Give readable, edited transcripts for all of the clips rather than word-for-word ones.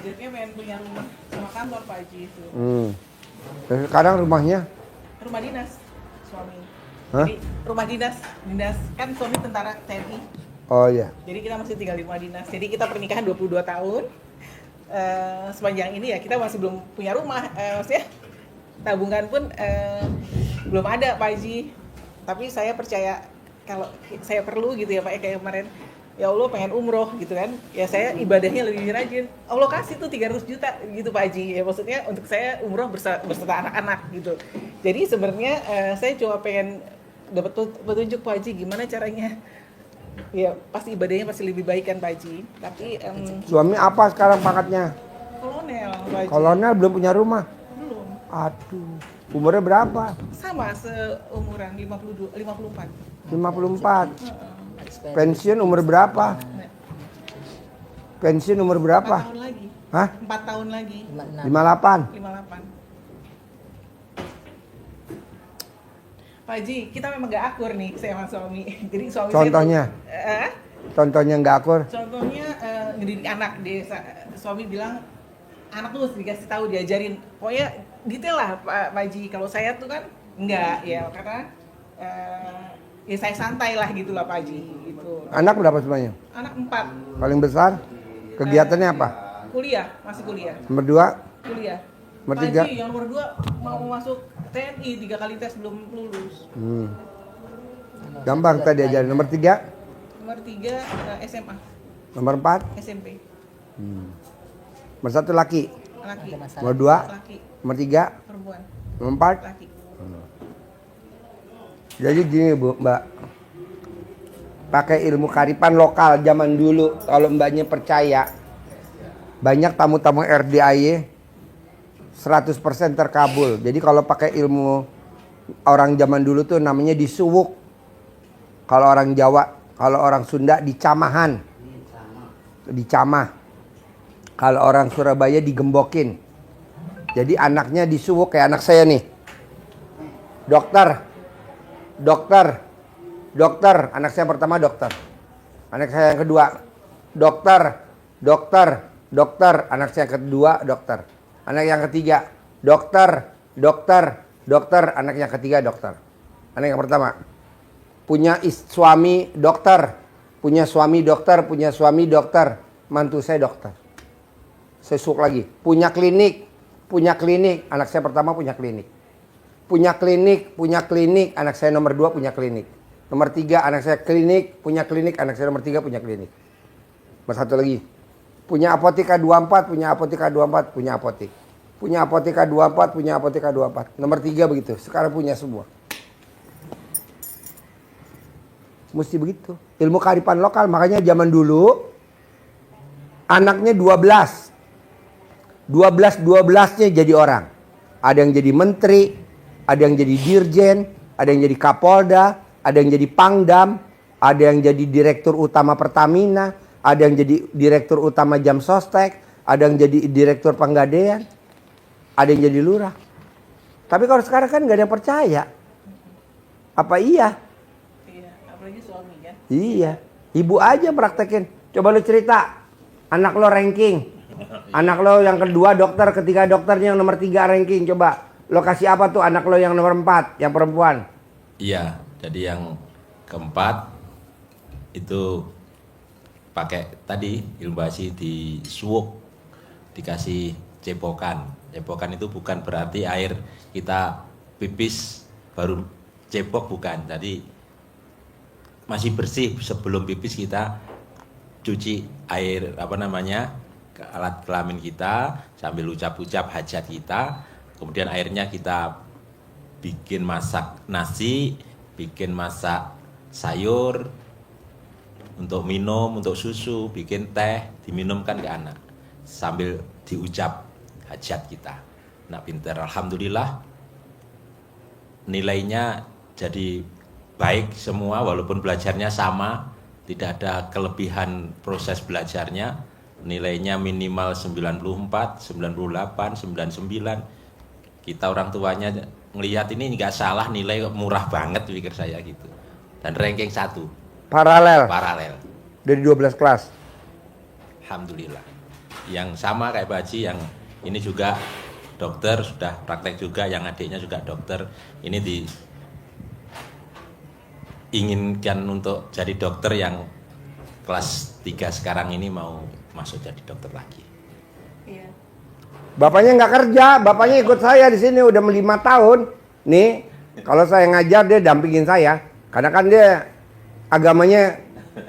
budgetnya pengen punya rumah sama kantor Pak Haji itu. Sekarang rumahnya? Rumah dinas suami. Hah? Jadi rumah dinas kan suami tentara TNI. Oh iya. Jadi kita masih tinggal di rumah dinas. Jadi kita pernikahan 22 tahun. Sepanjang ini ya kita masih belum punya rumah. Maksudnya tabungan pun belum ada Pak Haji. Tapi saya percaya kalau saya perlu gitu ya Pak, kayak kemarin ya Allah pengen umroh gitu kan, ya saya ibadahnya lebih rajin, Allah kasih tuh 300 juta gitu Pak Haji, ya maksudnya untuk saya umroh berserta anak-anak gitu. Jadi sebenarnya saya cuma pengen dapat petunjuk Pak Haji gimana caranya, ya pasti ibadahnya pasti lebih baik kan Pak Haji. Tapi Suami apa sekarang pangkatnya? kolonel Pak Haji. Kolonel, belum punya rumah? Belum. Aduh, umurnya berapa? Sama seumuran 54. 54. Pensiun umur berapa? Pensiun umur 4 berapa? tahun lagi. Hah? 4 tahun lagi. 58. 58. Pak Haji, kita memang gak akur nih saya sama suami. Jadi suami Contohnya? saya Contohnya nggak akur? contohnya ngedidik anak desa. Suami bilang anak tuh harus dikasih tahu, diajarin. Pokoknya detail lah Pak Haji. Kalau saya tuh kan enggak ya, karena ya saya santai lah gitu lah Pak Haji gitu. Anak berapa semuanya? Anak 4. Paling besar? Kegiatannya apa? Kuliah, masih kuliah. Nomor 2? Kuliah. Nomor Pak 3? Haji, yang nomor 2 mau masuk TNI 3 kali tes belum lulus. Gampang tadi diajarin. Nomor 3? Nomor 3 SMA, Nomor 4? SMP. Nomor 1 laki? Laki. Nomor 2? Laki. Nomor 3? Perempuan. Nomor 4? Laki. Jadi gini Bu, Mbak. Pakai ilmu kearifan lokal zaman dulu, kalau Mbaknya percaya, banyak tamu-tamu RDIY 100% terkabul. Jadi kalau pakai ilmu orang zaman dulu tuh namanya disuwuk. Kalau orang Jawa, kalau orang Sunda dicamahan. Dicamah. Kalau orang Surabaya digembokin. Jadi anaknya disuwuk kayak anak saya nih. Dokter. Anak saya pertama dokter. Anak saya yang kedua dokter. Anak saya yang kedua dokter. Anak yang ketiga dokter. Anak yang ketiga dokter. Anak yang pertama punya suami dokter. Punya suami dokter. Mantu saya dokter. Saya suka lagi. Punya klinik. Anak saya pertama punya klinik. Punya klinik. Anak saya nomor 2 punya klinik. Nomor 3 anak saya punya klinik. Anak saya nomor 3 punya klinik. Nomor 1 lagi. Punya Apotika 24, punya Apotika 24, punya apotik. Punya Apotika 24, punya Apotika 24. Nomor 3 begitu. Sekarang punya semua. Mesti begitu. Ilmu kearifan lokal. Makanya zaman dulu anaknya 12. 12-12-nya jadi orang. Ada yang jadi menteri, ada yang jadi dirjen, ada yang jadi kapolda, ada yang jadi pangdam, ada yang jadi direktur utama Pertamina, ada yang jadi direktur utama Jam Sostek, ada yang jadi direktur Penggadean, ada yang jadi lurah. Tapi kalau sekarang kan nggak ada yang percaya. Apa iya? Iya, apalagi suami kan. Iya. Ibu aja praktekin. Coba lu cerita. Anak lo ranking. Anak lo yang kedua dokter, ketiga dokternya yang nomor 3 ranking. Coba lo kasih apa tuh anak lo yang nomor 4, yang perempuan? Iya, jadi yang keempat itu pakai tadi ilmu basi di suwuk, dikasih cepokan. Cepokan itu bukan berarti air kita pipis baru cepok, bukan. Jadi masih bersih sebelum pipis kita cuci air ke alat kelamin kita sambil ucap-ucap hajat kita. Kemudian airnya kita bikin masak nasi, bikin masak sayur untuk minum, untuk susu, bikin teh, diminumkan ke anak sambil diucap hajat kita. Nah, pinter, alhamdulillah nilainya jadi baik semua walaupun belajarnya sama, tidak ada kelebihan proses belajarnya. Nilainya minimal 94, 98, 99. Kita orang tuanya ngelihat ini nggak salah, nilai murah banget pikir saya gitu. Dan ranking 1. Paralel. Paralel. Dari 12 kelas. Alhamdulillah. yang sama kayak Pak Haji, yang ini juga dokter, sudah praktek juga, yang adiknya juga dokter. Ini diinginkan untuk jadi dokter, yang kelas 3 sekarang ini mau masuk jadi dokter lagi. Iya. Bapaknya nggak kerja, bapaknya ikut saya di sini udah 5 tahun. Nih, kalau saya ngajar dia dampingin saya, karena kan dia agamanya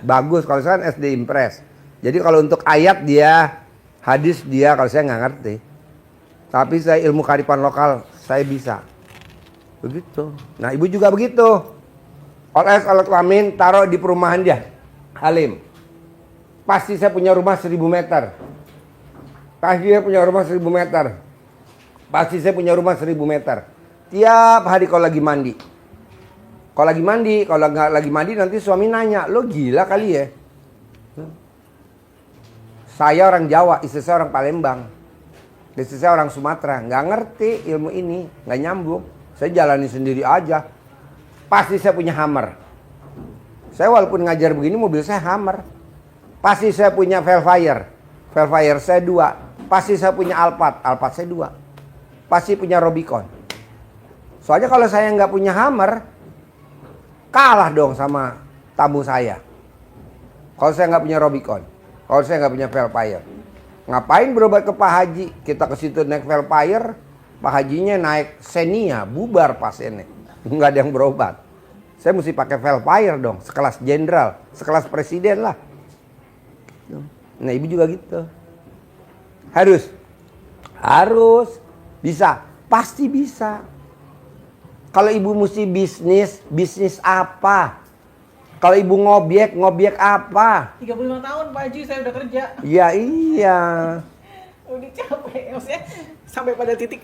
bagus. Kalau saya kan SD Impres. Jadi kalau untuk ayat dia, hadis dia, kalau saya nggak ngerti. Tapi saya ilmu kearifan lokal saya bisa. Begitu. Nah ibu juga begitu. Oles alat kelamin taruh di perumahan dia, Halim. Pasti saya punya rumah 1000 meter. Pasti saya punya rumah 1000 meter. Pasti saya punya rumah 1000 meter. Tiap hari kalau lagi mandi. Kalau lagi mandi, kalau nggak lagi mandi nanti suami nanya, lo gila kali ya? Saya orang Jawa, istri saya orang Palembang. Istri saya orang Sumatera, nggak ngerti ilmu ini, nggak nyambung. Saya jalani sendiri aja. Pasti saya punya Hummer. Saya walaupun ngajar begini, mobil saya Hummer. Pasti saya punya Velfire. Velfire saya 2. Pasti saya punya Alphard. Alphard saya 2. Pasti punya Rubicon. Soalnya kalau saya nggak punya Hummer, kalah dong sama tamu saya. Kalau saya nggak punya Rubicon. Kalau saya nggak punya Velfire. Ngapain berobat ke Pak Haji? Kita ke situ naik Velfire, Pak Hajinya naik Xenia, bubar pasiennya. Nggak ada yang berobat. Saya mesti pakai Velfire dong, sekelas jenderal, sekelas presiden lah. Nah ibu juga gitu. Harus bisa, pasti bisa. Kalau ibu mesti bisnis apa? Kalau ibu ngobyek apa? 35 tahun Pak Haji saya udah kerja. Ya iya. Udah capek, maksudnya sampai pada titik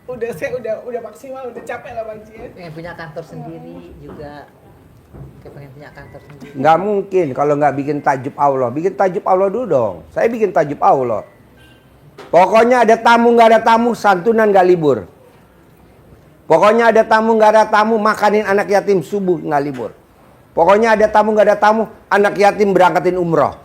udah saya udah maksimal, udah capek lah Pak Haji ya. Pengen punya kantor sendiri juga. Kayak pengen punya kantor sendiri. Nggak mungkin kalau nggak bikin tajub Allah. Bikin tajub Allah dulu dong. Saya bikin tajub Allah. Pokoknya ada tamu nggak ada tamu, santunan nggak libur. Pokoknya ada tamu nggak ada tamu, makanin anak yatim subuh nggak libur. Pokoknya ada tamu nggak ada tamu, anak yatim berangkatin umroh.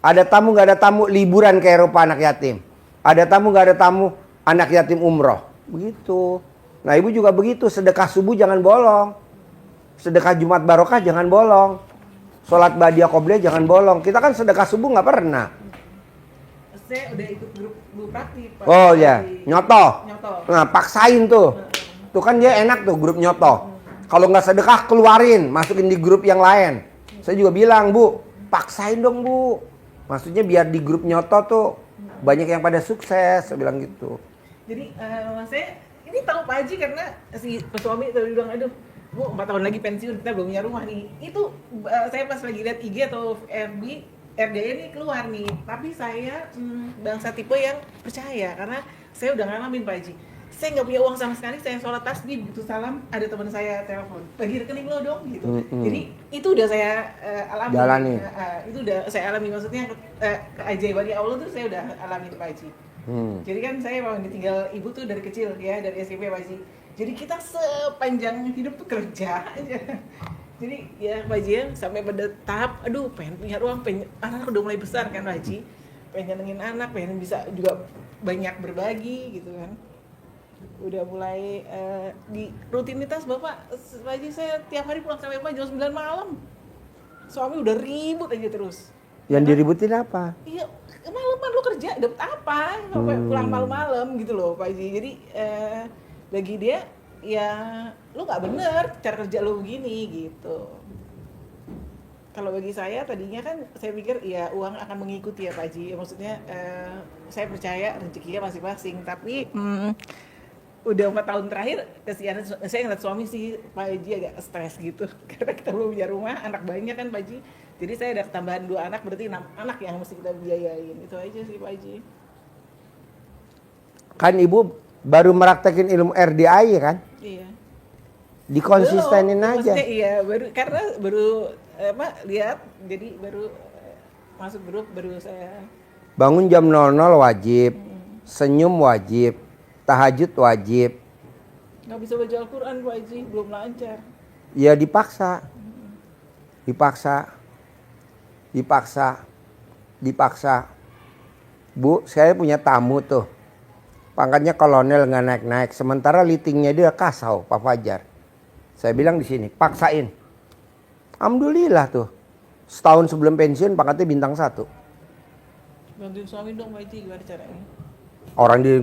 Ada tamu nggak ada tamu, liburan ke Eropa anak yatim. Ada tamu nggak ada tamu, anak yatim umroh. Begitu. Nah ibu juga begitu, sedekah subuh jangan bolong. Sedekah Jumat Barokah jangan bolong. Sholat Badiah Qobliyah jangan bolong. Kita kan sedekah subuh nggak pernah. Saya udah ikut grup Bu Prati Pak. Oh ya, nyoto. Nyoto. Nah paksain tuh. Tuh kan dia enak tuh grup nyoto. Kalau nggak sedekah keluarin, masukin di grup yang lain. Saya juga bilang, Bu, paksain dong Bu. Maksudnya biar di grup nyoto tuh banyak yang pada sukses, saya bilang gitu. Jadi saya ini tahu Pak Haji karena si suami tadi bilang, aduh Bu 4 tahun lagi pensiun, kita belum punya rumah nih. Itu saya pas lagi lihat IG atau FB, RDA nih keluar nih. Tapi saya bangsa tipe yang percaya karena saya udah ngalamin Pak Haji. Saya nggak punya uang sama sekali, saya sholat tasbih, begitu salam, ada teman saya telepon, bagi rekening lo dong, gitu. Jadi itu udah saya alami. Jalani. Itu udah saya alami, maksudnya keajaiban Allah tuh saya udah alami Pak Haji. Jadi kan saya memang ditinggal ibu tuh dari kecil ya, dari SMP Pak Haji. Jadi kita sepanjang hidup tuh kerja aja. Jadi ya Pak Haji ya, sampai pada tahap, aduh pengen punya uang, anak udah mulai besar kan Pak Haji. Pengen nyenengin anak, pengen bisa juga banyak berbagi gitu kan. Udah mulai di rutinitas Bapak Haji, saya tiap hari pulang sampai jam 9 malam. Suami udah ribut aja terus. Yang diributin apa? Iya, malaman lu kerja dapat apa? Sampai pulang malam-malam gitu loh Pak Haji. Jadi bagi dia ya lu nggak bener cara kerja lu begini gitu. Kalau bagi saya tadinya kan saya pikir ya uang akan mengikuti ya Pak Haji. Maksudnya saya percaya rezekinya masing-masing, tapi udah 4 tahun terakhir kesian saya ngeliat suami sih Pak Haji agak stres gitu karena kita belum punya rumah, anak banyak kan Pak Haji. Jadi saya ada tambahan 2 anak, berarti 6 anak yang mesti kita biayain. Itu aja sih Pak Haji. Kan ibu baru meraktekin ilmu RDI kan? Iya. Dikonsistenin aja. Maksudnya iya, baru lihat, jadi baru masuk grup, baru saya Bangun jam 00 wajib, senyum wajib, tahajud wajib. nggak bisa baca Al-Quran Pak Haji, belum lancar. Ya dipaksa. dipaksa. Bu, saya punya tamu tuh. Pangkatnya kolonel nggak naik-naik. Sementara litingnya dia kasau, Pak Fajar. Saya bilang di sini, paksain. Alhamdulillah tuh. Setahun sebelum pensiun pangkatnya bintang 1. Bantuin suami dong Pak Haji, gimana caranya? Orang dia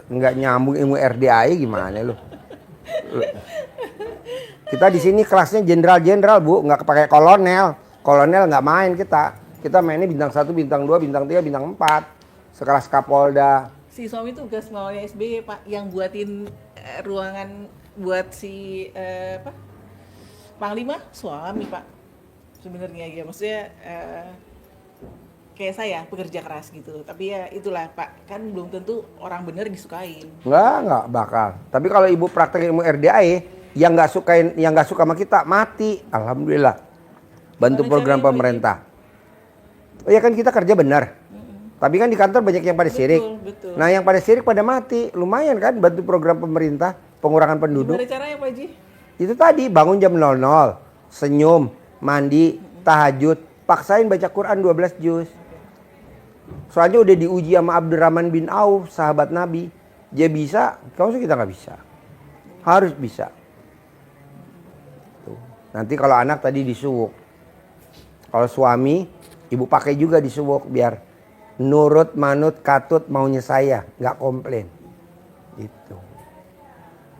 nggak nyambung ilmu RDAI gimana lu? Kita di sini kelasnya jenderal-jenderal Bu, nggak pakai kolonel. Kolonel nggak main kita. Kita mainnya bintang 1, bintang 2, bintang 3, bintang 4. Sekelas Kapolda. Si suami tugas maunya SBY Pak, yang buatin ruangan buat si Panglima, suami Pak. Sebenarnya ya, maksudnya kayak saya pekerja keras gitu. Tapi ya itulah Pak, kan belum tentu orang bener disukain. Nggak bakal. Tapi kalau ibu praktek ilmu RDAI, yang nggak suka sama kita mati. Alhamdulillah. Bantu Mana program caranya, pemerintah. Oh ya kan kita kerja benar. Tapi kan di kantor banyak yang pada sirik. Betul. Nah yang pada sirik pada mati. Lumayan kan bantu program pemerintah pengurangan penduduk. Gimana caranya Pak Haji? Itu tadi bangun jam 00, senyum, mandi, tahajud, paksain baca Quran 12 juz. Soalnya udah diuji sama Abdurrahman bin Auf, sahabat Nabi. Dia bisa, kalau kita nggak bisa. Harus bisa. Tuh. Nanti kalau anak tadi disuwuk. Kalau suami, ibu pakai juga disuwuk biar nurut, manut, katut maunya saya, nggak komplain. Gitu.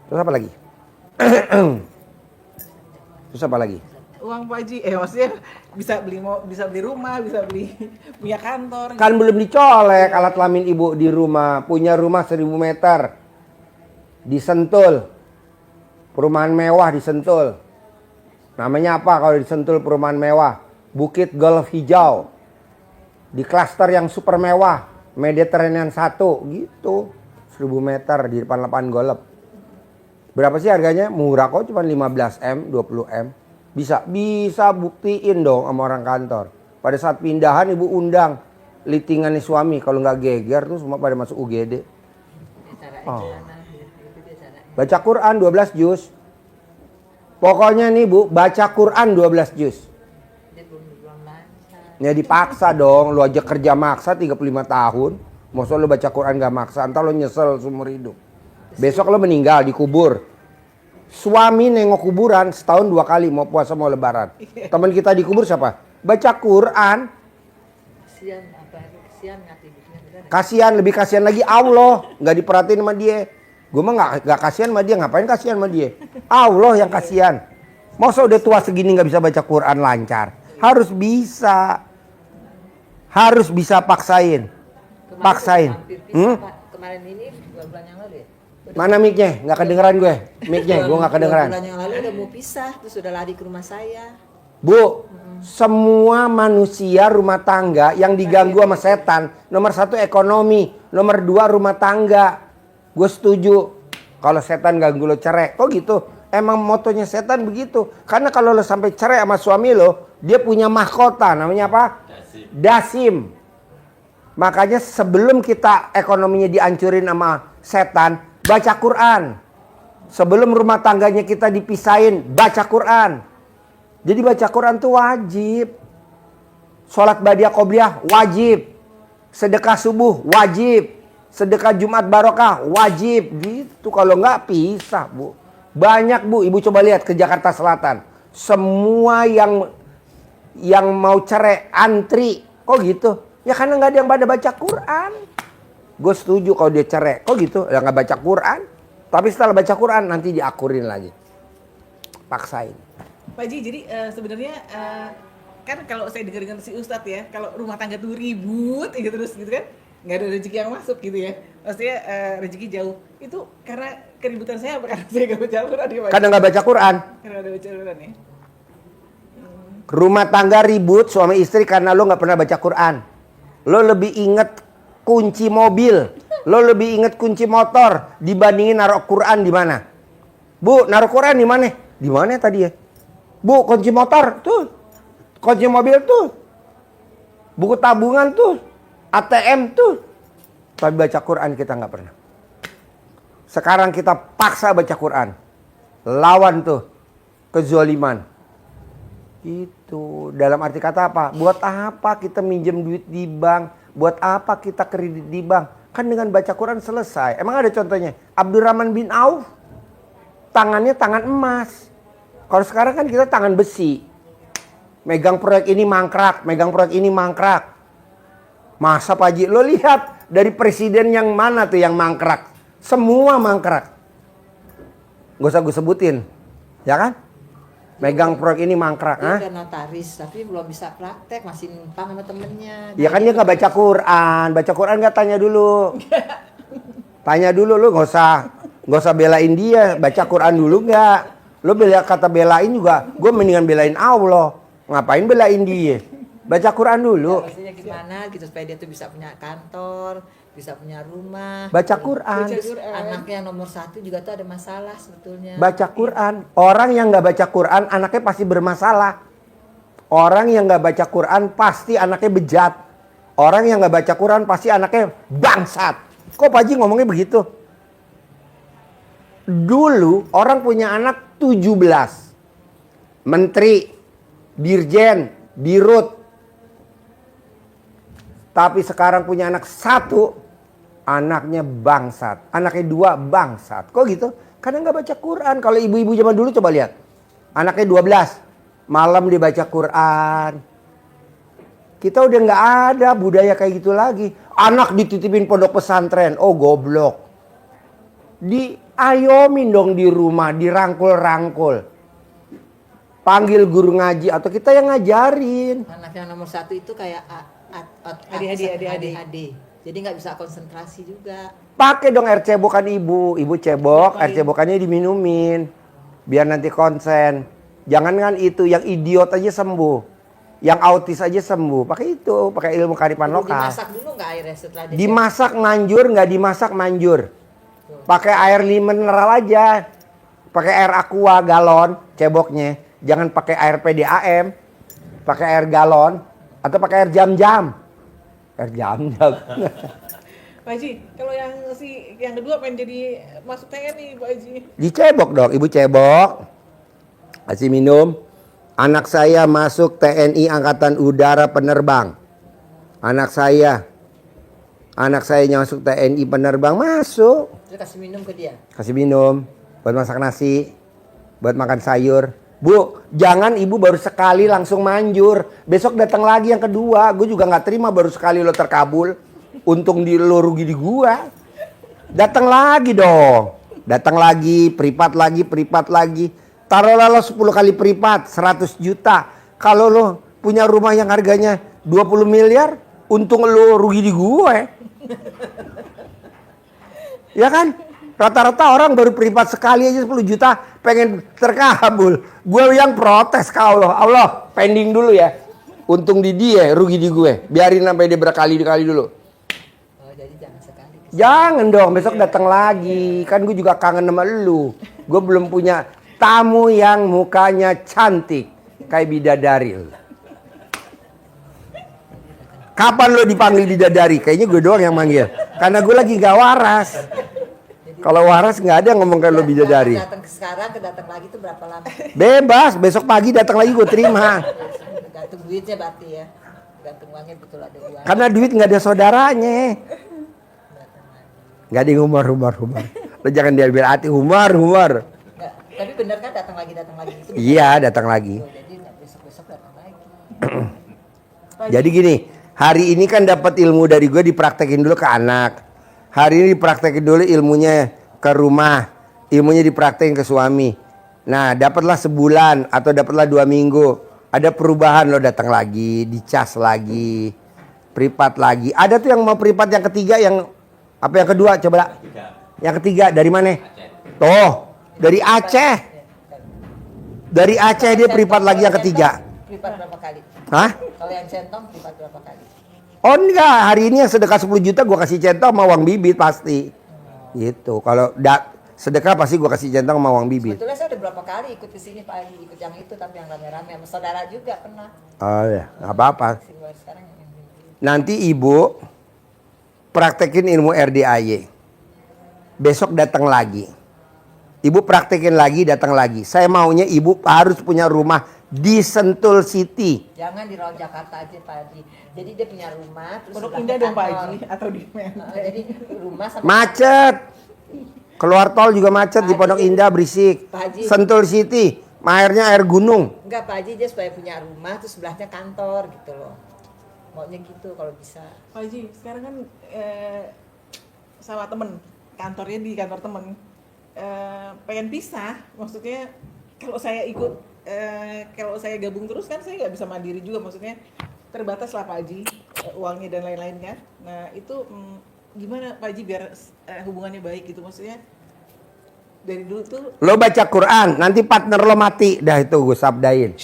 Terus apa lagi? Terus apa lagi? Uang Pak Haji, maksudnya bisa beli rumah, bisa beli punya kantor. Kan belum dicolek alat kelamin ibu di rumah. Punya rumah 1000 meter. Di Sentul. Perumahan mewah di Sentul. Namanya apa kalau di Sentul perumahan mewah? Bukit Golf Hijau. Di klaster yang super mewah. Mediterranean 1 gitu. 1000 meter di depan lapangan golf. Berapa sih harganya? Murah kok, cuma 15M, 20M. Bisa buktiin dong sama orang kantor. Pada saat pindahan ibu undang litingannya suami. Kalau nggak geger tuh semua pada masuk UGD. Oh. Baca Quran 12 juz. Pokoknya nih Bu, baca Quran 12 juz. Ya dipaksa dong. Lu aja kerja maksa 35 tahun. Masa lu baca Quran gak maksa, entar lu nyesel seumur hidup. Besok lu meninggal dikubur. Suami nengok kuburan setahun 2 kali, mau puasa mau lebaran. Teman kita dikubur siapa? Baca Quran. Kasihan, lebih kasihan lagi Allah, nggak diperhatiin sama dia. Gue mah nggak kasihan sama dia, ngapain kasihan sama dia? Allah yang kasihan. Masa udah tua segini nggak bisa baca Quran lancar? Harus bisa paksain. Paksain. Kemarin ini 2 bulan yang lalu ya. Mana mic-nya? Nggak kedengeran gue. Mic-nya gue nggak kedengeran. 2 bulan yang lalu udah mau pisah, terus udah lari ke rumah saya. Bu, semua manusia rumah tangga yang diganggu sama setan, nomor 1 ekonomi, nomor 2 rumah tangga. Gue setuju. Kalau setan ganggu lo cerai, kok gitu? Emang motonya setan begitu. Karena kalau lo sampai cerai sama suami lo, dia punya mahkota, namanya apa? Dasim. Makanya sebelum kita ekonominya dihancurin sama setan, baca Quran. Sebelum rumah tangganya kita dipisahin, baca Quran. Jadi baca Quran tuh wajib. Sholat badiah qobliyah wajib. Sedekah subuh wajib. Sedekah Jumat barokah wajib. Gitu, kalau nggak pisah Bu. Banyak Bu, ibu coba lihat ke Jakarta Selatan. Semua yang mau cerai antri. Kok gitu? Ya karena nggak ada yang pada baca Quran. Gue setuju kalau dia cerai. Kok gitu? Ya nggak baca Quran. Tapi setelah baca Quran nanti diakurin lagi. Paksain. Pak Haji, jadi sebenarnya kan kalau saya dengar si Ustadz ya, kalau rumah tangga tuh ribut gitu terus gitu kan, nggak ada rezeki yang masuk gitu ya. Maksudnya rezeki jauh. Itu karena keributan saya apa karena saya nggak baca Quran ya Pak Haji? Karena nggak baca Quran. Karena nggak baca Quran ya. Rumah tangga ribut suami istri karena lo nggak pernah baca Quran. Lo lebih inget kunci mobil, lo lebih inget kunci motor dibandingin naruh Quran di mana? Bu, naruh Quran di mana? Di mana tadi ya? Bu, kunci motor tuh, kunci mobil tuh, buku tabungan tuh, ATM tuh. Tapi baca Quran kita nggak pernah. Sekarang kita paksa baca Quran, lawan tuh kezoliman. Itu dalam arti kata apa? Buat apa kita minjem duit di bank? Buat apa kita kredit di bank? Kan dengan baca Quran selesai. Emang ada contohnya? Abdurrahman bin Auf tangannya tangan emas. Kalau sekarang kan kita tangan besi. Megang proyek ini mangkrak, megang proyek ini mangkrak. Masa Pak Haji, lo lihat dari presiden yang mana tuh yang mangkrak? Semua mangkrak. Gak usah gue sebutin, ya kan? Megang proyek ini mangkrak. Dia udah notaris, tapi belum bisa praktek, masih numpang sama temennya. Ya kan dia nggak baca Quran. Baca Quran nggak tanya dulu. Tanya dulu, lu nggak usah belain dia. Baca Quran dulu nggak? Lu kata belain juga, gue mendingan belain Allah. Ngapain belain dia? Baca Quran dulu. Ya, maksudnya gimana gitu supaya dia tuh bisa punya kantor, bisa punya rumah. Baca Quran. Terus anaknya yang nomor 1 juga tuh ada masalah sebetulnya. Baca Quran. Orang yang nggak baca Quran anaknya pasti bermasalah. Orang yang nggak baca Quran pasti anaknya bejat. Orang yang nggak baca Quran pasti anaknya bangsat. Kok Pak Haji ngomongnya begitu? Dulu orang punya anak 17. Menteri, dirjen, dirut. Tapi sekarang punya anak 1, anaknya bangsat. Anaknya 2 bangsat. Kok gitu? Karena nggak baca Quran. Kalau ibu-ibu zaman dulu coba lihat. Anaknya 12. Malam dibaca Quran. Kita udah nggak ada budaya kayak gitu lagi. Anak dititipin pondok pesantren. Oh goblok. Diayomin dong di rumah. Dirangkul-rangkul. Panggil guru ngaji. Atau kita yang ngajarin. Anak yang nomor 1 itu kayak Adik. Jadi nggak bisa konsentrasi juga. Pakai dong air cebokan ibu. Ibu cebok, air cebokannya diminumin. Biar nanti konsen. Jangan kan itu, yang idiot aja sembuh. Yang autis aja sembuh. Pakai itu, pakai ilmu kearifan lokal. Dimasak dulu nggak airnya setelah dia Dimasak manjur, nggak dimasak manjur. Pakai air mineral aja. Pakai air aqua galon, ceboknya. Jangan pakai air PDAM. Pakai air galon. Atau pakai air jam-jam. Air jam-jam. Pak Haji, kalau yang kedua pengen jadi masuk TNI Pak Haji. Dicebok dong, ibu cebok. Kasih minum. Anak saya masuk TNI Angkatan Udara Penerbang. Anak saya masuk TNI Penerbang, masuk. Terus kasih minum ke dia. Kasih minum, buat masak nasi, buat makan sayur. Bu, jangan ibu baru sekali langsung manjur. Besok datang lagi yang kedua. Gue juga nggak terima baru sekali lo terkabul. Untung lo rugi di gua. Datang lagi dong. Datang lagi, privat lagi. Taruhlah lo 10 kali privat, 100 juta. Kalau lo punya rumah yang harganya 20 miliar, untung lo rugi di gue. Ya kan? Rata-rata orang baru privat sekali aja 10 juta pengen terkabul. Gue yang protes ke Allah. Allah, pending dulu ya. Untung di dia, rugi di gue. Biarin sampai dia berkali-kali dulu. Oh, jadi jangan sekali. Jangan dong, besok datang lagi. Kan gue juga kangen sama lu. Gue belum punya tamu yang mukanya cantik kayak bidadari. Kapan lo dipanggil bidadari? Kayaknya gue doang yang manggil. Karena gue lagi gak waras. Kalau waras nggak ada yang ngomong kayak lo bidadari. Datang sekarang, datang lagi itu berapa lama? Bebas, besok pagi datang lagi gue terima. Gantung duitnya berarti ya. Gantung uangnya betul ada uang. Karena duit nggak ada saudaranya. Nggak ada yang humor. Lo jangan diambil hati, humor. Nggak, tapi bener kan datang lagi itu. Iya, datang lagi. Oh, jadi besok datang lagi. Jadi gini, hari ini kan dapat ilmu dari gue dipraktekin dulu ke anak. Hari ini dipraktekin dulu ilmunya ke rumah. Ilmunya dipraktekin ke suami. Nah, dapatlah sebulan atau dapatlah 2 minggu. Ada perubahan, lo datang lagi, dicas lagi, privat lagi. Ada tuh yang mau privat yang ketiga, yang apa yang kedua? Coba lah. Yang ketiga dari mana? Tuh, dari Aceh. Dari Aceh dia privat lagi yang ketiga. Privat berapa kali? Hah? Kalau yang centong privat berapa kali? Oh enggak, hari ini yang sedekah 10 juta gue kasih centong sama uang bibit pasti. Gitu. Kalau sedekah pasti gue kasih centong sama uang bibit. Sebetulnya saya udah berapa kali ikut ke sini Pak Haji, ikut yang itu tapi yang rame-rame sama saudara juga pernah. Oh ya, nggak apa-apa. Sekarang yang ini. Nanti ibu praktekin ilmu RDAY. Besok datang lagi. Ibu praktekin lagi, datang lagi. Saya maunya ibu harus punya rumah Di Sentul City. Jangan di Rawa Jakarta aja Pak Haji. Jadi dia punya rumah terus Pondok sebelahnya Indah dong Pak kantor. Haji atau di Jadi rumah sama Macet. Keluar tol juga macet di Pak Pondok Haji. Indah berisik. Pak Haji. Sentul City, airnya air gunung. Enggak Pak Haji, dia supaya punya rumah terus sebelahnya kantor gitu loh. Maunya gitu kalau bisa. Pak Haji, sekarang kan sama temen, kantornya di kantor temen, pengen pisah, maksudnya kalau saya ikut, kalau saya gabung terus kan saya nggak bisa mandiri juga, maksudnya terbatas lah Pak Haji, uangnya dan lain-lain kan. Nah itu gimana Pak Haji biar hubungannya baik gitu, maksudnya dari dulu tuh Lo baca Quran, nanti partner lo mati. Dah itu gue sabdain.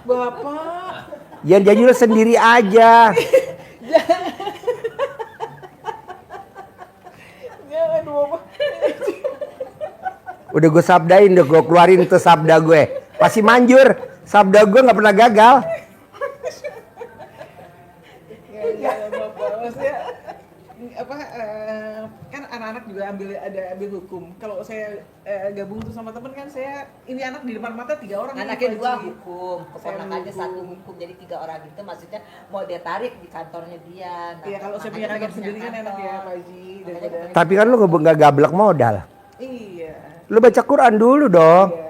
Bapak, Ya jadi lo sendiri aja. jangan Bapak. Udah gue sabdain, udah gue keluarin tuh sabda gue. Pasti manjur. Sabda gue nggak pernah gagal. Jangan Bapak, maksudnya apa kan anak-anak juga ambil hukum. Kalau saya gabung tuh sama temen kan saya ini anak di depan mata 3 orang. Anaknya Pak 2 Haji. hukum, keponakannya Saya 1 hukum, jadi 3 orang gitu. Maksudnya mau dia tarik di kantornya dia. Nah, Iya kalau saya punya makanya kantor dia sendiri punya kan enak ya kantor. Pak Haji Makanya daripada. Tapi kan lo nggak gablek modal. Iya. Lo baca Quran dulu dong. Iya.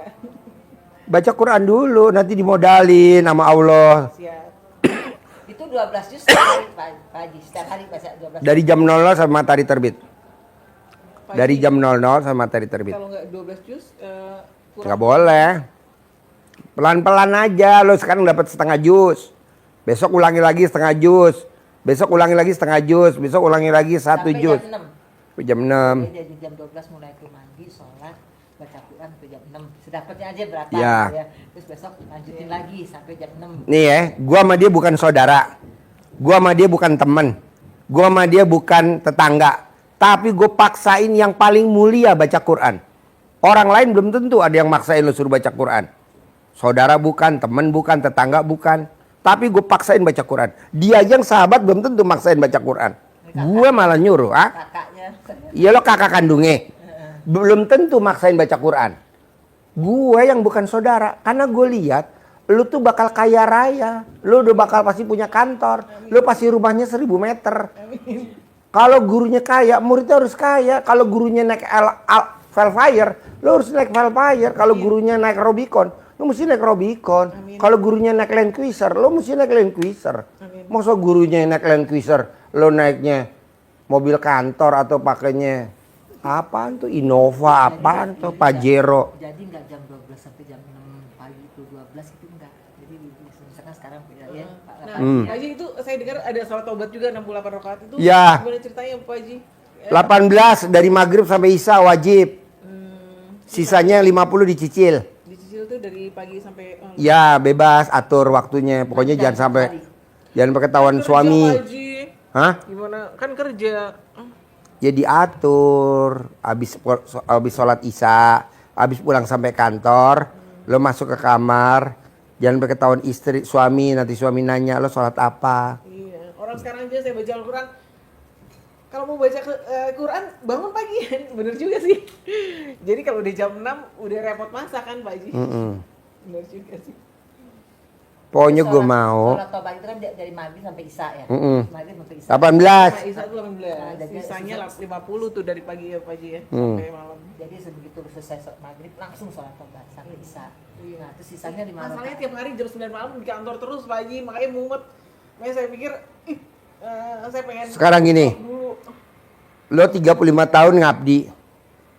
Baca Quran dulu, nanti dimodalin sama Allah. Siap. Itu 12 juz setiap hari Pak Haji, setiap hari baca 12 Dari jam 00 sampai matahari terbit. Pak Dari Haji, jam 00 sampai matahari terbit. kalau nggak 12 juz kurang. Nggak boleh. Pelan-pelan aja. Lo sekarang dapat setengah jus. Besok ulangi lagi setengah jus. Besok ulangi lagi setengah jus. Besok ulangi lagi 1 sampai jus. jam 6. Sampai jam 6. Jadi dari jam 12 mulai ke mandi, sholat, baca Quran sampai jam 6. Sedapatnya aja berapa Ya. gitu ya. Terus besok lanjutin lagi sampai jam 6. Nih ya, gua sama dia bukan saudara. Gua sama dia bukan temen. Gua sama dia bukan tetangga. Tapi gue paksain yang paling mulia baca Quran. Orang lain belum tentu ada yang maksain lo suruh baca Quran. Saudara bukan, temen bukan, tetangga bukan. Tapi gue paksain baca Quran. Dia aja yang sahabat belum tentu maksain baca Quran. Gue malah nyuruh, ah? Kakaknya. Iya lo kakak kandungnya. Belum tentu maksain baca Quran. Gue yang bukan saudara. Karena gue lihat lu tuh bakal kaya raya. Lu udah bakal pasti punya kantor. Lu pasti rumahnya 1000 meter. Kalau gurunya kaya, muridnya harus kaya. Kalau gurunya naik Velfire, lu harus naik Velfire. Kalau gurunya naik Robicon, lu mesti naik Robicon. Kalau gurunya naik Land Cruiser, lu mesti naik Land Cruiser. Masa gurunya naik Land Cruiser, lu naiknya mobil kantor atau pakainya apaan tuh? Innova apaan tuh? Pajero. Jadi nggak jam 12 sampai jam 6 pagi itu 12 itu enggak. Jadi misalkan sekarang ya Pak Nah, Hmm. Pak Haji itu saya dengar ada salat taubat juga 68 rakaat itu. Ya. Gimana ceritanya Pak Haji? 18 dari maghrib sampai isya wajib. Sisanya 50 dicicil. Dicicil tuh dari pagi sampai Ya bebas atur waktunya. Pokoknya jangan sampai ketahuan Kerja, suami. Pak Haji. Hah? Gimana? Kan kerja. Jadi atur. Habis sholat isya, habis pulang sampai kantor, lo masuk ke kamar. Jangan sampai ketahuan istri, suami. Nanti suami nanya lo sholat apa. Iya. Orang sekarang aja saya baca Al-Quran. Kalau mau baca Quran bangun pagi. Bener juga sih. Jadi kalau udah jam 6 udah repot masak kan Pak Haji. Bener juga sih. Pokoknya gue mau. Sholat tobat itu kan dari maghrib sampai isya ya. Maghrib sampai isya. 18. Nah, Isa tuh 18. Jadi Sisanya 50 tuh dari pagi ya Pak Haji ya. Hmm. Sampai malam. Jadi sebegitu selesai sholat maghrib langsung sholat tobat sampai isya. Nah, terus sisanya 5 Masalahnya rakaat. tiap hari jam 9 malam di kantor terus Pak Haji. Makanya mumet. Makanya saya pikir, saya pengen Sekarang gini. dulu. Lo 35 tahun ngabdi.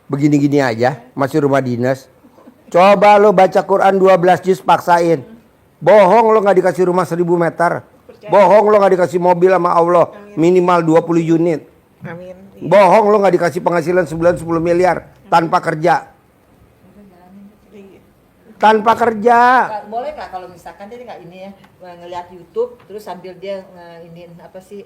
Begini-gini aja. Masih rumah dinas. Coba lo baca Quran 12 juz paksain. Bohong lo gak dikasih rumah 1000 meter. Bohong lo gak dikasih mobil sama Allah. Minimal 20 unit. Amin. Bohong lo gak dikasih penghasilan sebulan 10 miliar. Tanpa kerja. Iya. Tanpa kerja. Boleh nggak kalau misalkan dia nggak ini ya ngelihat YouTube terus sambil dia ini apa sih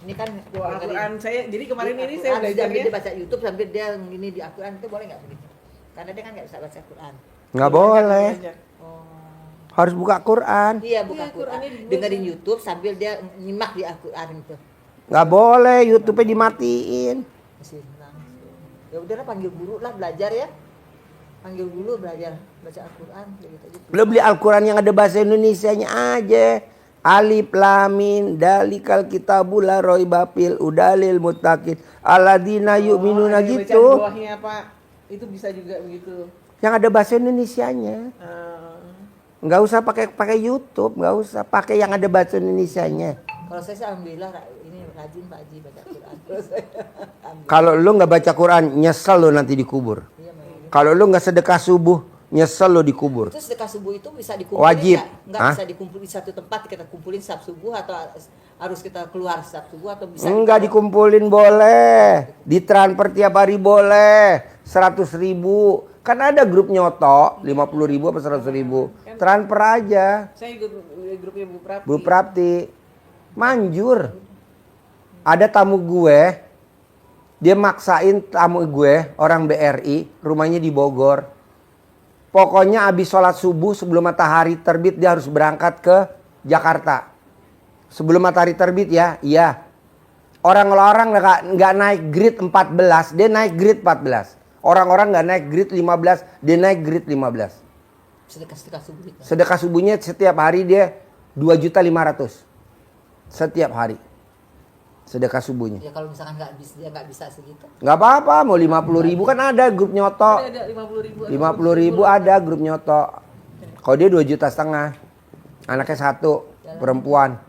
ini kan Doa Al-Quran saya, jadi kemarin Di ini saya Al-Quran, belajar sambil ya. dia baca YouTube sambil dia ini di Al-Quran itu boleh nggak begitu? Karena dia kan nggak bisa baca Quran. Nggak boleh. Belajar. Oh. Harus buka Quran. Iya buka Iya, Quran. Qurannya dibaca. Dengerin YouTube sambil dia nyimak di Al-Quran itu. Nggak boleh. YouTube-nya dimatiin. Masih langsung. Ya udahlah panggil guru lah belajar ya. panggil dulu belajar baca Al-Quran gitu. Lo beli Al-Quran yang ada bahasa Indonesianya aja. Alif lam mim dalikal kitabul la raiba fil udalil muttaqin alladzina yu'minuna ada yang gitu. bacaan bawahnya Pak, itu bisa juga begitu. Yang ada bahasa Indonesianya. Nggak usah pakai YouTube, nggak usah pakai yang ada bahasa Indonesianya. Kalau saya sih alhamdulillah ini rajin Pak Haji baca Quran. Kalau lu nggak baca Quran, nyesel lu nanti dikubur. Iya, Mak. Kalau lu nggak sedekah subuh, nyesel lu dikubur. Itu sedekah subuh itu bisa dikumpulin Wajib. nggak Hah? bisa dikumpulin di satu tempat kita kumpulin setiap subuh atau harus kita keluar setiap subuh atau bisa Enggak dikumpulin boleh, ditransfer tiap hari boleh, 100.000. Kan ada grup nyoto, 50.000 apa 100.000. Transfer aja, Saya ikut grupnya Bu Prapti. Bu Prapti. Manjur. Ada tamu gue, dia maksain tamu gue, orang BRI, rumahnya di Bogor. Pokoknya abis sholat subuh sebelum matahari terbit dia harus berangkat ke Jakarta. Sebelum matahari terbit ya, iya. Orang-orang nggak naik grid 14, dia naik grid 14. Orang-orang nggak naik grid 15, dia naik grid 15. sedekah subuh itu. Sedekah subuhnya setiap hari dia 2.500.000. Setiap hari. Sedekah subuhnya. Ya kalau misalkan dia nggak bisa segitu. Nggak apa-apa, mau 50.000 kan ada grup nyoto. Ada 50.000. 50.000 ada grup nyoto. Kalau dia 2,5 juta. Anaknya 1, perempuan.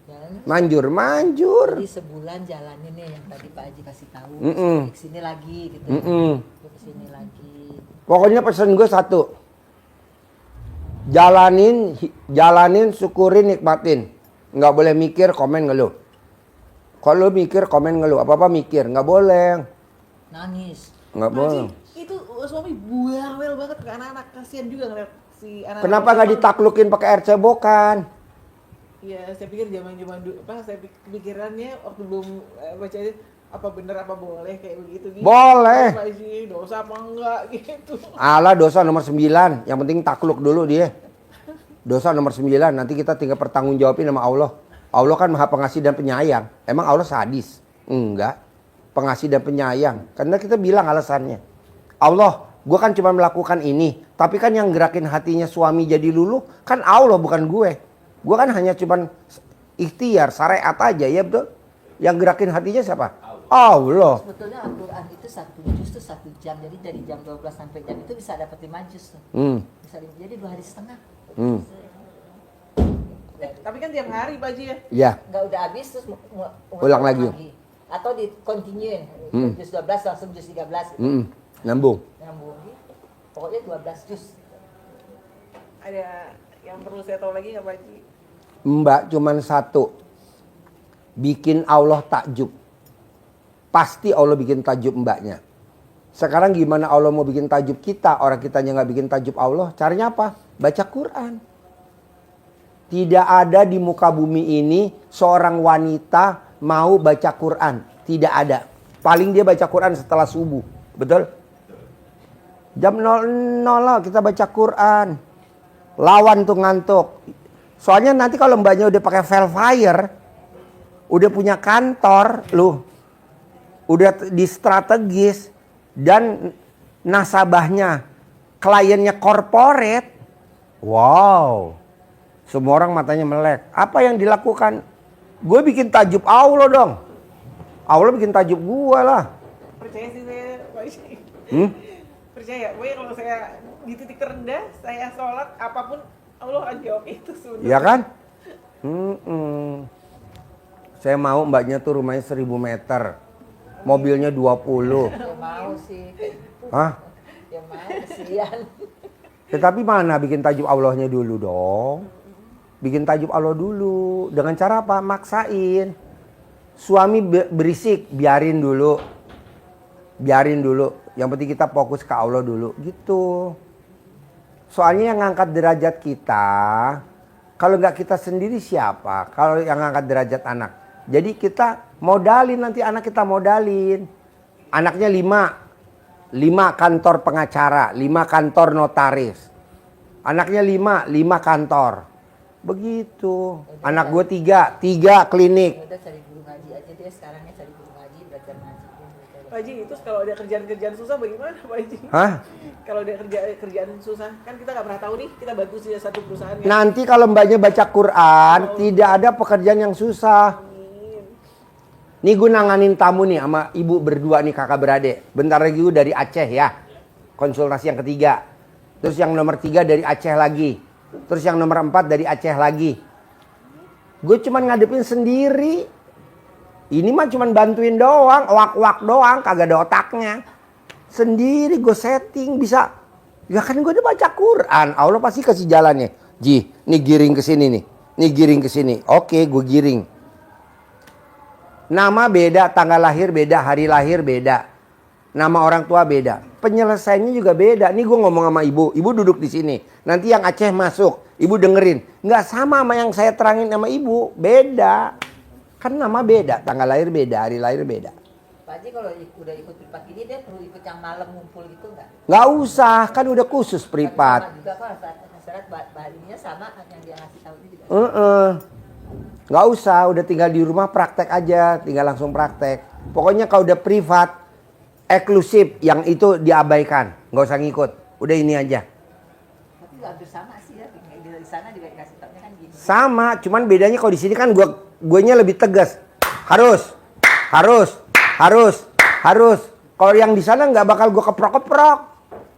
Jalannya. Manjur. Jadi sebulan jalanin nih yang tadi Pak Haji kasih tahu. Mm-mm. Kesini lagi gitu. Kesini lagi. Pokoknya pesan gue 1. Jalanin, syukurin, nikmatin. Nggak boleh mikir, komen ngeluh. Kalau lu mikir, komen ngeluh. Apa-apa mikir, nggak boleh. Nangis. Nggak boleh. Itu suami buawel banget ke anak-anak, kasihan juga ngeliat si anak. Kenapa nggak ditaklukin pakai air cebokan? Iya, saya pikir zaman-zaman dulu, saya pikirannya waktu belum baca itu apa bener apa boleh kayak begitu gitu. Boleh. Pak Haji, dosa apa enggak gitu. Alah, dosa nomor 9. Yang penting takluk dulu dia. Dosa nomor 9. Nanti kita tinggal pertanggungjawabin sama Allah. Allah kan maha pengasih dan penyayang. Emang Allah sadis? Enggak. Pengasih dan penyayang. Karena kita bilang alasannya. Allah, gue kan cuma melakukan ini. Tapi kan yang gerakin hatinya suami jadi luluh kan Allah, bukan gue. Gue kan hanya cuma ikhtiar, syariat aja, ya betul? Yang gerakin hatinya siapa? Allah. Sebetulnya Al-Quran itu 1 juz itu 1 jam. Jadi dari jam 12 sampai jam itu bisa dapat 5 juz. Bisa jadi 2 hari setengah. Tapi kan tiap hari Pak Haji ya. Ya. Nggak udah habis terus Ulang lagi. Atau di continue juz 12 langsung juz 13 gitu. Nyambung. Nyambung gitu. Pokoknya 12 juz. Ada yang perlu saya tahu lagi nggak Pak Haji? Mbak cuman 1. Bikin Allah takjub. Pasti Allah bikin takjub mbaknya. Sekarang gimana Allah mau bikin takjub kita? Orang kitanya nggak bikin takjub Allah. Caranya apa? Baca Quran. Tidak ada di muka bumi ini seorang wanita mau baca Quran. Tidak ada. Paling dia baca Quran setelah subuh. Betul? Jam 00 lah kita baca Quran. Lawan tuh ngantuk. Soalnya nanti kalau mbaknya udah pakai Velfire, udah punya kantor, udah di strategis, dan nasabahnya, kliennya corporate, wow, semua orang matanya melek. Apa yang dilakukan? Gue bikin tajub Allah dong. Allah bikin tajub gue lah. Percaya sih saya Pak Haji. Percaya, pokoknya kalau saya di titik terendah, saya sholat apapun Allah akan jawab itu sebenarnya. Iya kan? Saya mau mbaknya tuh rumahnya 1.000 meter. Mobilnya 20. Ya mau sih. Hah? Ya mau kesian. Tetapi mana bikin tajub Allahnya dulu dong. Bikin tajub Allah dulu. Dengan cara apa? Maksain. Suami berisik, biarin dulu. Biarin dulu. Yang penting kita fokus ke Allah dulu. Gitu. Soalnya yang ngangkat derajat kita, kalau nggak kita sendiri siapa? Kalau yang ngangkat derajat anak. Jadi kita modalin, nanti anak kita modalin. Anaknya 5 kantor pengacara, 5 kantor notaris. Anaknya 5 kantor. Begitu. Anak gue 3 klinik. Udah cari guru ngaji aja dia sekarangnya cari guru ngaji belajar ngaji. Pak Haji, itu kalau ada kerjaan-kerjaan susah bagaimana Pak Haji? Hah? Kalau ada kerjaan susah, kan kita nggak pernah tahu nih, kita bantu satu perusahaan kan? Nanti kalau mbaknya baca Quran, tidak ada pekerjaan yang susah. Nih gue nanganin tamu nih sama ibu berdua nih kakak beradik. Bentar lagi gue dari Aceh ya. Konsultasi yang ketiga. Terus yang nomor 3 dari Aceh lagi. Terus yang nomor 4 dari Aceh lagi. Gue cuman ngadepin sendiri. Ini mah cuman bantuin doang, wak-wak doang, kagak ada otaknya. Sendiri gue setting bisa. Ya kan gue udah baca Quran, Allah pasti kasih jalannya. Ji, nih giring ke sini nih. Nih giring ke sini. Oke, gue giring. Nama beda, tanggal lahir beda, hari lahir beda. Nama orang tua beda. Penyelesaiannya juga beda. Nih gue ngomong sama ibu. Ibu duduk di sini. Nanti yang Aceh masuk. Ibu dengerin. Nggak sama yang saya terangin sama ibu. Beda. Kan nama beda, tanggal lahir beda, hari lahir beda. Pak Haji kalau udah ikut privat gini dia perlu ikut yang malam ngumpul gitu nggak? Nggak usah, kan udah khusus privat. Sama juga kok syarat baharinya sama yang dia ngasih tahu juga. Nggak usah, udah tinggal di rumah praktek aja, tinggal langsung praktek. Pokoknya kalau udah privat, eksklusif, yang itu diabaikan, nggak usah ngikut. Udah ini aja. Tapi hampir sama sih ya, di sana juga dikasih tahunya kan gini. Sama, cuman bedanya kalau di sini kan guanya lebih tegas. Harus. Kalau yang di sana nggak bakal gue keprok-keprok.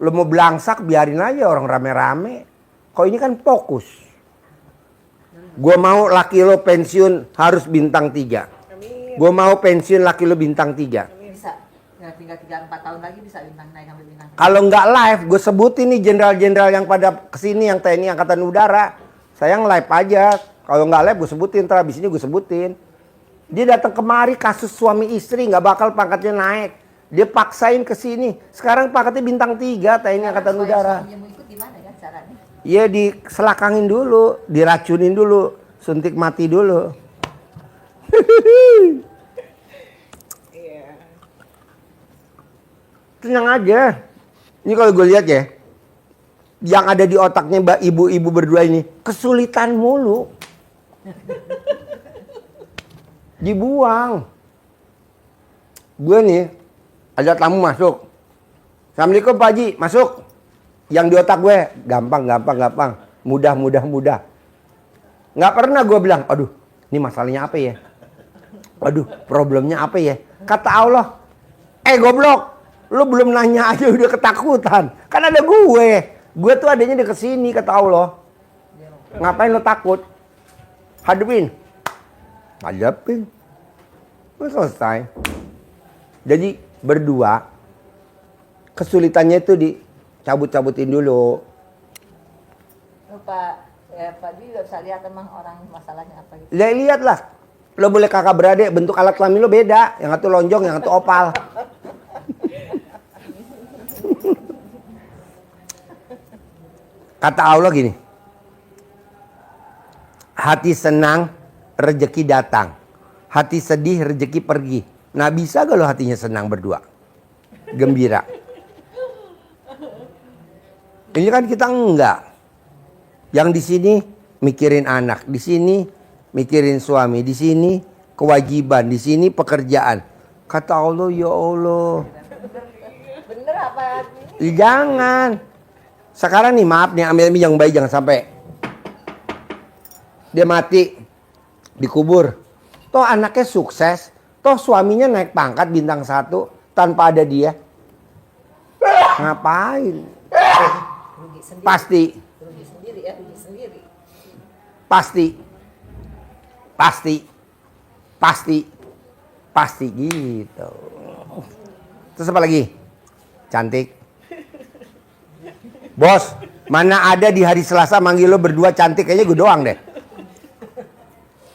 Lo mau belangsak biarin aja orang rame-rame. Kalau ini kan fokus. Gue mau laki lo pensiun harus bintang 3. Gue mau pensiun laki lo bintang 3. Bisa, ya, tinggal 3-4 tahun lagi bisa bintang naik sampai bintang. Kalau nggak live, gue sebutin nih jenderal-jenderal yang pada kesini yang TNI Angkatan Udara. Saya live aja. Kalau nggak live gue sebutin, ntar abis ini gue sebutin. Dia datang kemari kasus suami istri nggak bakal pangkatnya naik. Dia paksain ke sini. Sekarang pangkatnya bintang 3 TNI Angkatan Udara. Suaminya mau ikut gimana kan caranya? Iya diselakangin dulu, diracunin dulu, suntik mati dulu. Iya. Tenang aja. Ini kalau gue lihat ya, yang ada di otaknya mbak ibu-ibu berdua ini kesulitan mulu. Dibuang. Gue nih ada tamu masuk. Assalamualaikum Pak Haji, masuk. Yang di otak gue gampang. Mudah. Nggak pernah gue bilang, aduh ini masalahnya apa ya? Aduh problemnya apa ya? Kata Allah, goblok, lu belum nanya aja udah ketakutan. Kan ada gue. Gue tuh adanya deket sini kata Allah. Ngapain lo takut? Hadepin. Selesai. Jadi berdua kesulitannya itu dicabut-cabutin dulu. Pak Dwi juga bisa lihat emang orang masalahnya apa gitu. Lihatlah. Lo boleh kakak beradik, bentuk alat kelamin lo beda. Yang satu lonjong, yang satu opal. Kata Allah gini. Hati senang, rezeki datang. Hati sedih, rezeki pergi. Nah bisa gak lo hatinya senang berdua? Gembira. Ini kan kita enggak. Yang di sini mikirin anak, di sini mikirin suami, di sini kewajiban, di sini pekerjaan. Kata Allah, ya Allah. Bener apa? Jangan. Sekarang nih maaf nih ambil yang baik jangan sampai dia mati dikubur. Toh anaknya sukses, toh suaminya naik pangkat bintang 1 tanpa ada dia. Ngapain? Rugi sendiri. Pasti. Rugi sendiri ya, rugi sendiri. Pasti gitu. Terus apa lagi? Cantik. Bos, mana ada di hari Selasa manggil lo berdua cantik, kayaknya gue doang deh.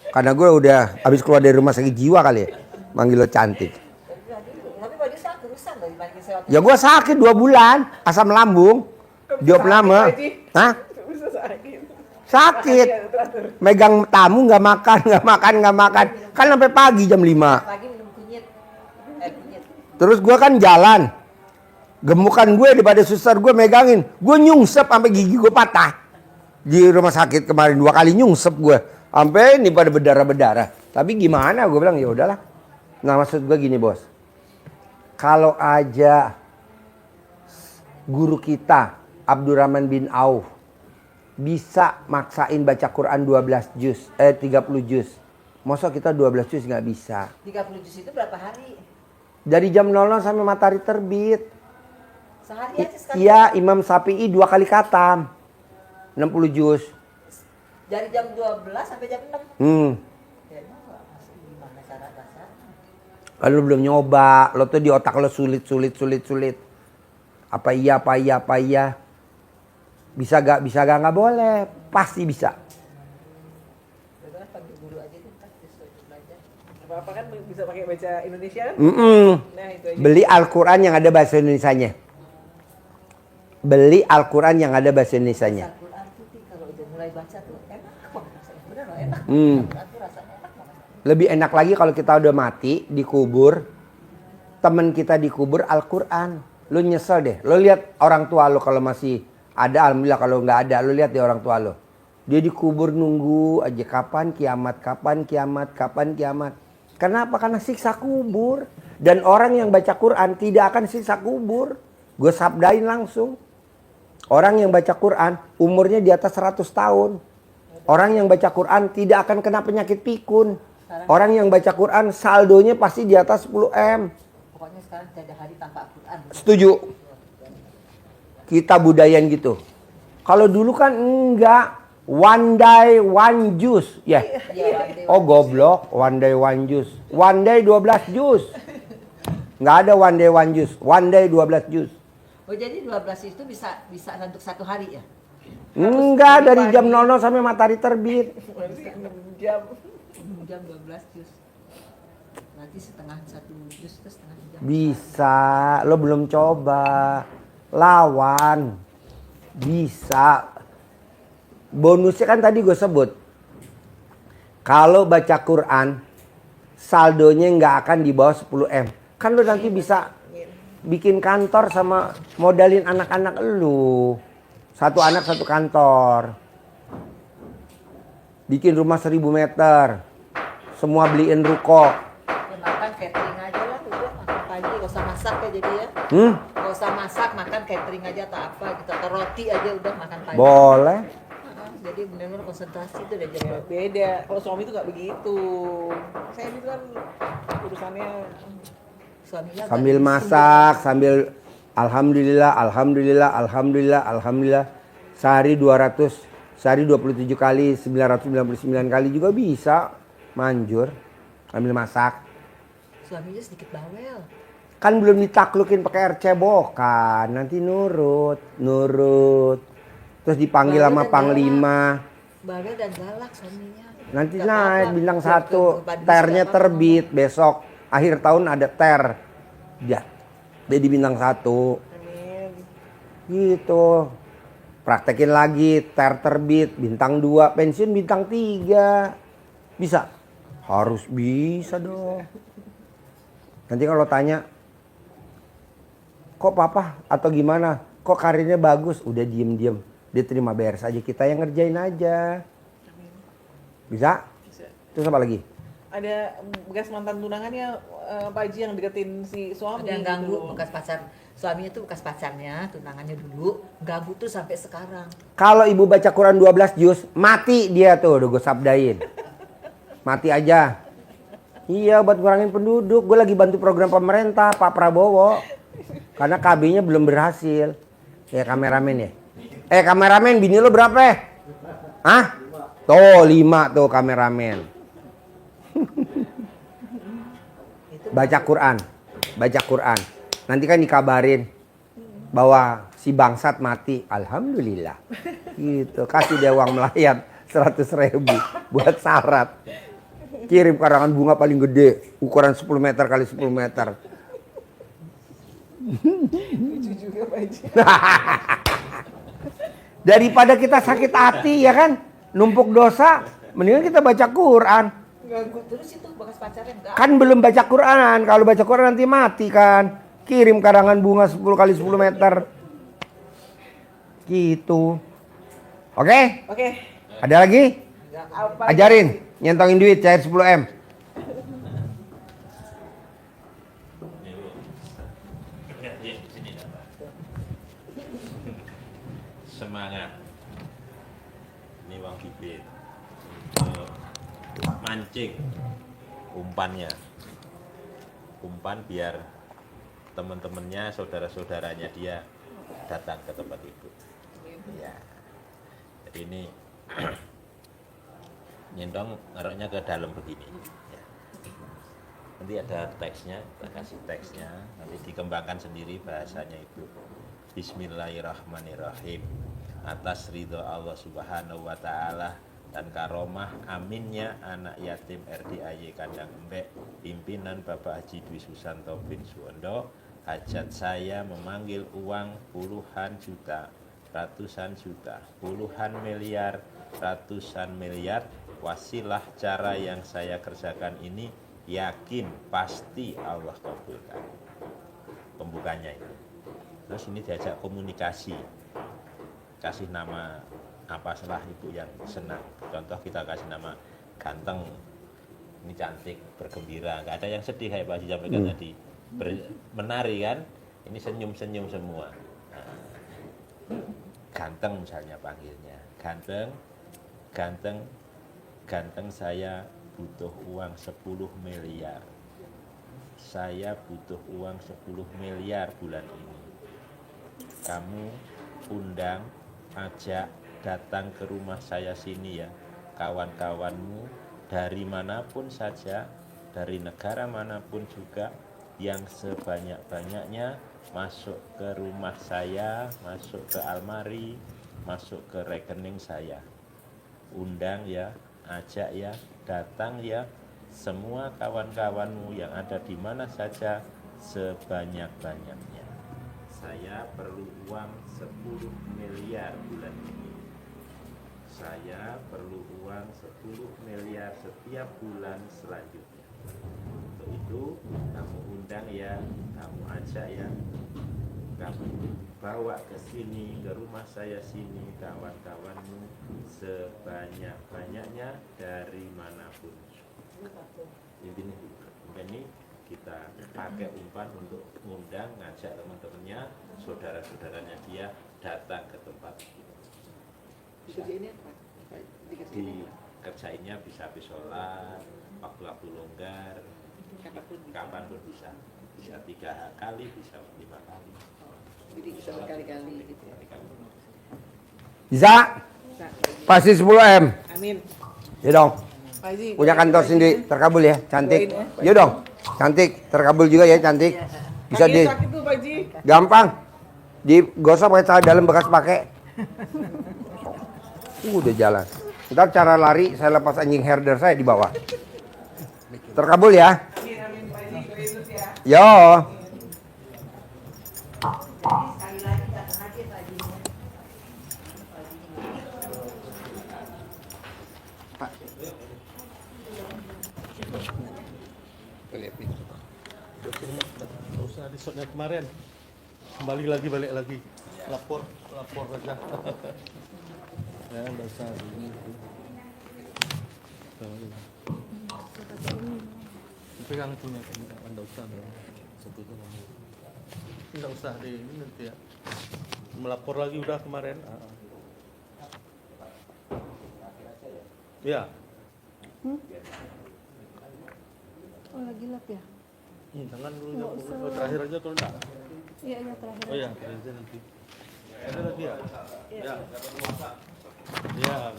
Karena gue udah habis keluar dari rumah sakit jiwa kali ya. Manggil lo cantik. Tapi Pak Dwi sakit terusan loh dibandingin saya waktu Ya gue sakit 2 bulan, asam lambung. Diop lama. Hah? Bisa sakit. Sakit. Megang tamu nggak makan. Kan sampai pagi jam 5. pagi minum kunyit. Kunyit. Terus gue kan jalan. Gemukan gue daripada suster gue megangin. Gue nyungsep sampai gigi gue patah. Di rumah sakit kemarin 2 kali nyungsep gue. Sampai ini pada berdarah-berdarah. Tapi gimana gue bilang ya udahlah. Nah maksud gue gini bos. Kalau aja guru kita Abdurrahman bin Auf bisa maksain baca Quran 30 juz. Masa kita 12 juz nggak bisa? 30 juz itu berapa hari? Dari jam 00 sampai matahari terbit. Sehari aja sekali. Iya, Imam Syafi'i 2 kali khatam. 60 juz. Dari jam 12 sampai jam 6. Ya, masih gimana cara dasarnya? Kalau belum nyoba, lo tuh di otak lo sulit. Apa iya? Bisa gak nggak boleh. Pasti bisa. Itu kan panggil guru aja tuh praktis untuk belajar. Apa-apa kan bisa pakai baca Indonesia kan? Nah, itu aja. Beli Al-Quran yang ada bahasa Indonesianya. Beli Al-Quran yang ada bahasa Indonesianya. Al-Quran tuh kalau udah mulai baca tuh enak banget rasanya. Bener loh, enak. Al-Quran tuh rasanya enak banget. Lebih enak lagi kalau kita udah mati, dikubur. Temen kita dikubur Al-Quran. Lu nyesel deh. Lu lihat orang tua lu kalau masih ada, alhamdulillah. Kalau nggak ada, lu lihat deh orang tua lu. Dia dikubur nunggu aja kapan kiamat. Kenapa? Karena siksa kubur. Dan orang yang baca Quran tidak akan siksa kubur. Gue sabdain langsung. Orang yang baca Quran umurnya di atas 100 tahun. Orang yang baca Quran tidak akan kena penyakit pikun. Orang yang baca Quran saldonya pasti di atas 10 M. Pokoknya sekarang tidak ada hari tanpa Al-Quran. Setuju. Kita budayain gitu. Kalau dulu kan enggak. One day, one juice. Ya. Oh goblok. One day, one juice. One day 12 jus. Nggak ada one day, one juice. One day 12 jus. Oh jadi 12 itu bisa untuk satu hari ya? Enggak, dari jam 00 sampai matahari terbit. Berarti 6 jam. Jam 12 jus. Nanti setengah satu jus itu setengah jam. Bisa, lo belum coba. Lawan. Bisa. Bonusnya kan tadi gue sebut. Kalau baca Quran, saldonya nggak akan di bawah 10 M. Kan lo nanti bisa bikin kantor sama modalin anak-anak lu. Satu anak satu kantor. Bikin rumah 1000 meter. Semua beliin ruko. Ya, makan catering aja lah udah makan pagi gak usah masak ya jadi ya. Gak usah masak makan catering aja atau apa gitu atau roti aja udah makan pagi. Boleh. Jadi benar-benar konsentrasi itu udah jadi. Beda. Kalau suami itu nggak begitu. Saya itu kan urusannya Suaminya Sambil masak, sambil alhamdulillah. Sehari 27 kali, 999 kali juga bisa manjur sambil masak. Suaminya sedikit bawel. Kan belum ditaklukin pakai air cebokan, nanti nurut. Terus dipanggil Bawel sama dan panglima. Bawel dan galak suaminya. Nanti Gak naik apa-apa. bintang Biar 1, ke- ternya gak apa-apa. terbit besok. Akhir tahun ada ter. Ya, jadi bintang 1. amin. Gitu. Praktekin lagi, ter terbit, bintang 2, pensiun bintang 3. Bisa? Harus bisa dong. Nanti kalau tanya, kok papa atau gimana? Kok karirnya bagus? Udah diem-diem. Dia terima beres aja, kita yang ngerjain aja. Bisa? Bisa. Terus apa lagi? Ada bekas mantan tunangannya Pak Haji yang deketin si suami. Ada yang ganggu gitu. bekas pacar. Suaminya tuh bekas pacarnya, tunangannya dulu. Ganggu tuh sampai sekarang. Kalau ibu baca Quran 12 juz, mati dia tuh, udah gue sabdain. Mati aja. Iya, buat kurangin penduduk. Gue lagi bantu program pemerintah, Pak Prabowo. Karena KB-nya belum berhasil. Ya kameramen ya. Kameramen, bini lo berapa? Hah? Tuh, 5 tuh kameramen. Baca Quran. Nanti kan dikabarin bahwa si bangsat mati. Alhamdulillah. Gitu. Kasih dia uang melayat 100.000 buat syarat. Kirim karangan bunga paling gede, ukuran 10 meter kali 10 meter. Lucu juga Pak Haji. Daripada kita sakit hati ya kan, numpuk dosa, mendingan kita baca Quran. Ganggu terus itu bekas pacarnya enggak. Kan belum baca Quran, kalau baca Quran nanti mati kan. Kirim karangan bunga 10 kali 10 meter. Gitu. Oke? Oke. Ada lagi? Apa Ajarin, nyentongin duit cair 10 M. bibit untuk mancing umpannya, umpan biar teman-temannya, saudara-saudaranya dia datang ke tempat itu. Ya, jadi ini nyendong naruhnya ke dalam begini. Ya. Nanti ada teksnya, kita kasih teksnya, nanti dikembangkan sendiri bahasanya itu. Bismillahirrahmanirrahim. Atas ridho Allah Subhanahu wa Ta'ala dan karomah aminnya anak yatim RDAY Kandang Embek, pimpinan Bapak Haji Dwi Susanto bin Suwondo, hajat saya memanggil uang puluhan juta, ratusan juta, puluhan miliar, ratusan miliar. Wasilah cara yang saya kerjakan ini yakin pasti Allah kabulkan. Pembukanya itu. Terus ini diajak komunikasi, kasih nama apa salah itu yang senang. Contoh kita kasih nama ganteng, ini cantik, bergembira, nggak ada yang sedih kayak Pak Haji sampaikan tadi. Menari kan, ini senyum-senyum semua. Nah, ganteng misalnya panggilnya, ganteng, ganteng, ganteng saya butuh uang 10 miliar. Saya butuh uang 10 miliar bulan ini. Kamu undang, ajak, datang ke rumah saya sini ya, kawan-kawanmu dari manapun saja, dari negara manapun juga, yang sebanyak-banyaknya masuk ke rumah saya, masuk ke almari, masuk ke rekening saya. Undang ya, ajak ya, datang ya, semua kawan-kawanmu yang ada di mana saja sebanyak-banyaknya. Saya perlu uang 10 miliar bulan ini. Saya perlu uang 10 miliar setiap bulan selanjutnya. Untuk itu kamu undang ya, kamu ajak ya, kamu bawa ke sini, ke rumah saya sini, kawan-kawanmu sebanyak-banyaknya dari manapun. Ini kita pakai umpan untuk mengundang, ngajak teman-temannya, saudara-saudaranya dia datang ke tempat kita. Dikerjainnya bisa habis sholat, waktu-waktu longgar, kapanpun bisa. Bisa 3 kali, bisa 5 kali. Jadi bisa berkali-kali gitu ya. Bisa? Pasti 10 M. Amin. Ya dong. Pak Haji, Punya kantor sendiri, terkabul ya, cantik. Ya dong, cantik, terkabul juga ya, cantik. Bisa Kaki di, sakit tuh Pak Haji. gampang. Digosok pakai celana dalam bekas pakai. Udah jalan. Ntar cara lari saya lepas anjing herder saya di bawah. Terkabul ya. Amin, amin Pak Haji, Yesus ya. Yo. Sekali lagi datang aja Pak Haji. Nggak usah di shotnya kemarin. Balik lagi. Lapor aja. Ya, nggak usah. Pegang itunya, nggak usah. Sebetulnya nggak usah di ini nanti ya. Melapor lagi udah kemarin. Ya. Oh lagi lap ya? Jangan dulu Nggak usah. terakhir aja kalau enggak. Iya terakhir. Oh ya, terakhir aja nanti. Ada lagi ya? Ya. Ya.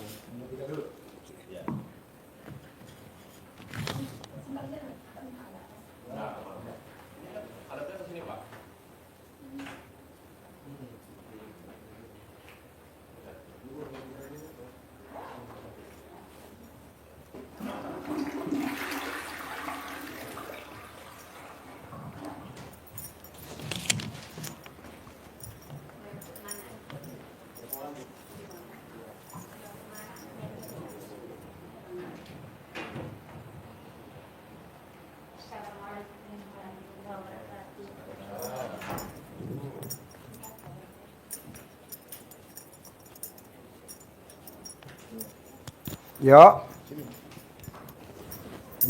Yo.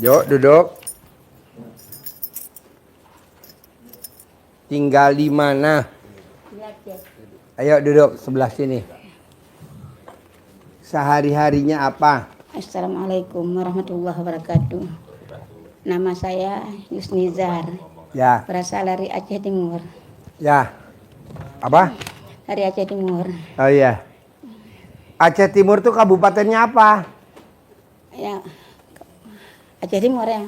Yo, duduk. Tinggal di mana? Ayo duduk sebelah sini. Sehari-harinya apa? Assalamualaikum warahmatullahi wabarakatuh. Nama saya Yusnizar, Ya, berasal dari Aceh Timur. ya. Apa? Dari Aceh Timur. Oh iya. Aceh Timur tuh kabupatennya apa? Ya, Aceh Timur ya.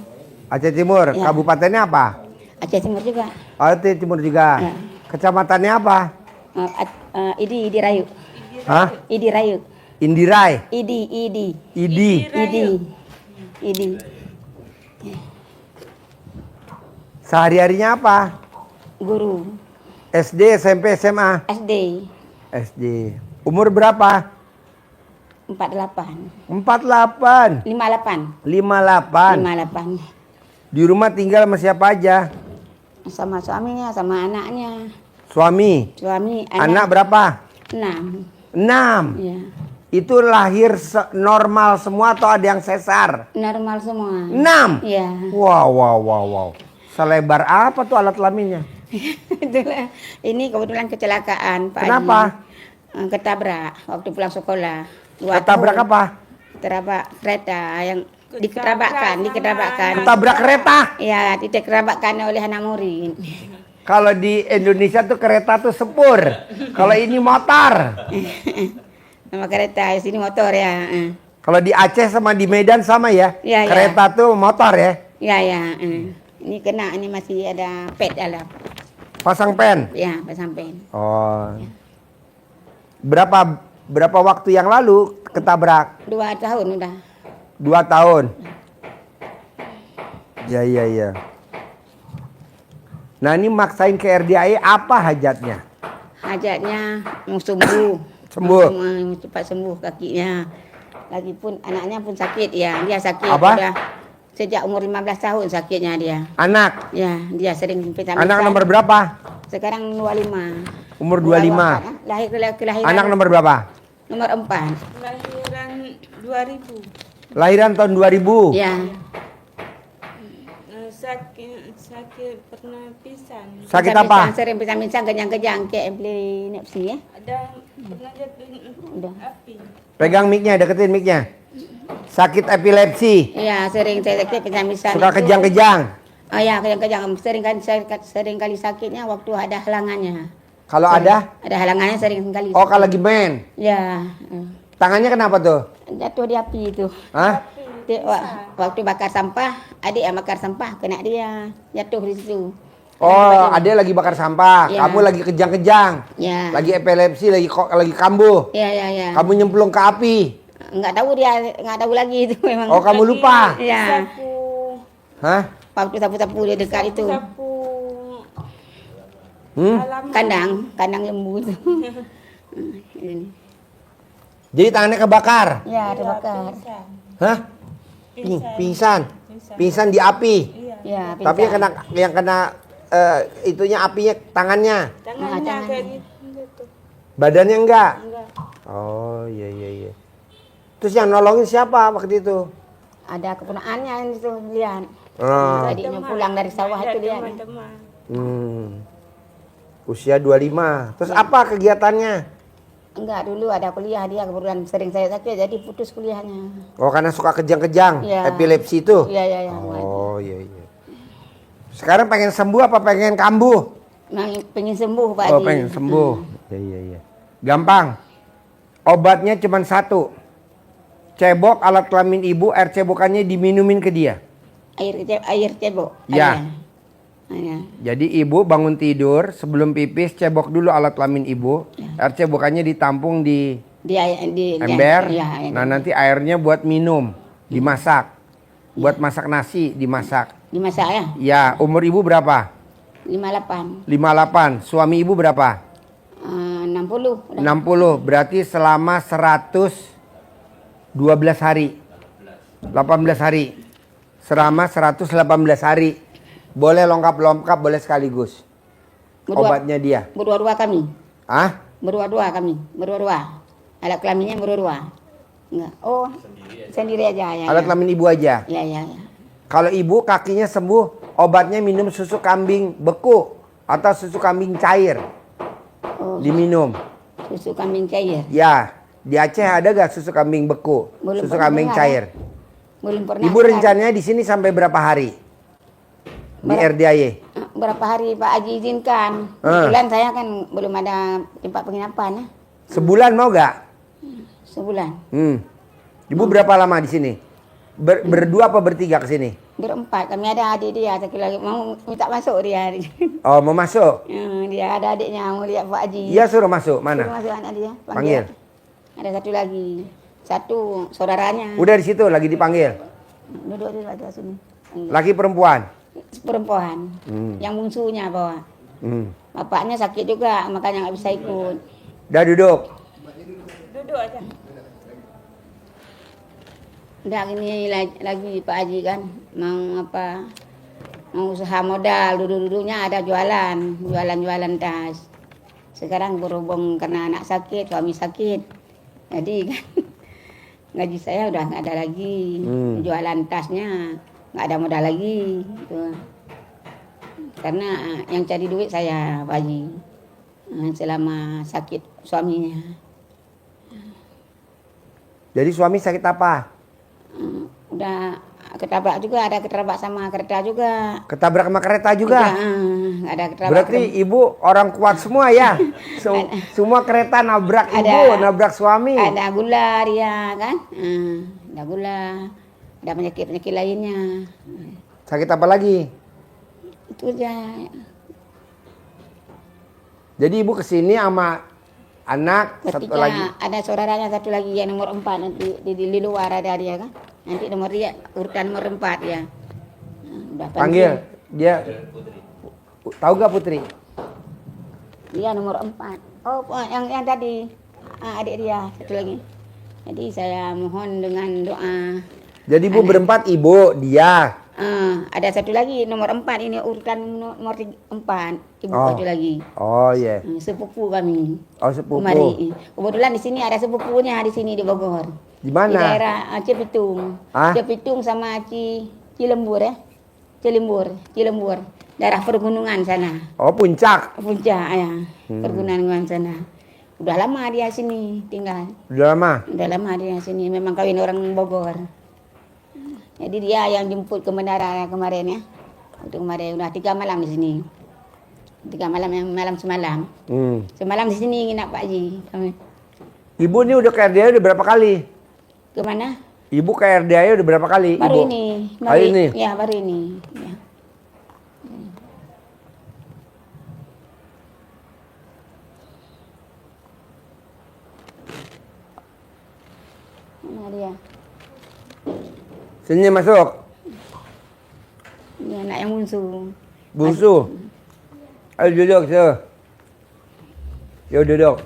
Aceh Timur, Ya. kabupatennya apa? Aceh Timur juga. Oh, Aceh Timur juga. Ya. Kecamatannya apa? Idi Rayu. Hah? Idi Rayu. Indirai, Idi. Idi. Idi. Sehari-harinya apa? Guru. SD, SMP, SMA? SD. SD. Umur berapa? 48. 48. 58. 58. 58. Di rumah tinggal sama siapa aja? Sama suaminya, sama anaknya. Suami. Suami, Anak berapa? 6. 6. Ya. Itu lahir normal semua atau ada yang sesar? Normal semua. 6. Iya. Wow. Selebar apa tuh alat kelaminnya? Itulah. Ini kebetulan kecelakaan, Pak Kenapa? Haji. Ketabrak waktu pulang sekolah. Ketabrak apa? Ketabrak kereta yang diketabrakkan. Ketabrak kereta. Ya, diketabrakkan oleh anak murid. Kalau di Indonesia tuh kereta tuh sepur. Kalau ini motor. Nama kereta, sini motor ya. Kalau di Aceh sama di Medan sama ya? Iya, iya. Kereta tuh motor ya? Ya. Ini kena, ini masih ada pet dalam. Pasang pen? Ya, sampai. Oh. Berapa waktu yang lalu ketabrak? 2 tahun udah. 2 tahun. Ya. Nah ini maksain ke RDAI apa hajatnya? Hajatnya mau sembuh. Sembuh. Mau cepat sembuh kakinya. Lagipun anaknya pun sakit ya. Dia sakit Apa? udah sejak umur 15 tahun sakitnya dia. Anak? Ya, dia sering pingsan. Anak nomor berapa? Sekarang 25. Umur 25. Kelahiran. Anak nomor berapa? Nomor 4. Lahiran 2000. Lahiran tahun 2000. Ya. Sakit pernah pisan. Sakit Pingsan-pingsan, apa? Sering pingsan-pingsan, kejang-kejang kayak epilepsi ya. Ada pernah jatuh Udah. api. Pegang mic-nya, deketin mic-nya. Sakit epilepsi. Iya, sering saya sakit pingsan-pingsan. Suka itu. kejang-kejang. Oh ya, kejang-kejang. Sering kali sakitnya waktu ada halangannya. Kalau ada? Ada halangannya sering kali. Oh kalau lagi main. Ya. Tangannya kenapa tuh? Jatuh di api itu. Hah? Waktu bakar sampah, adik yang bakar sampah kena dia. Jatuh di situ. Oh, adek lagi bakar sampah, Ya. kamu lagi kejang-kejang. Ya. Lagi epilepsi, lagi kambuh. Ya. Kamu nyemplung ke api. Nggak tahu dia, nggak tahu lagi itu memang. Oh, kamu lupa. Ya. Sapu. Hah? Waktu sapu-sapu di dekat itu. Sapu. Kandang lembu itu. Ini. Jadi tangannya kebakar. Ya, terbakar. Hah? Pingsan. Pingsan di api. Ya, Tapi yang kena itunya apinya tangannya. Tangannya tangannya. kayak gitu. Badannya enggak. Enggak. Oh, iya. Terus yang nolongin siapa waktu itu? ada keponakannya itu lihat. Oh. Adiknya pulang dari sawah itu lihat. Teman-teman. Usia 25. Terus apa kegiatannya? Enggak, dulu ada kuliah dia kebetulan sering saya sakit jadi putus kuliahnya. Oh, karena suka kejang-kejang, Iya. epilepsi itu. Iya. Oh, iya. Sekarang pengen sembuh apa pengen kambuh? Pengen sembuh Pak Oh, Haji. pengen sembuh. Iya. Gampang. Obatnya cuma satu. Cebok alat kelamin ibu, air cebokannya diminumin ke dia. Air cebok. Ya. Iya. Jadi ibu bangun tidur, sebelum pipis cebok dulu alat kelamin ibu. Air cebokannya ditampung di Di ember. ya. Nah, nanti airnya buat minum, dimasak. Buat masak nasi, dimasak. Dimasak ya? Ya, umur ibu berapa? 58. 58. Suami ibu berapa? 60. Udah. 60. Berarti selama 112 hari. 18 hari. Selama 118 hari. Boleh lengkap-lengkap, boleh sekaligus. Obatnya dia. Berdua-dua kami. Ah? Berdua-dua kami. Berdua-dua. Alat kelaminnya berdua. Enggak. Oh, sendiri aja ya. Alat kelamin ibu aja. Ya. Kalau ibu kakinya sembuh, obatnya minum susu kambing beku atau susu kambing cair. Oh, Diminum. susu kambing cair. Ya. Di Aceh ada gak susu kambing beku? Belum Susu pernah kambing dengar, cair? Belum pernah. Ibu dengar. rencananya di sini sampai berapa hari? Di Berapa- RDIY? Berapa hari Pak Haji izinkan? Ah. Kebetulan saya kan belum ada tempat penginapan ya. Sebulan mau gak? Sebulan. Ibu berapa lama di sini? Berdua apa bertiga ke sini? Berempat. Kami ada adik dia. Satu lagi mau minta masuk dia. Oh, mau masuk? Dia ada adiknya mau lihat Pak Haji. Iya, suruh masuk. Suruh Mana? masuk anak dia. Panggil. Ada satu lagi. Satu saudaranya. Udah di situ lagi dipanggil. Duduk di atas sini. Laki perempuan? Perempuan. Yang bungsunya bawa. Bapaknya sakit juga, makanya nggak bisa ikut. Udah duduk. Duduk aja. Udah ini lagi Pak Haji kan mau apa? Mau usaha modal, duduk-duduknya ada jualan tas. Sekarang berhubung karena anak sakit, suami sakit, jadi kan gaji saya udah nggak ada lagi. Jualan tasnya nggak ada modal lagi. Gitu. Karena yang cari duit saya Pak Haji selama sakit suaminya. Jadi suami sakit apa? Udah ketabrak juga, ada ketabrak sama kereta juga. Ketabrak sama kereta juga? Ada ketabrak. Berarti ibu orang kuat semua ya? Semua kereta nabrak ibu, nabrak suami. Ada gula dia kan, ada gula, ada penyakit-penyakit lainnya. Sakit apa lagi? Itu aja. Jadi ibu kesini sama anak satu Ketika lagi. ada saudaranya satu lagi yang nomor 4 nanti di luar ada dia kan. Nanti nomor dia urutan nomor 4 ya. Udah Panggil dia. Tahu gak Putri? Dia nomor 4. Oh, yang tadi adik dia satu lagi. Jadi saya mohon dengan doa. Jadi ibu berempat, ibu, dia. Ada satu lagi nomor 4 ini urutan nomor 4. Ibu satu lagi. Oh iya. Sepupu kami. Oh sepupu. Kemari. Kebetulan di sini ada sepupunya di sini di Bogor. Di mana? Di daerah Cipitung. Hah? Cipitung sama Cilembur ya. Cilembur. Daerah pergunungan sana. Oh puncak. Puncak ya. Pergunungan sana. Udah lama dia sini tinggal. Udah lama? Udah lama dia sini. Memang kawin orang Bogor. Jadi dia yang jemput ke bandara kemarin ya. Waktu kemarin udah 3 malam di sini. 3 malam yang malam semalam. Semalam di sini nginap Pak Haji. Kami. Ibu ini udah ke RDIY udah berapa kali? Kemana? Ibu ke RDIY udah berapa kali? Baru Ibu? ini. Hari ini? Ya baru ini. Ya. Mana dia? Sini masuk. Ini anak yang bungsu. Bungsu. Ayo duduk, Yuk duduk.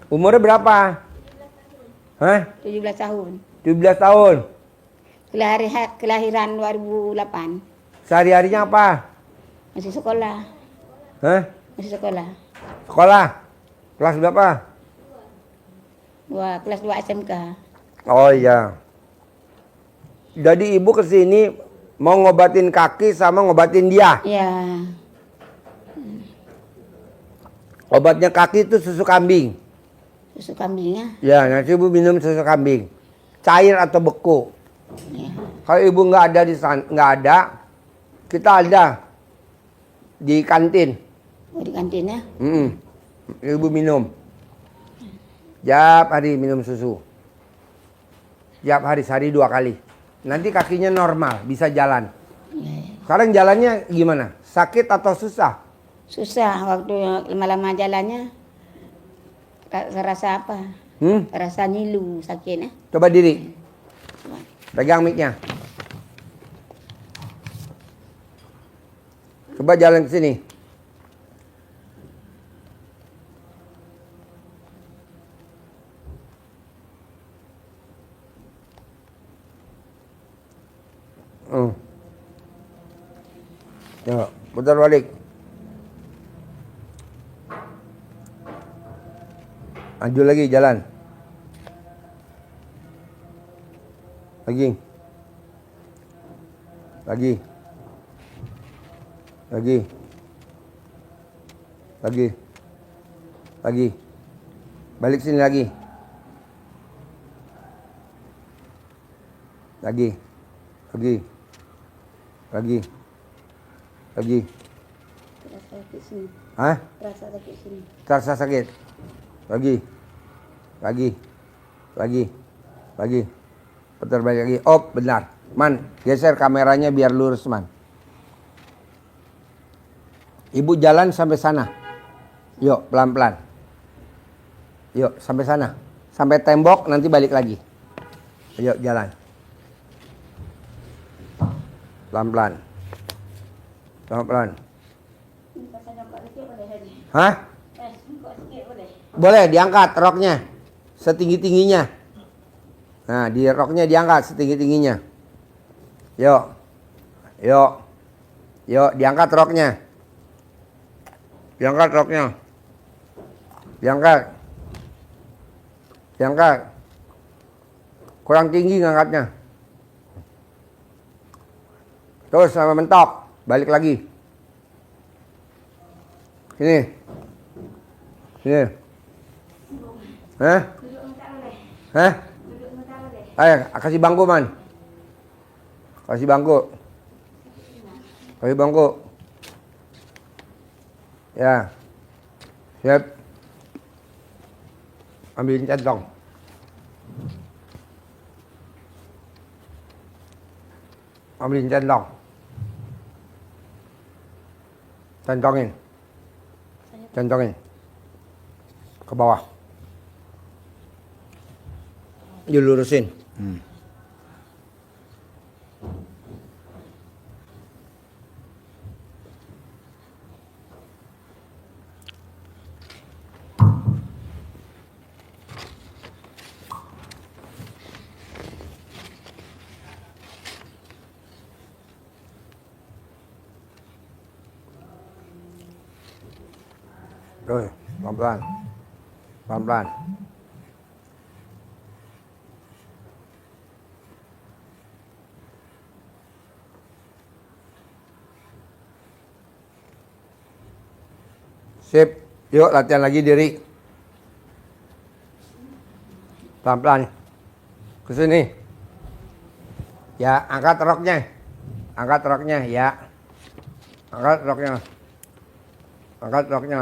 Umurnya berapa? Hah? 17 tahun. 17 tahun. Kelahiran 2008. Sehari-harinya apa? Masih sekolah. Hah? Masih sekolah. Sekolah? Kelas berapa? Kelas 2 SMK. Oh iya. Jadi ibu kesini mau ngobatin kaki sama ngobatin dia. Ya. Obatnya kaki itu susu kambing. Susu kambingnya. Ya, nanti ibu minum susu kambing. Cair atau beku. Ya. Kalau ibu nggak ada di sana, nggak ada, kita ada di kantin. Oh, di kantinnya. Ibu minum. Tiap hari minum susu. Tiap hari, sehari 2 kali. Nanti kakinya normal, bisa jalan. Ya. Sekarang jalannya gimana? Sakit atau susah? Susah waktu lama-lama jalannya. Rasa apa? Rasa nyilu sakitnya. Coba diri. Pegang mic-nya. Coba jalan ke sini. Ya, putar balik. Maju lagi jalan. Lagi. Lagi. Lagi. Lagi. Lagi. Balik sini lagi. Lagi. Lagi. Lagi. Lagi. Terasa sakit sini. Hah? Terasa sakit sini. Terasa sakit. Lagi. Lagi. Lagi. Lagi. Putar balik lagi. Oh, benar. Man, geser kameranya biar lurus, Man. Ibu jalan sampai sana. Yuk, pelan-pelan. Yuk, sampai sana. Sampai tembok, nanti balik lagi. Yuk, jalan. Pelan-pelan. Pelan-pelan. Hah? Boleh, diangkat roknya. Setinggi-tingginya. Nah, di roknya diangkat setinggi-tingginya. Yuk. Yuk. Yuk, diangkat roknya. Diangkat roknya. Diangkat. Diangkat. Kurang tinggi ngangkatnya. Terus sampai mentok. Balik lagi. Sini. Sini. Hah? Hah? Ayo, kasih bangku, Man. Kasih bangku. Kasih bangku. Ya. Siap. Ambilin centong. Ambilin centong. Centongin. Centongin. Ke bawah. Dilurusin. Rồi, pelan-pelan. Pelan-pelan. Sip. Yuk latihan lagi diri. Pelan-pelan. Ke sini. Ya, angkat roknya. Angkat roknya, ya. Angkat roknya. Angkat roknya.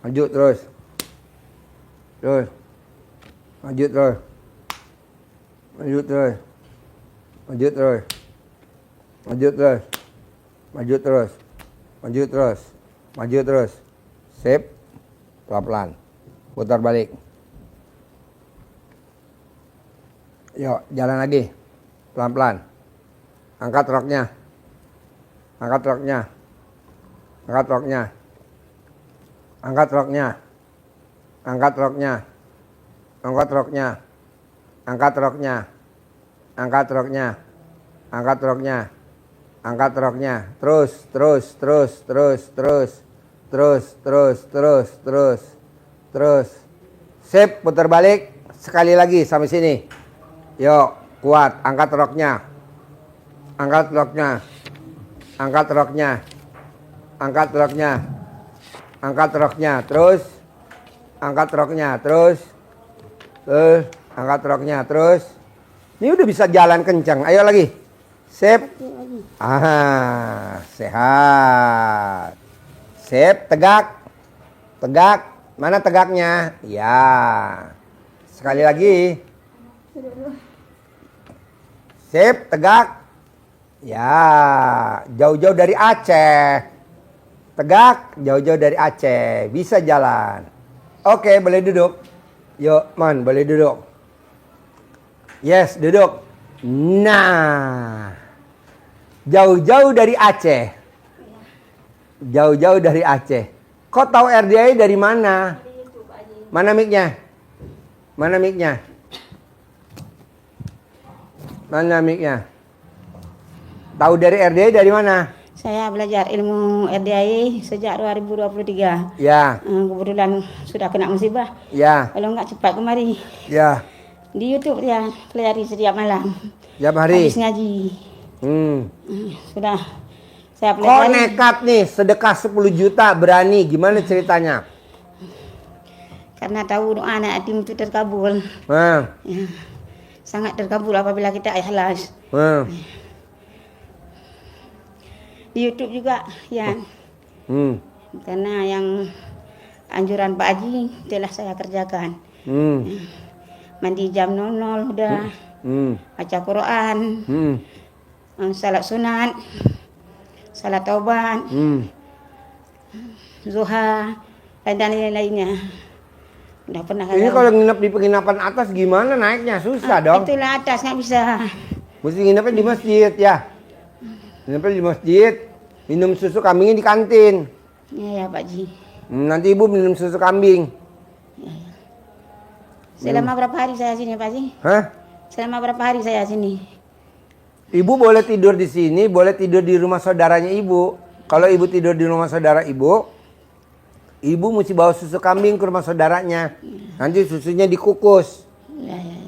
Maju terus. Terus. Maju terus. Maju terus. Maju terus. Maju terus. Maju terus. Maju terus. Maju terus. Sip. Pelan-pelan. Putar balik. Yuk, jalan lagi. Pelan-pelan. Angkat roknya. Angkat roknya. Angkat roknya. Angkat roknya. Angkat roknya. Angkat roknya. Angkat roknya. Angkat roknya. Angkat roknya. Angkat roknya. Terus, terus, terus, terus, terus. Terus, terus, terus, terus. Terus. Sip, putar balik. Sekali lagi sampai sini. Yuk, kuat. Angkat roknya. Angkat roknya. Angkat roknya. Angkat roknya. Angkat roknya. Terus. Angkat roknya. Terus. Terus. Angkat roknya. Terus. Ini udah bisa jalan kencang. Ayo lagi. Sip. Ah, sehat. Sip, tegak. Tegak. Mana tegaknya? Ya. Sekali lagi. Sip, tegak. Ya, jauh-jauh dari Aceh. Tegak, jauh-jauh dari Aceh. Bisa jalan. Oke, boleh duduk. Yuk, Man, boleh duduk. Yes, duduk. Nah. Jauh-jauh dari Aceh. Jauh-jauh dari Aceh. Kau tahu RDI dari mana? Mana mic-nya? Mana mic-nya? Mana mic-nya? Tahu dari RDI dari mana? Saya belajar ilmu RDI sejak 2023. Ya. Kebetulan sudah kena musibah. Ya. Kalau enggak cepat kemari. Ya. Di YouTube ya, pelajari setiap malam. Tiap hari. Habis ngaji. Sudah saya Kok pelajari. nekat nih sedekah 10 juta berani? Gimana ceritanya? Karena tahu doa anak yatim itu terkabul. Nah, Ya. sangat terkabul apabila kita ikhlas. Di YouTube juga ya. Karena yang anjuran Pak Haji telah saya kerjakan. Mandi jam 00 udah. Baca Quran. Salat sunat. Salat taubat. Zuha dan lain-lainnya. Udah pernah Ini kalau nginep di penginapan atas gimana naiknya? Susah dong. Itulah atas nggak bisa. Mesti nginepnya di masjid ya. Nginepnya di masjid. Minum susu kambingnya di kantin. Ya Pak Ji. Nanti ibu minum susu kambing. Selama berapa hari saya sini Pak Ji? Hah? Selama berapa hari saya sini? Ibu boleh tidur di sini, boleh tidur di rumah saudaranya ibu. Kalau ibu tidur di rumah saudara ibu mesti bawa susu kambing ke rumah saudaranya. Nanti susunya dikukus,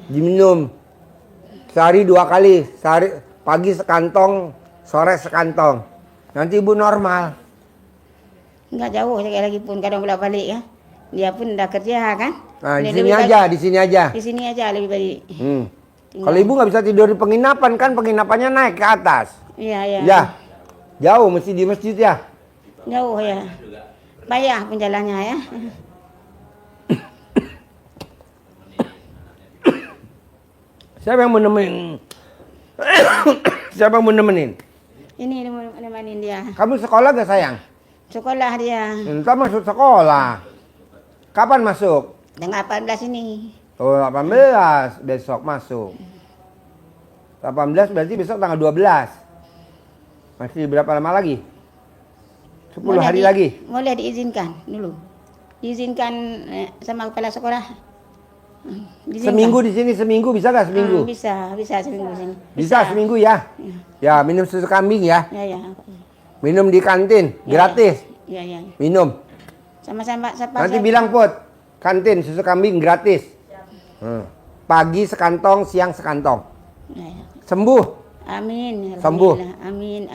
diminum. Sehari 2 kali, sehari pagi sekantong, sore sekantong. Nanti ibu normal. Enggak jauh sekali lagi pun kadang bolak-balik ya. Dia pun udah kerja kan. Nah, di Dia sini lebih aja, baik- di sini aja. Di sini aja lebih baik. Kalau ibu nggak bisa tidur di penginapan kan penginapannya naik ke atas. Iya, iya. Ya, jauh mesti di masjid ya. Jauh ya. Payah penjalannya ya. Siapa yang mau nemenin? Siapa yang mau nemenin? Ini nemenin dia. Kamu sekolah gak sayang? Sekolah dia. Entah masuk sekolah. Kapan masuk? Tanggal 18 ini. Oh 18 besok masuk. 18 berarti besok tanggal 12. Masih berapa lama lagi? 10 hari lagi? Boleh diizinkan dulu. Diizinkan sama kepala sekolah. Diizinkan. Seminggu di sini, seminggu bisa gak seminggu? Bisa seminggu sini. Bisa seminggu ya? Ya minum susu kambing ya. Ya. Minum di kantin, gratis. Ya. Minum. Sama-sama Nanti bilang Put, kantin susu kambing gratis. Pagi sekantong, siang sekantong. Ya. Sembuh. Amin. Sembuh. Amin.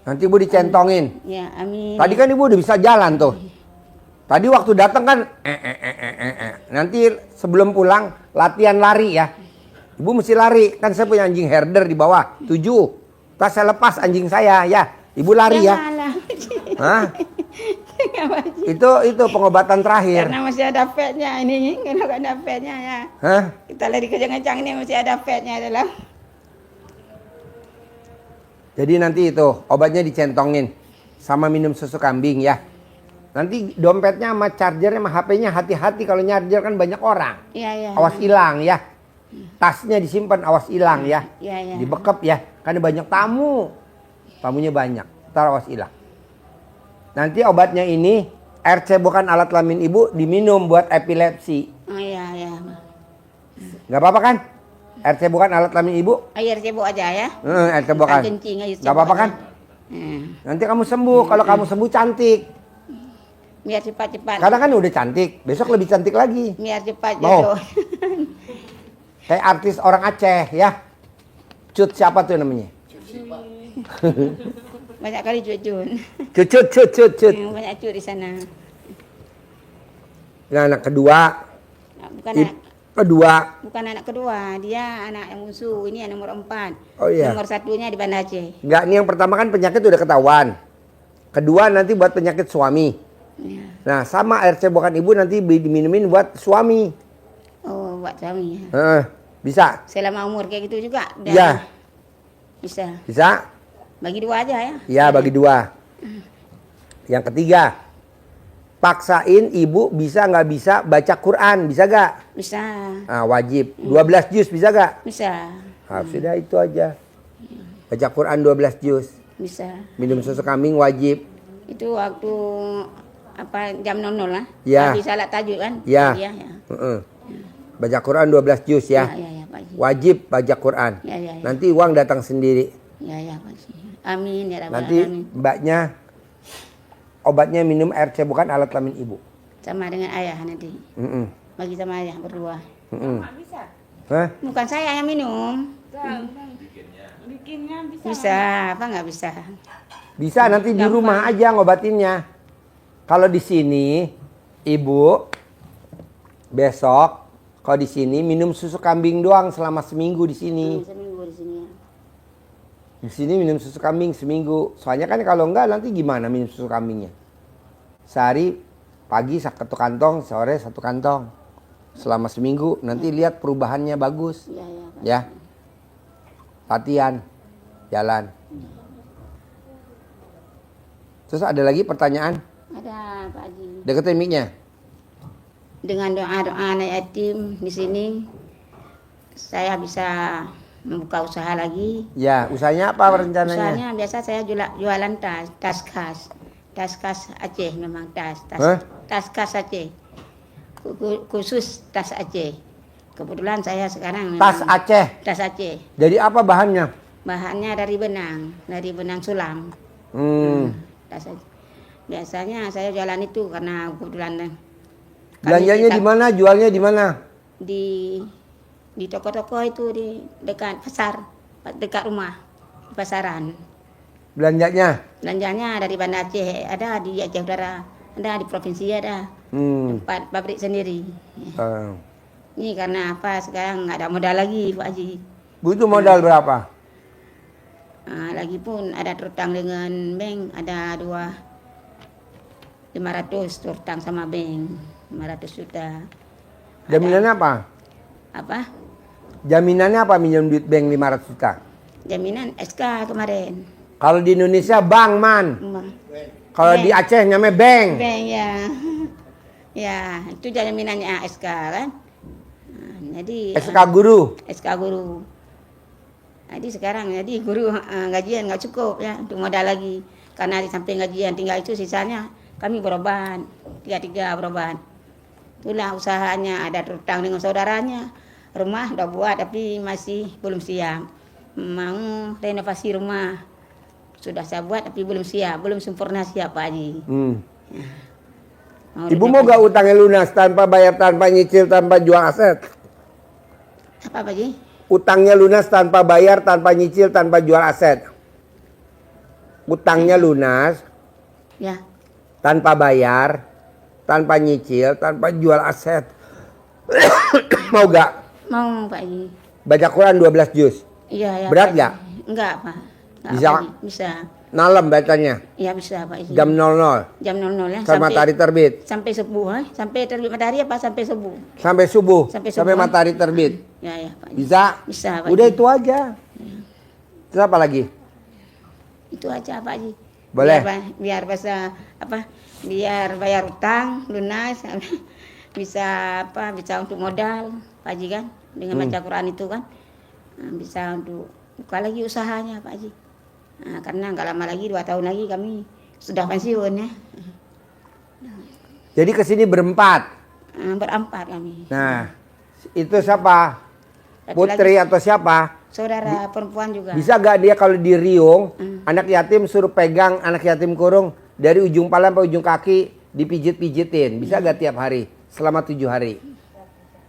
Nanti ibu dicentongin. Ya, amin. Tadi kan ibu udah bisa jalan tuh. Tadi waktu datang kan Nanti sebelum pulang latihan lari ya. Ibu mesti lari. Kan saya punya anjing herder di bawah 7. Tas saya lepas anjing saya ya. Ibu lari ya. Hah? Itu pengobatan terakhir. Karena masih ada petnya ini. Kalau nggak ada petnya ya. Hah? Kita lari kencang-kencang ini masih ada petnya adalah. Jadi nanti itu obatnya dicentongin sama minum susu kambing ya. Nanti dompetnya sama chargernya sama HP-nya hati-hati kalau nyarjer kan banyak orang. Iya. Awas hilang ya. Tasnya disimpan awas hilang ya. Iya. Dibekep ya. Karena banyak tamu. Tamunya banyak. Ntar awas hilang. Nanti obatnya ini air cebokan alat kelamin ibu diminum buat epilepsi. Oh iya. Gak apa-apa kan? Air cebokan alat kelamin ibu? Air cebok aja ya. Air cebokan. Kencing aja. Gak apa-apa kan? Nanti kamu sembuh. Kalau kamu sembuh cantik. Biar cepat-cepat. Karena kan udah cantik. Besok lebih cantik lagi. Biar cepat Mau? jatuh. Kayak artis orang Aceh ya. Cut siapa tuh namanya? Banyak kali cucun. Cut. Banyak cut di sana. Nah, anak kedua. Bukan anak kedua, dia anak yang musuh. Ini yang nomor 4. Oh iya. Nomor 1-nya di Banda Aceh. Enggak, ini yang pertama kan penyakit udah ketahuan. Kedua nanti buat penyakit suami. Ya. Nah, sama air cebokan ibu nanti diminumin buat suami. Oh, buat suami ya. Bisa? Selama umur kayak gitu juga? Iya. Bisa. Bisa? Bagi 2 aja ya? Iya, bagi 2. Yang ketiga, paksain ibu bisa nggak bisa baca Quran, bisa nggak? Bisa. Nah, wajib. 12 juz bisa nggak? Bisa. Nah, sudah itu aja. Baca Quran 12 juz. Bisa. Minum susu kambing wajib. Itu waktu jam 00 lah. Ya. Lagi salat tahajud kan? Ya. Ya. Baca Quran 12 juz ya. Ya, Pak Haji. Wajib baca Quran. Ya. Nanti uang datang sendiri. Ya, Pak Haji. Amin ya Rabbal Nanti Alamin. mbaknya obatnya minum air cebokan alat kelamin ibu. Sama dengan ayah nanti. Bagi sama ayah berdua. Bisa. Hah? Bukan saya yang minum. Bikinnya bisa. Bisa, apa nggak bisa? Bisa nanti di rumah aja ngobatinnya. Kalau di sini ibu besok Kalau di sini minum susu kambing doang selama seminggu di sini. Seminggu di sini ya. Di sini minum susu kambing seminggu. Soalnya kan kalau enggak nanti gimana minum susu kambingnya? Sehari pagi 1 kantong, sore 1 kantong. Selama seminggu nanti lihat perubahannya bagus. Iya, ya, Pak. Ya. Latihan. Jalan. Terus ada lagi pertanyaan? Ada Pak Haji. Deketin mic-nya. Dengan doa-doa anak yatim di sini saya bisa membuka usaha lagi. Ya, usahanya apa rencananya? Usahanya biasa saya jualan tas khas Aceh memang Hah? tas khas Aceh. Khusus tas Aceh. Kebetulan saya sekarang memang Tas Aceh. Tas Aceh. Jadi apa bahannya? Bahannya dari benang sulam. Tas Aceh. Biasanya saya jualan itu karena kebetulan Belanjanya di mana? Jualnya di mana? di toko-toko itu di dekat pasar, dekat rumah, di pasaran. Belanjanya? Belanjanya dari Banda Aceh, ada di Aceh Utara, ada di provinsi ada, tempat pabrik sendiri. Ini karena apa? Sekarang nggak ada modal lagi, Pak Haji. Butuh modal berapa? Lagipun ada terutang dengan bank, ada 500 terutang sama bank, 500 juta. Jaminannya apa? Apa? Jaminannya apa minjem duit bank 500 juta? Jaminan SK kemarin. Kalau di Indonesia bank man. Kalau Bank. di Aceh namanya bank. Bank ya. Ya, itu jaminannya SK kan. Jadi SK guru. SK guru. Jadi sekarang guru gajian nggak cukup ya untuk modal lagi. Karena di samping gajian tinggal itu sisanya kami berobat. 3 berobat. Itulah usahanya, ada terutang dengan saudaranya. Rumah udah buat tapi masih belum siap. Mau renovasi rumah. Sudah saya buat tapi belum siap, belum sempurna siap Pak Haji. Ibu mau gak utangnya lunas tanpa bayar, tanpa nyicil, tanpa jual aset? Apa Pak Haji? Utangnya lunas tanpa bayar, tanpa nyicil, tanpa jual aset. Utangnya lunas Ya, tanpa bayar, tanpa nyicil, tanpa jual aset. Mau gak? mau Pak Haji. Baca Quran 12 juz. Iya, ya. Berat Pak nggak? Haji. Enggak, Pak. Enggak, Bisa? Pak Haji. Bisa. Malam bacanya. Iya, bisa Pak Haji. Jam 00. Jam 00 ya. Sampai matahari terbit. Sampai subuh, sampai terbit matahari apa sampai subuh? Sampai subuh. Sampai Sampai subuh. matahari terbit. Ya, ya Pak Haji. Bisa? Bisa Pak Udah Haji. itu aja. Terus apa lagi? Itu aja Pak Haji. Boleh. Biar bisa apa? Biar bayar utang lunas. Bisa apa? Bisa untuk modal Pak Haji kan? Dengan baca Quran itu kan. Bisa untuk buka lagi usahanya Pak Haji. Karena nggak lama lagi 2 tahun lagi kami sudah pensiun ya. Jadi kesini berempat. Berempat kami. Nah, itu siapa? Satu Putri lagi atau siapa? saudara perempuan juga. Bisa gak dia kalau di riung, anak yatim suruh pegang anak yatim kurung dari ujung kepala sampai ujung kaki dipijit-pijitin. Bisa gak tiap hari? Selama 7 hari.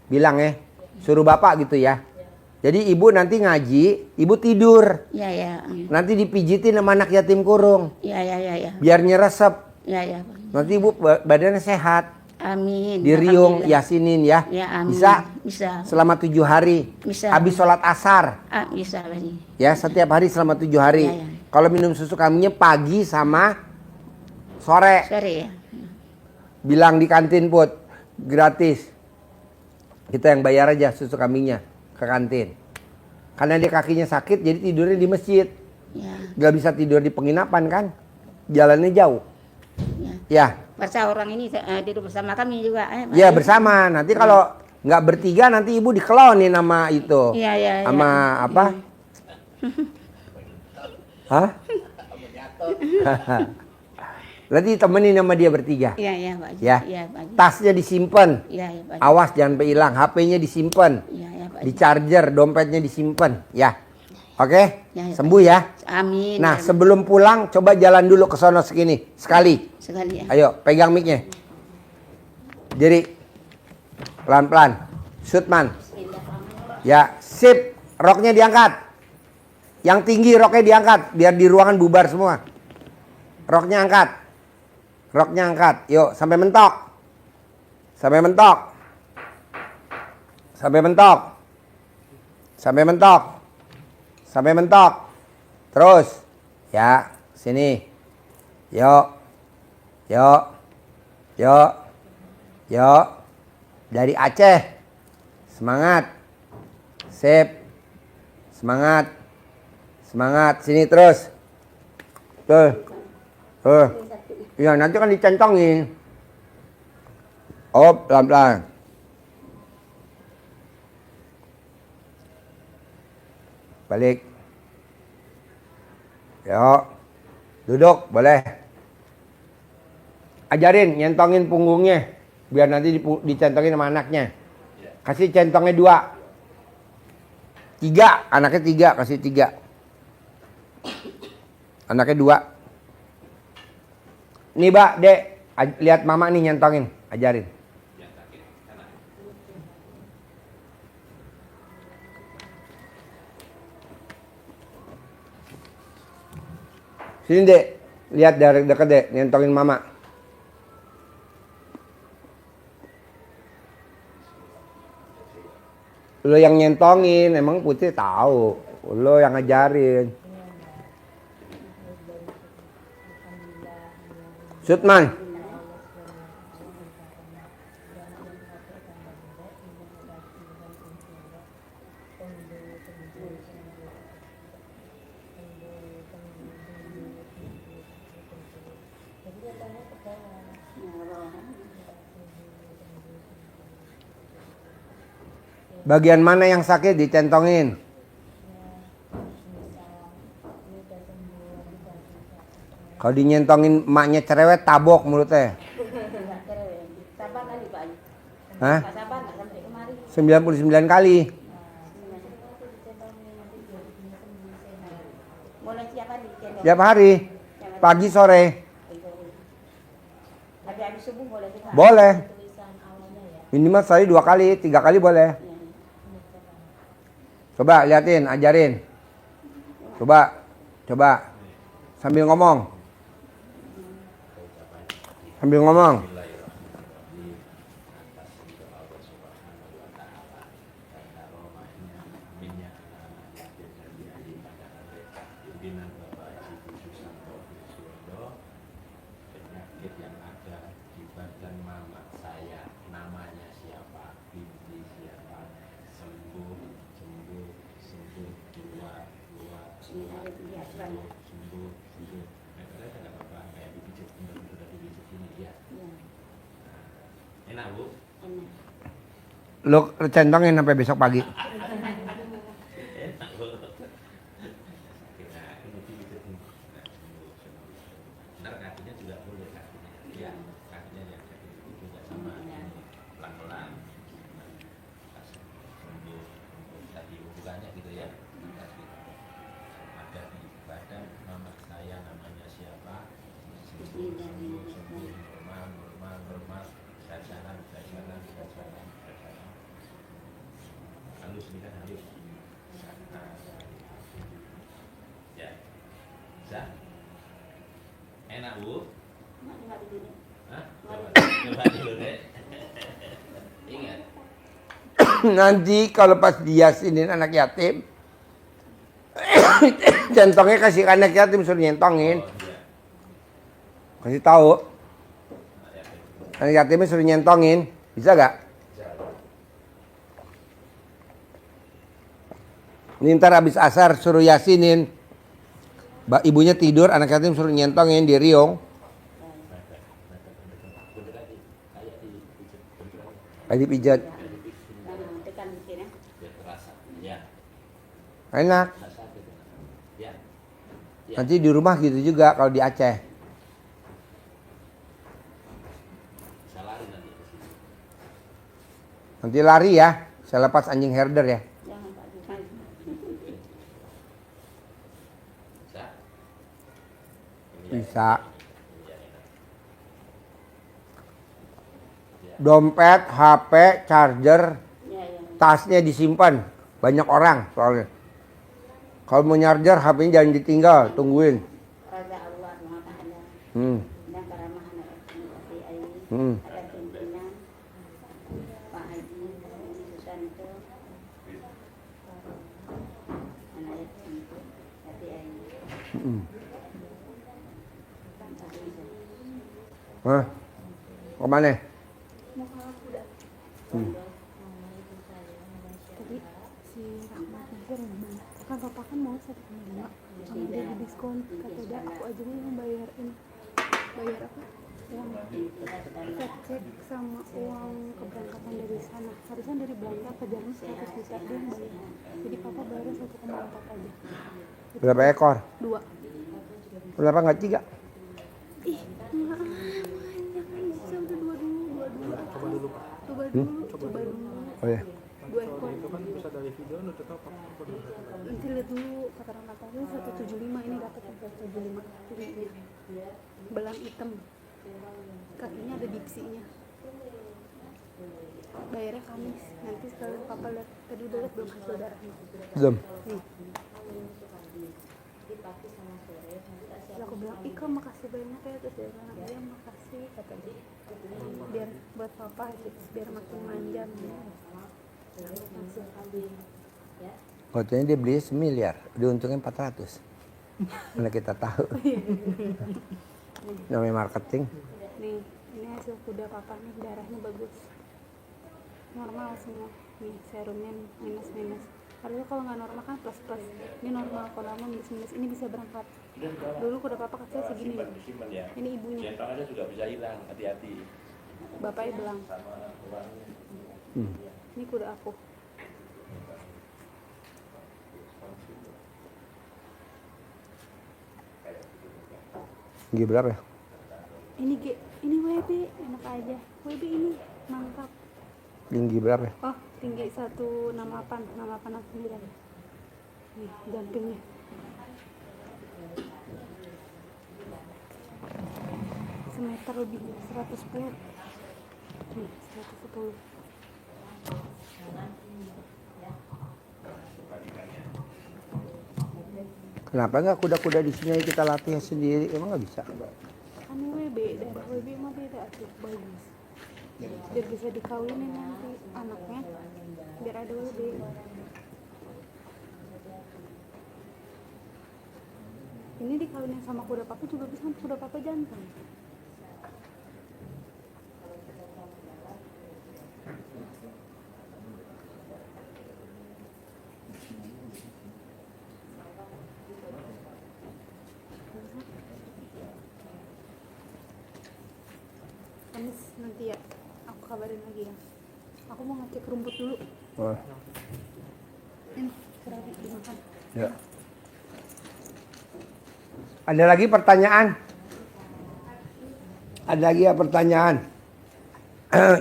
Bilang ya, suruh bapak gitu ya. Jadi ibu nanti ngaji, ibu tidur. Iya, ya. Nanti dipijitin sama anak yatim kurung. Iya, ya, ya, ya. Biar nyeresep. Iya, ya. Nanti ibu badannya sehat. Amin. Di riung, Alhamdulillah. yasinin ya. Ya, amin. Bisa? Bisa. Selama 7 hari. Bisa. Habis sholat asar. Bisa Pak Haji. Ya, setiap hari selama 7 hari. Ya, ya. Kalau minum susu kambingnya pagi sama sore. Sorry ya. Bilang di kantin Put, gratis. Kita yang bayar aja susu kambingnya ke kantin. Karena dia kakinya sakit, jadi tidurnya di masjid. Ya, Gak bisa tidur di penginapan kan? Jalannya jauh. ya. Ya, Masa orang ini tidur bersama kami juga. Pak ya Haji. bersama. Nanti kalau nggak bertiga, nanti ibu dikelonin sama itu. Iya, ya, ya. Sama apa? Hah? Nanti temenin sama dia bertiga. Iya, ya, Pak Haji. Ya. Iya, Pak Haji. Tasnya disimpan. Iya, ya, Pak Haji. Awas jangan sampai hilang. HP-nya disimpan. Iya, ya, Pak Di Haji. charger, dompetnya disimpan. Ya. Oke? Ya, ya, Sembuh ya. Amin. Nah, ya, sebelum pulang coba jalan dulu ke sono segini. Sekali. sekali ya. Ayo, pegang mic-nya. Jadi pelan-pelan. Shootman. Ya, sip. Roknya diangkat. Yang tinggi roknya diangkat biar di ruangan bubar semua. Roknya angkat. Roknya angkat. Yuk, sampai mentok. Sampai mentok. Sampai mentok. Sampai mentok. Sampai mentok. Terus. Ya, sini. Yuk. Yuk. Yuk. Yuk. Dari Aceh. Semangat. Sip. Semangat. Semangat. Sini terus. Tuh. Tuh. Ya, nanti kan dicentongin. Oh, pelan-pelan. Balik. Yuk. Duduk, boleh. Ajarin, nyentongin punggungnya. Biar nanti dicentongin sama anaknya. Kasih centongnya 2. 3, anaknya 3, kasih 3. Anaknya 2. Nih, Mbak, Dek, lihat mama nih nyentongin, ajarin. Sini, Dek, lihat dari dekat, Dek, nyentongin mama. Lo yang nyentongin, emang Putri tahu. Lo yang ngajarin. Sutman. Bagian mana yang sakit dicentongin. Kalau dinyentongin emaknya cerewet, tabok mulutnya. Sabar kali Pak Haji. Hah? Nggak sabar nggak sampai kemari. 99 kali. Mulai siap hari cendol. Tiap hari. Pagi sore. Habis subuh boleh kita. Boleh. Tulisan awalnya ya. Minimal sehari 2 kali, 3 kali boleh. Coba liatin, ajarin. Coba. Coba. Sambil ngomong. Sambil ngomong. Penyakit yang ada di badan mama saya, namanya siapa, binti siapa, sembuh, sembuh, sembuh, keluar, keluar, keluar, sembuh, sembuh, sembuh. Nah, kalau saya nggak apa-apa, kayak dipijit, bener-bener udah dipijit ini, ya. Enak, Bu? Lo centongin sampai besok pagi. Enak, Bu. Nah, ini dipijit ini. Nah, sembuh, sembuh, sembuh. Ntar kakinya juga boleh, kakinya. Ya, kakinya yang kaki itu juga sama. Pelan-pelan. Kasih sembuh, sembuh. Tadi hubungannya gitu ya. Kasih. Ada di badan mama saya, namanya siapa? Sembuh, sembuh, sembuh. Normal, normal, normal. Jalan, jalan, jalan, jalan. Halus nih kan, halus. Ya. Bisa? Enak, Bu? Hah? Coba dulu deh. Ingat. Nanti kalau pas diasinin anak yatim, centongnya kasih ke anak yatim, suruh nyentongin. Oh, iya. Kasih tahu. Anak yatimnya suruh nyentongin. Bisa gak? Ini ntar abis asar suruh yasinin. Ibunya tidur, anak yatim suruh nyentongin di riung. Kayak dipijat. Tekan sini. Biar terasa. Ya. Enak. Ya. Nanti di rumah gitu juga kalau di Aceh. Bisa lari nanti ke sini. Nanti lari ya. Saya lepas anjing herder ya. Jangan Pak Haji. Bisa? Bisa. Dompet, HP, charger, Ya, ya. tasnya disimpan. Banyak orang soalnya. Kalau mau charger, HP-nya jangan ditinggal, tungguin. Raja Allah Maha Ada. Dan para mahana ada pimpinan Pak Haji Susanto Hah? Kemana? Mau kalah kuda. Tadi si Rahmat mikir gimana? Kan papa kan mau 1,5 sama dia di diskon. Kata dia aku aja nih yang bayarin. Bayar apa? Uang flight check sama uang keberangkatan dari sana. Harusnya dari Belanda ke Jerman 100 juta dia yang bayar. Jadi papa bayarin 1,4 aja. Berapa ekor? 2. Kenapa nggak 3? Ih, enggak banyak bisa udah 2 dulu, 2. Coba dulu. Coba dulu. Oh ya. 2 ekor. Itu kan bisa dari video udah tahu apa. Nanti lihat dulu kata orang katanya 175 ini dapat 175 kulitnya belang hitam kakinya ada dipsinya bayarnya Kamis nanti sekalian papa lihat tadi udah lihat belum hasil darahnya Belum. nih terus aku bilang Ika makasih banyak ya terus dia bilang iya makasih kata dia biar buat papa biar makin manjang Waktunya dia beli 1 miliar, dia untungnya 400. Mana kita tahu. Namanya marketing. nih ini hasil kuda papa nih darahnya bagus normal semua nih serumnya nih minus harusnya kalau nggak normal kan plus ini normal kalau lama minus ini bisa berangkat dulu kuda papa kecil segini nih ini ibunya Centongannya juga bisa hilang, hati-hati. bapaknya belang ini kuda aku Gigi berapa ya? ini WB enak aja WB ini mantap Tinggi berapa ya? oh tinggi 168 68 nih jantungnya semeter lebih 110 nih 110 Kenapa nggak kuda-kuda di sini aja kita latih sendiri? Emang nggak bisa? kan WB daerah WB mah beda tuh bagus biar bisa dikawinin nanti anaknya biar ada WB ini dikawinin sama kuda papa juga bisa kuda papa jantan Kamis nanti ya aku kabarin lagi ya aku mau ngecek rumput dulu Oh, ini serabi dimakan ya. Ada lagi pertanyaan? Ada lagi ya pertanyaan?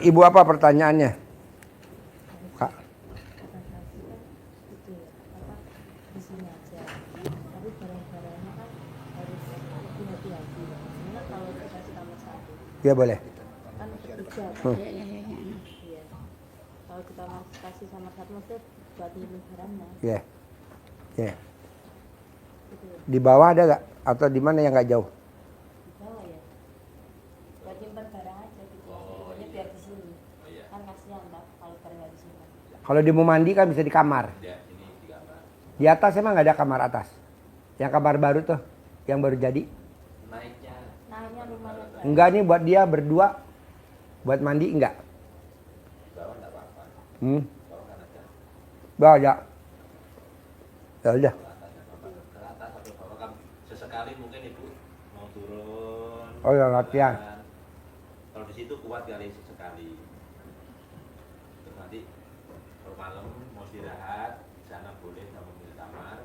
Ibu apa pertanyaannya? Kak. Ya boleh. Kalau kita kasih sama satu maksudnya buat barangnya. Ya. Ya. Di bawah ada nggak? Atau di mana yang nggak jauh? Bawah ya. Buat nyimpan barang aja gitu. Pokoknya biar di sini. Kan kasihan lah kalau barang di sini. Kalau dia mau mandi kan bisa di kamar. Ya, ini di kamar. Di atas emang nggak ada kamar atas. Yang kamar baru tuh, yang baru jadi. Naiknya Naiknya lumayan. Enggak nih buat dia berdua. Buat mandi enggak? di bawah nggak apa-apa. Bawah kan ada. Bawah ya. Ya udah. Ke atas atau bawah kan sesekali mungkin ibu mau turun. Oh ya latihan. Kalau di situ kuat kali sesekali. Terus nanti kalau malam mau istirahat di sana boleh sama di kamar.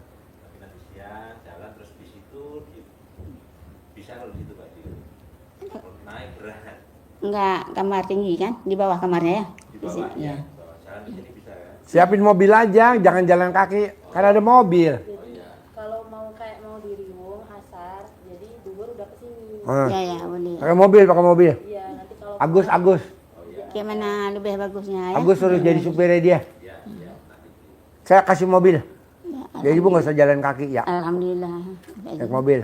Tapi nanti siang jalan terus di situ bisa kalau di situ Pak. Kalau naik berat Enggak kamar tinggi kan? Di bawah kamarnya ya? di bawah Iya. ya. Bawah jalan di sini bisa ya. Siapin mobil aja, jangan jalan kaki. Karena ada mobil. Kalau mau kayak mau di Riung, asar, jadi dugur udah kesini. Ya ya boleh. Pakai mobil, pakai mobil. Iya, nanti kalau Agus. Gimana lebih bagusnya ya? Agus suruh jadi supirnya dia. Ya, ya. Nanti Saya kasih mobil. Ya, Jadi ibu nggak usah jalan kaki ya. Alhamdulillah. Naik mobil.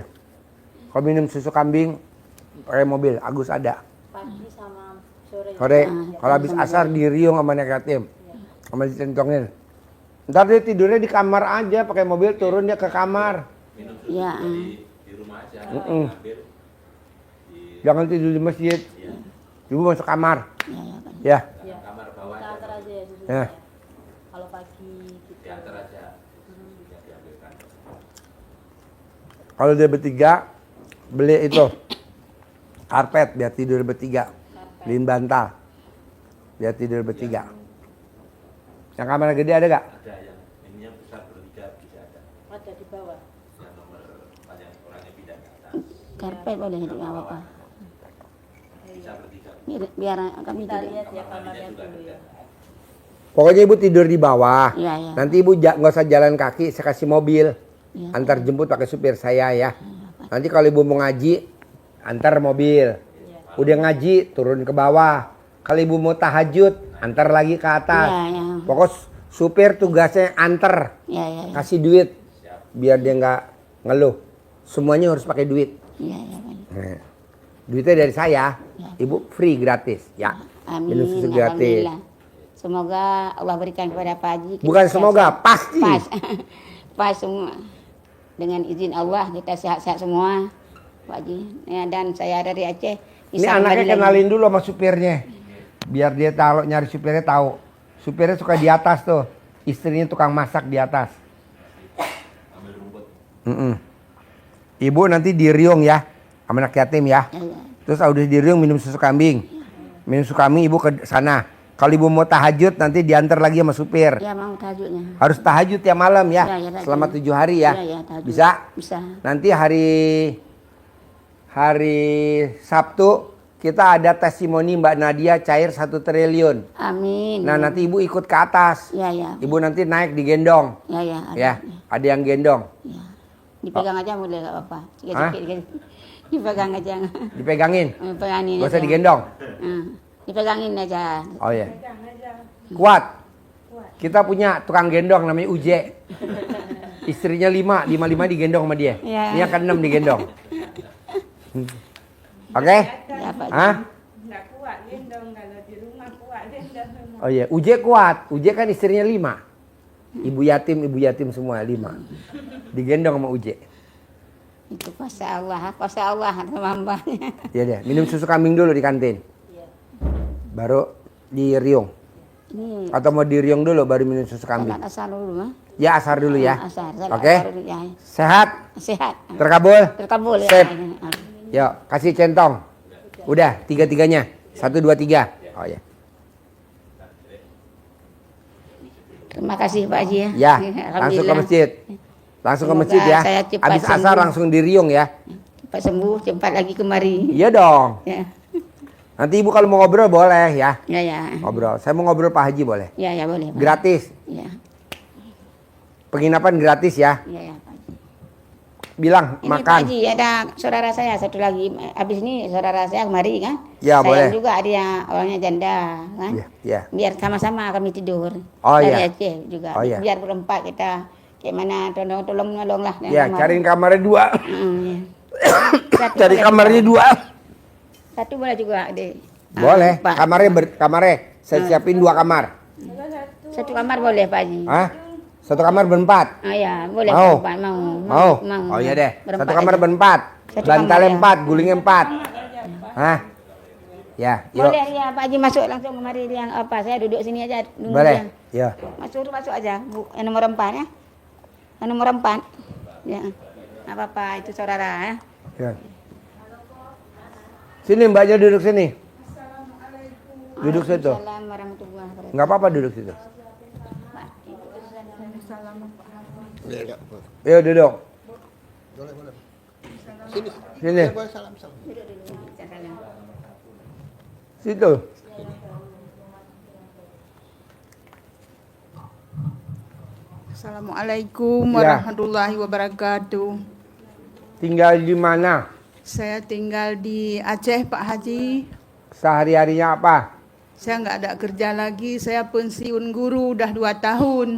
Kalau minum susu kambing, pakai mobil. Agus ada. pagi sama sore. Sore, kalau habis asar di Riung sama Nek Yatim. Sama dicentongin. Ntar dia tidurnya di kamar aja, pakai mobil turun dia ke kamar. minum susu Ya, di rumah aja, Mm-mm. ambil di Jangan tidur di masjid. ya, Ibu masuk kamar. ya, ya, Pak. Ya. Ya. kamar bawah Kita aja, antar aja ya susunya. Ya. Ya. Kalau pagi kita diantar aja, susunya diambilkan. Kalau dia bertiga, beli itu karpet biar tidur bertiga. Beliin bantal biar tidur bertiga. Yang kamar gede ada gak? Ada ini yang besar bertiga bisa ada, ada di bawah. yang nomor panjang orangnya pindah ke atas, Karpet boleh itu nggak apa-apa. bisa bertiga. Biar kami Kita tidak. lihat ya kamarnya dulu ya. Pokoknya ibu tidur di bawah. Iya, iya. Nanti ibu nggak usah jalan kaki, saya kasih mobil. Iya. Antar jemput pakai supir saya ya. Nanti kalau ibu mau ngaji, antar mobil. Udah ngaji, turun ke bawah. Kalau ibu mau tahajud, antar lagi ke atas. Iya, iya. Pokok supir tugasnya antar, Iya, iya, iya. kasih duit, biar dia nggak ngeluh. Semuanya harus pakai duit. Iya, iya, Pak. Nah, duitnya dari saya, ibu free gratis ya. Amin. Minum susu gratis. Alhamdulillah. Semoga Allah berikan kepada Pak Haji. Bukan semoga, pasti. Pas. Pas semua. Dengan izin Allah kita sehat-sehat semua, Pak Haji. Ya, dan saya dari Aceh. Ini Bisa anaknya kembali lagi. kenalin dulu sama supirnya. Biar dia tahu nyari supirnya tahu. Supirnya suka di atas tuh. Istrinya tukang masak di atas. Mm-mm. Ibu nanti di riung ya, sama anak yatim ya. Ya, ya. Terus udah di riung minum susu kambing. Minum susu kambing ibu ke sana. Kalau ibu mau tahajud nanti diantar lagi sama supir. Ya, mau tahajudnya. Harus tahajud tiap malam ya, Ya, ya, tahajud. selama 7 hari ya. Ya, ya, tahajud. Bisa? Bisa. Nanti hari Sabtu kita ada testimoni Mbak Nadia cair 1 triliun. Amin. Nah nanti ibu ikut ke atas. Ya, ya. Ibu nanti naik digendong. Ya, ya. Ya, ada yang gendong. Ya. Dipegang aja boleh nggak apa-apa. Hah? Dipegang aja. Dipegangin. Dipegangin. Gak usah aja. digendong. Dipegangin aja. Oh ya. Kuat. Kita punya tukang gendong namanya Uje. Istrinya 5 digendong sama dia. Ya. Ini akan 6 digendong. Oke? Ya, Pak. Hah? Nggak kuat gendong kalau di rumah kuat gendong. Oh iya, Uje kuat. Uje kan istrinya 5. Ibu yatim semua 5. Digendong sama Uje. Itu kuasa Allah sama hambanya. Iya deh, minum susu kambing dulu di kantin. Baru di riung. Ini Atau mau di riung dulu baru minum susu kambing. salat asar dulu mah. Ya asar dulu ya. Asar. Oke. asar dulu, ya. Sehat, Sehat. terkabul. Terkabul ya. Sip. Yuk, kasih centong. Udah, 3-3-nya. 1, 2, 3. Oh ya. Terima kasih Pak Haji ya. Ya, langsung ke masjid. Langsung ke Semoga masjid ya. saya cepat Habis asar sembuh. langsung di riung ya. Cepat sembuh, cepat lagi kemari. Iya dong. Ya. Nanti ibu kalau mau ngobrol boleh ya. Ya, ya. Ngobrol. Saya mau ngobrol Pak Haji boleh. Ya, ya boleh. Pak. Gratis. Ya. Penginapan gratis ya. Ya, ya Pak Haji. Bilang Ini makan. Pak Haji ada saudara saya satu lagi. Habis ini saudara saya kemari kan. Ya, saya boleh. juga dia orangnya janda kan. Iya, iya. Biar sama-sama kami tidur. Oh, Dari iya. Aceh juga. Oh, iya. Biar berempat kita kayak mana tolong lah. Ya, cariin kamarnya 2. Satu Cari boleh kamarnya juga. 2. Satu boleh juga deh. Boleh. Pak. Kamarnya saya siapin 2 kamar. Satu kamar boleh Pak Haji. Hah? Satu kamar berempat. Oh ya, boleh Mau? berempat, Mau? Oh iya deh. Berempat Satu kamar aja. berempat. Satu Bantalnya kamar, 4, gulingnya 4. Hah? Ya, yuk. Boleh ya Pak Haji masuk langsung kemari yang apa? Saya duduk sini aja nunggu Boleh. dia. Ya. Masuk aja. Bu, yang nomor 4 ya. Yang nomor 4. Ya. Enggak apa-apa itu saudara ya. Ya. Sini mbaknya duduk sini. Duduk situ. Assalamualaikum warahmatullahi wabarakatuh. Enggak apa-apa duduk situ. Yuk duduk. Sini. Situ. Assalamualaikum Ya. warahmatullahi wabarakatuh. Tinggal di mana? Saya tinggal di Aceh Pak Haji. Sehari-harinya apa? Saya nggak ada kerja lagi. Saya pensiun guru udah 2 tahun.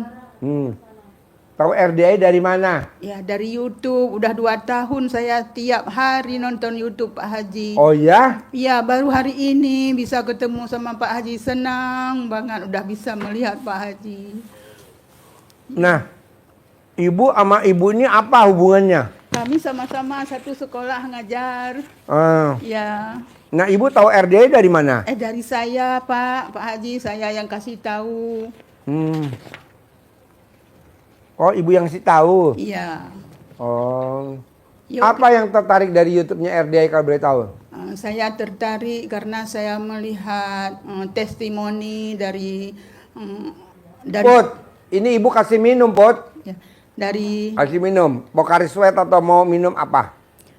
Tahu RDI dari mana? Ya dari YouTube udah 2 tahun saya tiap hari nonton YouTube Pak Haji. Oh ya? Ya baru hari ini bisa ketemu sama Pak Haji, senang banget udah bisa melihat Pak Haji. Nah, Ibu sama ibu ini apa hubungannya? Kami sama-sama satu sekolah ngajar. Ah. Ya. Nah, ibu tahu RDI dari mana? Dari saya, Pak Haji, saya yang kasih tahu. Oh, ibu yang sih tahu. Iya. Oh. Yuk. Apa yang tertarik dari YouTube-nya RDI kalau boleh tahu? Saya tertarik karena saya melihat testimoni dari Put, ini ibu kasih minum, Put. ya, dari Kasih minum. Mau kari sweat atau mau minum apa?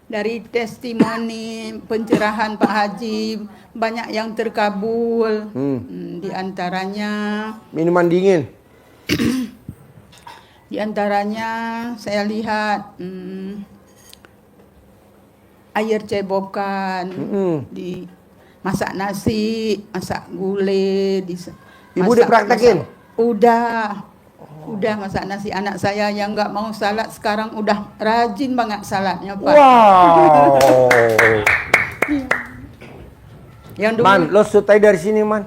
dari testimoni pencerahan Pak Haji banyak yang terkabul. Di antaranya Minuman dingin. saya lihat air cebokan, di masak nasi, masak gulai, Ibu udah praktekin? Udah masak nasi. Anak saya yang nggak mau salad sekarang udah rajin banget saladnya, Pak. Wow. Yang dulu, Man, lo sutai dari sini, Man.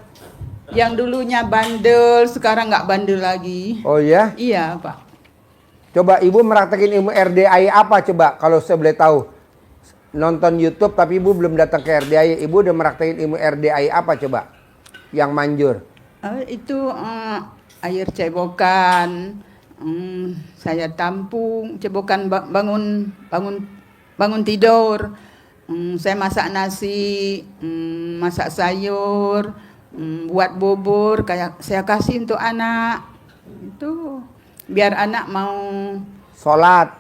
yang dulunya bandel sekarang nggak bandel lagi. Oh ya? Iya, Pak. Coba ibu meraktekin ilmu RDI apa coba kalau saya boleh tahu? Nonton YouTube tapi ibu belum datang ke RDI. Ibu udah meraktekin ilmu RDI apa coba? Yang manjur. Itu air cebokan, saya tampung cebokan bangun tidur. Saya masak nasi, masak sayur, buat bubur kayak saya kasih untuk anak. Itu biar anak mau salat.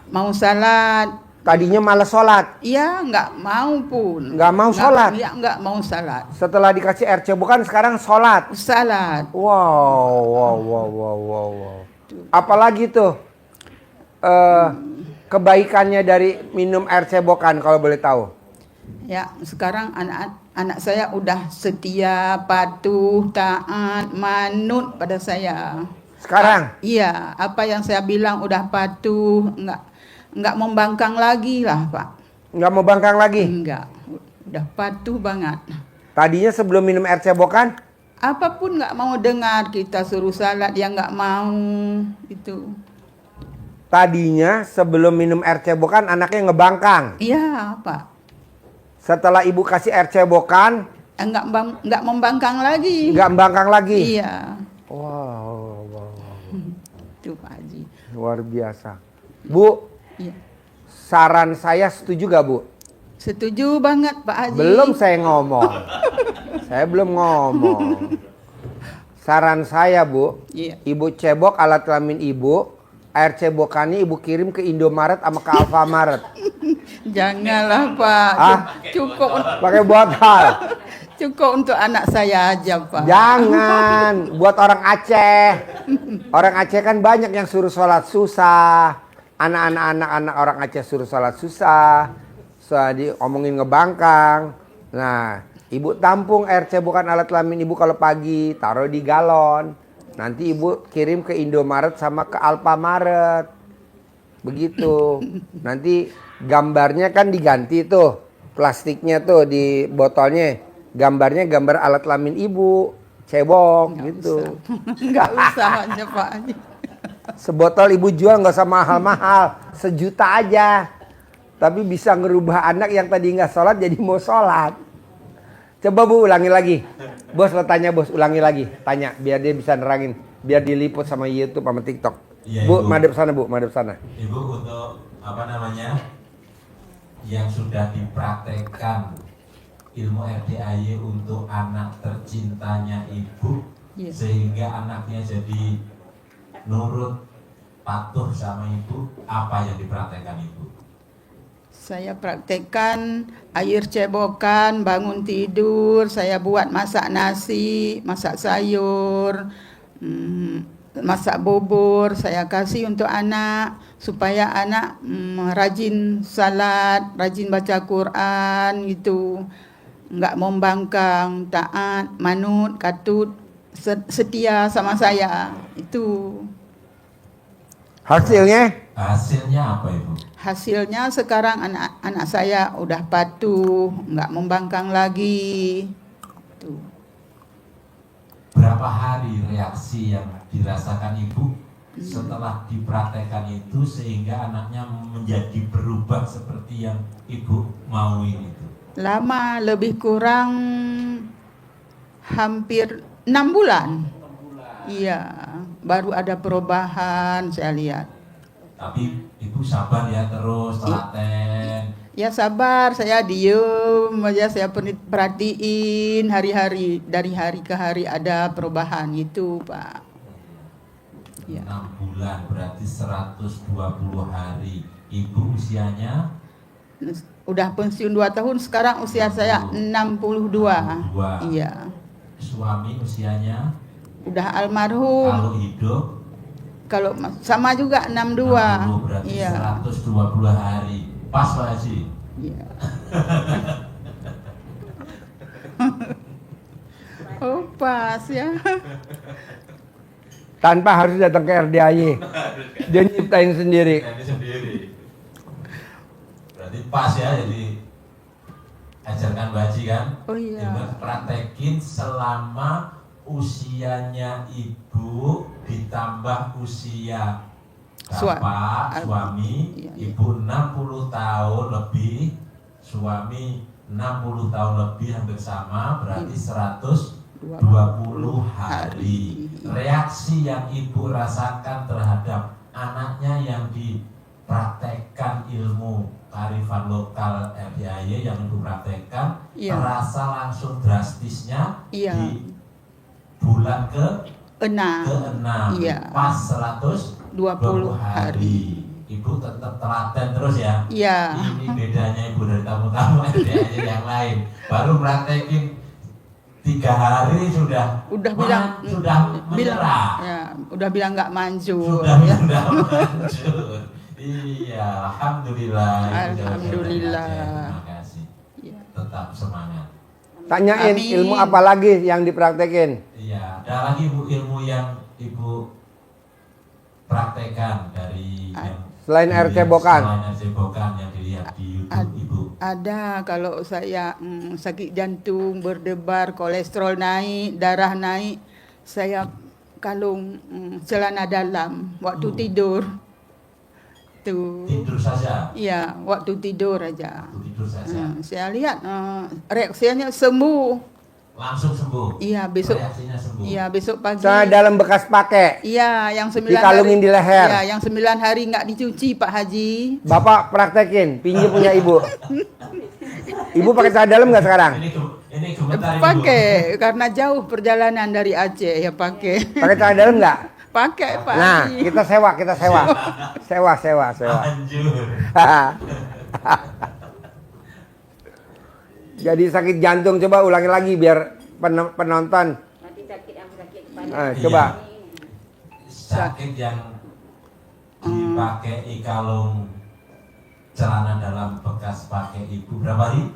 Tadinya malas sholat. Iya, nggak mau pun. Nggak mau sholat? Iya, nggak mau salat. Setelah dikasih air cebokan sekarang sholat. Salat. Wow. Apalagi tuh kebaikannya dari minum air cebokan kalau boleh tahu? Ya, sekarang anak saya udah setia, patuh, taat, manut pada saya. Sekarang? Iya, apa yang saya bilang udah patuh, nggak membangkang lagi lah, Pak. Nggak mau bangkang lagi? Enggak, udah patuh banget. Tadinya sebelum minum air cebokan? Apapun nggak mau dengar, kita suruh salat dia nggak mau, itu. Tadinya sebelum minum air cebokan anaknya ngebangkang. Iya, Pak. Setelah ibu kasih air cebokan, Nggak membangkang lagi. nggak membangkang lagi. Iya. Wow. Itu Pak Haji. Luar biasa. Bu, Iya. saran saya setuju gak Bu? Setuju banget Pak Haji. Belum saya ngomong. Saya belum ngomong. Saran saya Bu, Iya. ibu cebok alat kelamin ibu, air cebokannya ibu kirim ke Indomaret sama ke Alfamaret. Janganlah Pak. Cukup Pakai botol. cukup untuk anak saya aja Pak. Jangan buat orang Aceh. Orang Aceh kan banyak yang suruh sholat susah. Anak orang Aceh suruh sholat susah. Diomongin ngebangkang. Nah, ibu tampung air cebokan alat kelamin ibu kalau pagi, taruh di galon. Nanti ibu kirim ke Indomaret sama ke Alfamaret. Begitu. Nanti gambarnya kan diganti tuh. Plastiknya tuh di botolnya. Gambarnya gambar alat kelamin ibu. Cebok gitu. Enggak usah aja Pak Haji. Sebotol ibu jual nggak usah mahal-mahal. 1 juta aja. Tapi bisa ngerubah anak yang tadi nggak sholat jadi mau sholat. Coba Bu ulangi lagi. Bos lo tanya bos, ulangi lagi. Tanya biar dia bisa nerangin. Biar diliput sama YouTube sama TikTok. Iya, Bu, Ibu. madep sana Bu, madep sana. Ibu untuk yang sudah dipraktekkan ilmu RDAY untuk anak tercintanya ibu, Iya. sehingga anaknya jadi nurut patuh sama ibu, apa yang dipraktekkan ibu? Saya praktekkan air cebokan, bangun tidur, saya buat masak nasi, masak sayur, masak bubur, saya kasih untuk anak supaya anak rajin salat, rajin baca Quran gitu. Enggak membangkang, taat, manut, katut, setia sama saya. Itu. Hasilnya? Hasilnya apa ibu? Hasilnya sekarang anak saya udah patuh, nggak membangkang lagi. Tuh. Berapa hari reaksi yang dirasakan ibu setelah dipraktekkan itu sehingga anaknya menjadi berubah seperti yang ibu mau ini? Lama, lebih kurang hampir 6 bulan. Iya, baru ada perubahan saya lihat. Tapi ibu sabar ya, terus telaten. Ya sabar, saya diem aja, saya perhatiin hari-hari, dari hari ke hari ada perubahan itu, Pak. Ya. 6 bulan berarti 120 hari. Ibu usianya Udah pensiun 2 tahun, sekarang usia saya 62. Iya. Suami usianya Udah almarhum. kalau hidup Kalau sama juga 62. 60, berarti Iya. 120 hari. Pas Pak Haji. Iya. Oh, pas ya. Tanpa harus datang ke RDAY. Dia nyiptain sendiri. Ini sendiri. Berarti pas ya, jadi ajarkan Mbak Haji kan. Oh iya. Ibu praktekin selama usianya ibu ditambah usia bapak, suami, Iya. ibu 60 tahun lebih, suami 60 tahun lebih, hampir sama, berarti 120 hari. Reaksi yang ibu rasakan terhadap anaknya yang dipraktekkan ilmu kearifan lokal RDAY yang ibu praktekkan, Iya. terasa langsung drastisnya Iya. di bulan Enam. ke-6, Iya. pas 120 hari. Ibu tetap telaten terus ya. Iya. Ini bedanya ibu dari tamu-tamu RDAY yang lain. Baru praktekin 3 hari sudah bilang menyerah. Ya, udah bilang nggak manjur Sudah ya. manjur. Iya, alhamdulillah. Ibu Alhamdulillah. Terima kasih. Iya. Tetap semangat. Tanyain Amin. ilmu apa lagi yang dipraktekin. Iya, ada lagi ibu ilmu yang ibu praktekan dari yang Selain dilihat- RC Bokan. Selain RC Bokan yang dilihat di YouTube ibu. Ada kalau saya sakit jantung, berdebar, kolesterol naik, darah naik, saya kalung celana dalam waktu tidur. Tuh. Tidur saja. Iya, waktu tidur aja. Waktu tidur saja. Saya lihat reaksinya sembuh. Langsung sembuh. Iya, besok. Reaksinya sembuh. Iya, besok pagi. Celana dalam bekas pakai. Iya, yang 9 Dikalungin hari. di leher. Iya, yang 9 hari nggak dicuci, Pak Haji. Bapak praktekin, pinjam punya ibu. Ibu pakai celana dalam nggak sekarang? Ini komentar ibu. Pakai, karena jauh perjalanan dari Aceh ya pakai. Pakai celana dalam nggak? Pakai, Pak Nah, Haji. kita sewa. Sewa. Anjur. Jadi sakit jantung, coba ulangi lagi biar penonton. Nanti sakit yang sakit kepala. Coba. Sakit yang dipakai kalung celana dalam bekas pakai ibu berapa hari?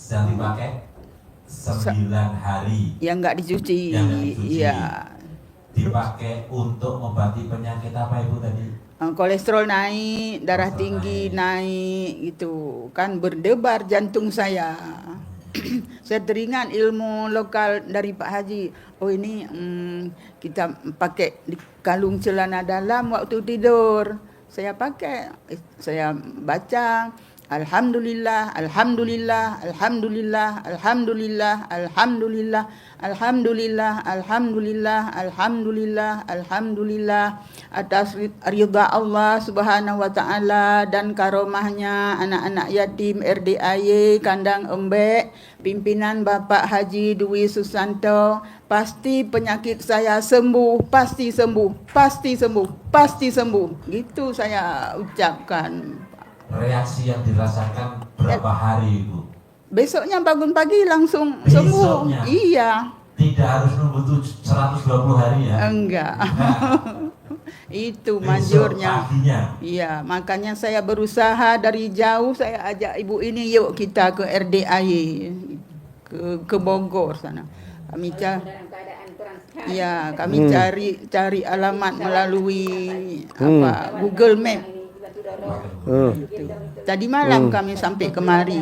Yang dipakai 9 hari. Yang nggak dicuci. Yang nggak dicuci. Iya. Dipakai untuk mengobati penyakit apa ibu tadi? Kolesterol naik, darah Kolesterol tinggi naik gitu. Kan berdebar jantung saya. Saya teringat ilmu lokal dari Pak Haji. Oh ini kita pakai di kalung celana dalam waktu tidur. Saya pakai, saya baca Alhamdulillah, Alhamdulillah, Alhamdulillah, Alhamdulillah, Alhamdulillah, Alhamdulillah, Alhamdulillah, Alhamdulillah, Alhamdulillah atas ridha Allah Subhanahu wa taala dan karomahnya anak-anak yatim RDAY Kandang Embek, pimpinan Bapak Haji Dwi Susanto, pasti penyakit saya sembuh, pasti sembuh, pasti sembuh, pasti sembuh. Gitu saya ucapkan. Reaksi yang dirasakan berapa hari ibu? Besoknya bangun pagi langsung sembuh. Besoknya? Iya. Tidak harus nunggu 120 hari ya? Enggak. Itu Besok manjurnya. paginya. Iya, makanya saya berusaha dari jauh, saya ajak ibu ini, yuk kita ke RDAY, ke Bogor sana. Kami Dalam keadaan kurang sehat. iya, kami cari alamat melalui apa Google Map. Tadi malam kami sampai kemari.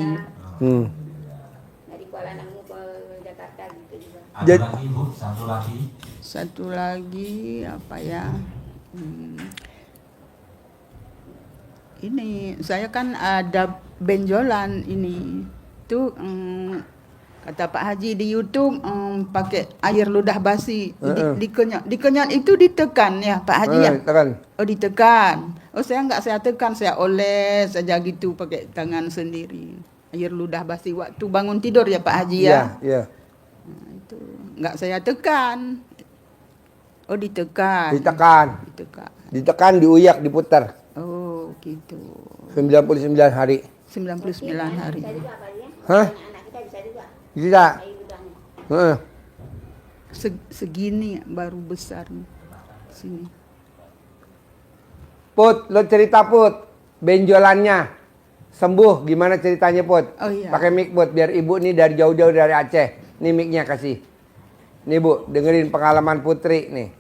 Dari Kuala Namu ke Jakarta gitu juga. Ada lagi ibu, satu lagi. Satu lagi apa ya? Ini saya kan ada benjolan ini tuh, kata Pak Haji di YouTube, pakai air ludah basi, dikenyot itu ditekan ya Pak Haji ya. Tekan. Oh ditekan. Oh saya tekan, saya oles saja gitu pakai tangan sendiri. Air ludah basi waktu bangun tidur ya Pak Haji ya. Iya, iya. Nah, itu enggak saya tekan. Oh ditekan. Ditekan. Ditekan, diuyak, diputar. Oh gitu. 99 hari. 99 hari. Hah? Anak kita bisa juga Bisa. air ludahnya. Heeh. Segini baru besar nih. Sini. Put, lo cerita Put. Benjolannya sembuh gimana ceritanya Put? Oh iya. Pakai mic Put biar ibu nih dari jauh-jauh dari Aceh. Nih mic-nya kasih. Nih Bu, dengerin pengalaman Putri nih.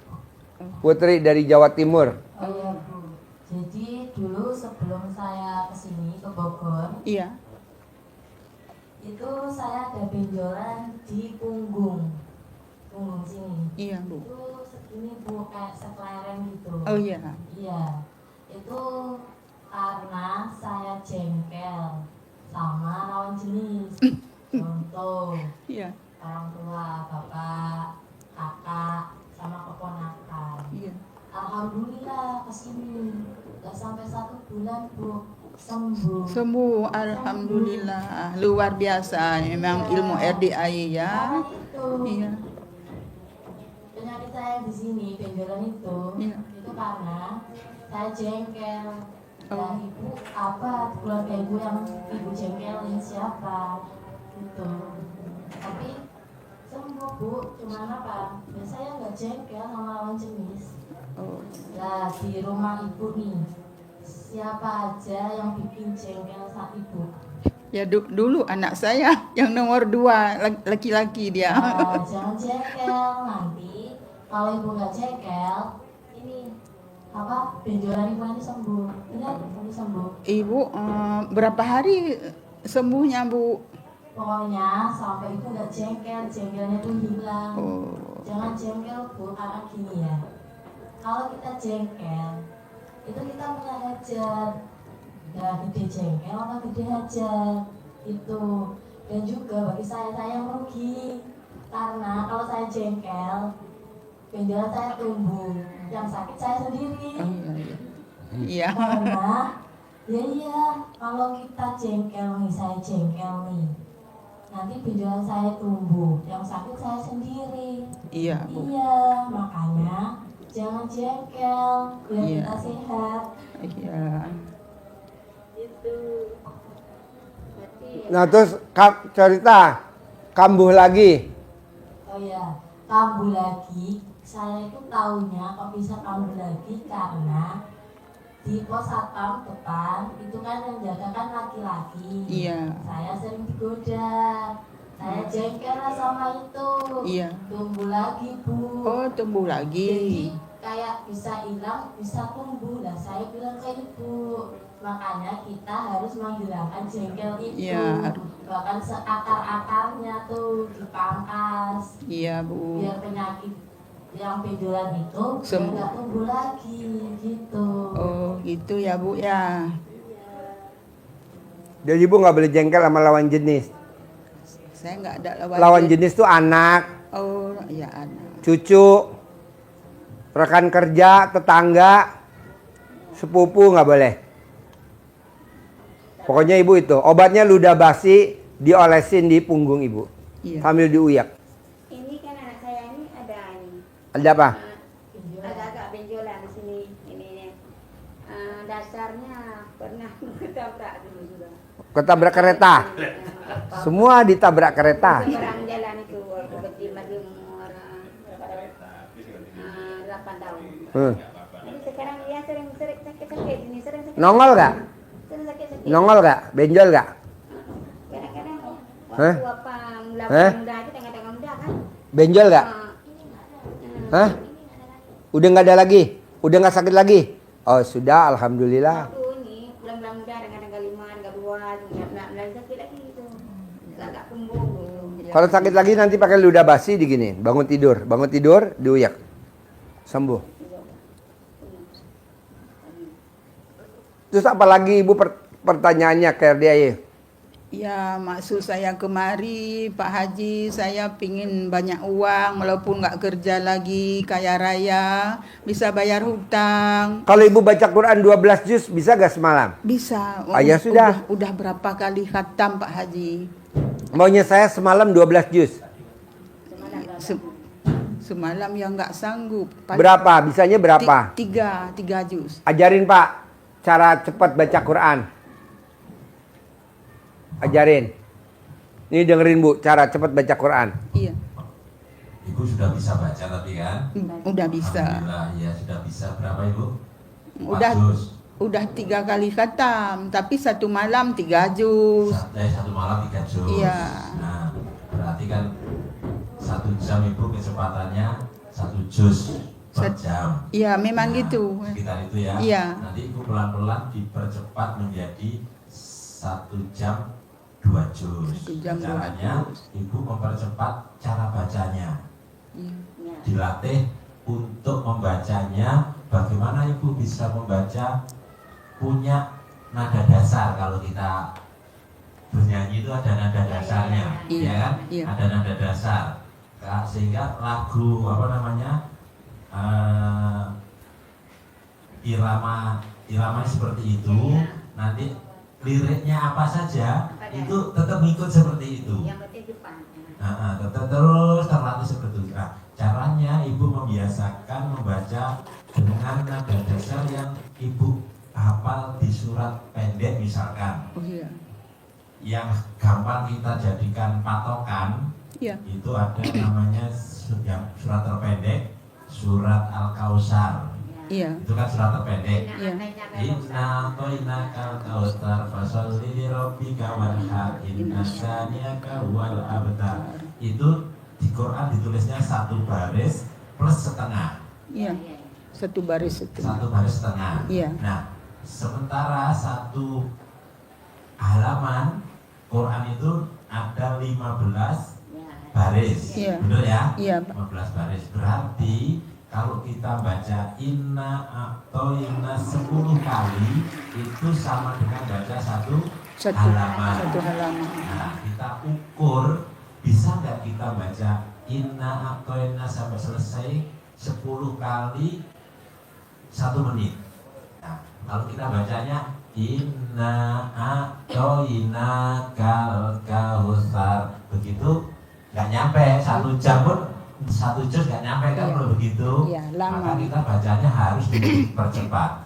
Putri dari Jawa Timur. Oh iya Bu, jadi dulu sebelum saya kesini ke Bogor, Iya. itu saya ada benjolan di punggung sini. Iya Bu. Itu segini Bu, kayak sekeleren gitu. Oh iya. Iya, itu karena saya jengkel sama lawan jenis. Contoh, Iya. orang tua, bapak, kakak, sama keponakan. Iya. Alhamdulillah kesini gak sampai 1 bulan Bu, sembuh. Sembuh, alhamdulillah. Luar biasa. Memang ilmu RDI ya. Karena itu Iya. penyakit saya di sini benjolan itu, Iya. itu karena saya jengkel. Oh. Dan ibu apa keluarga ibu yang ibu jengkelin siapa gitu. Tapi sembuh Bu, cuman apa? Ya saya nggak jengkel sama lawan jenis. Oh. Nah di rumah ibu nih, siapa aja yang bikin jengkel saat ibu? Ya dulu anak saya yang nomor 2 laki-laki dia. Nah, jangan jengkel, nanti kalau ibu nggak jengkel, ini apa benjolan ibu nanti sembuh. Benar, nanti sembuh. Ibu berapa hari sembuhnya Bu? Pokoknya sampai ibu nggak jengkel, jengkelnya tuh hilang. Oh. Jangan jengkel Bu, karena gini ya. Kalau kita jengkel, itu kita punya hajat. Ya gede jengkel apa gede hajat itu. Dan juga bagi saya merugi. Karena kalau saya jengkel, benjolan saya tumbuh, yang sakit saya sendiri. Iya. Karena ya iya, kalau kita jengkel nih, saya jengkel nih, nanti benjolan saya tumbuh, yang sakit saya sendiri. Iya Bu. Iya, makanya jangan jengkel biar Iya. kita sehat. Iya. Itu. Nah terus cerita kambuh lagi. Oh ya, kambuh lagi. Saya itu taunya kok bisa kambuh lagi karena di pos satpam depan itu kan yang jaga kan laki-laki. Iya. Saya sering digoda. Saya jengkel lah sama itu. Iya. Tumbuh lagi Bu. Oh tumbuh Jadi lagi. kayak bisa hilang, bisa tumbuh. Nah saya bilang ke ibu, makanya kita harus menghilangkan jengkel itu. Iya. Bahkan seakar-akarnya tuh dipangkas. Iya Bu. Biar penyakit yang benjolan itu biar Sembuh. nggak tumbuh lagi gitu. Oh gitu ya Bu ya. Jadi ibu nggak boleh jengkel sama lawan jenis. Saya nggak ada Lawan jenis tuh anak, Oh iya anak. cucu, rekan kerja, tetangga, sepupu nggak boleh. Pokoknya ibu itu obatnya ludah basi diolesin di punggung ibu Iya. sambil diuyak. Ini kan anak saya ini ada ini. Ada apa? Agak-agak benjolan di sini ini. Dasarnya pernah ketabrak dulu juga. Ketabrak kereta. Semua ditabrak kereta. Seberang jalan itu waktu kecil masih umur 8 tahun. Jadi sekarang dia sering sakit-sakit ini, sering sakit. Nongol gak? Sering sakit-sakit. Nongol gak? Benjol gak? Kadang-kadang Hah? waktu apa Hah? muda aja tengah-tengah muda kan. Benjol gak? Hah? Udah nggak ada lagi? Udah nggak sakit lagi? Oh sudah, alhamdulillah. Waktu ini bulan-bulan muda dengan 5, dengan 2, nggak sakit lagi itu. Agak tumbuh gitu. Kalau sakit lagi nanti pakai ludah basi diginiin. Bangun tidur diuyak. Sembuh. Terus apalagi Ibu pertanyaannya ke RDIY? Ya, maksud saya kemari Pak Haji, saya pingin banyak uang walaupun nggak kerja lagi, kaya raya, bisa bayar hutang. Kalau Ibu baca Quran 12 juz bisa gak semalam? Bisa. Ya sudah. Udah berapa kali khatam Pak Haji? Maunya saya semalam 12 juz. Semalam yang nggak sanggup. Berapa? Bisanya berapa? Tiga juz. Ajarin Pak cara cepat baca Quran. Ajarin. Ini dengerin Bu, cara cepat baca Quran. Iya. Ibu sudah bisa baca tapi kan? Udah bisa. Alhamdulillah, ya sudah bisa. Berapa Ibu? Udah 3 kali khatam, tapi satu malam 3 juz. Satu malam 3 juz. Iya. Nah, berarti kan 1 jam Ibu kecepatannya 1 juz per jam. Iya, memang gitu. Sekitar itu ya. Iya. Nanti Ibu pelan-pelan dipercepat menjadi 1 jam 2 juz. 1 jam 2 Caranya juz. Ibu mempercepat cara bacanya. Iya. Dilatih untuk membacanya. Bagaimana Ibu bisa membaca punya nada dasar? Kalau kita bernyanyi itu ada nada dasarnya, Iya. ya kan? Iya. Ada nada dasar. Sehingga lagu irama seperti itu, nanti liriknya apa saja itu tetap ikut seperti itu. Tetap terus terlatih seperti itu. Nah, caranya Ibu membiasakan membaca dengan nada dasar yang Ibu hafal di surat pendek misalkan. Oh iya. Yang gampang kita jadikan patokan Iya. itu ada namanya yang surat terpendek, surat Al-Kausar. Iya. Itu kan surat terpendek. Iya. Inna atoinakal kautsar fasholli li rabbika wanhar inna syani'aka huwal abtar. Itu di Quran ditulisnya 1 baris plus setengah. Iya. 1 baris itu. 1 baris setengah. Iya. Nah, sementara 1 halaman Quran itu ada 15 baris. Iya. Benar ya? Iya, Pak. 15 baris. Berarti kalau kita baca inna atoina 10 kali itu sama dengan baca 1 halaman. 1 halaman. Nah, kita ukur bisa nggak kita baca inna atoina sampai selesai 10 kali 1 menit. Nah, kalau kita bacanya inna atoina kal kautsar, begitu nggak nyampe 1 jam pun 1 juz nggak nyampe kan. Kalau begitu maka kita bacanya harus dipercepat.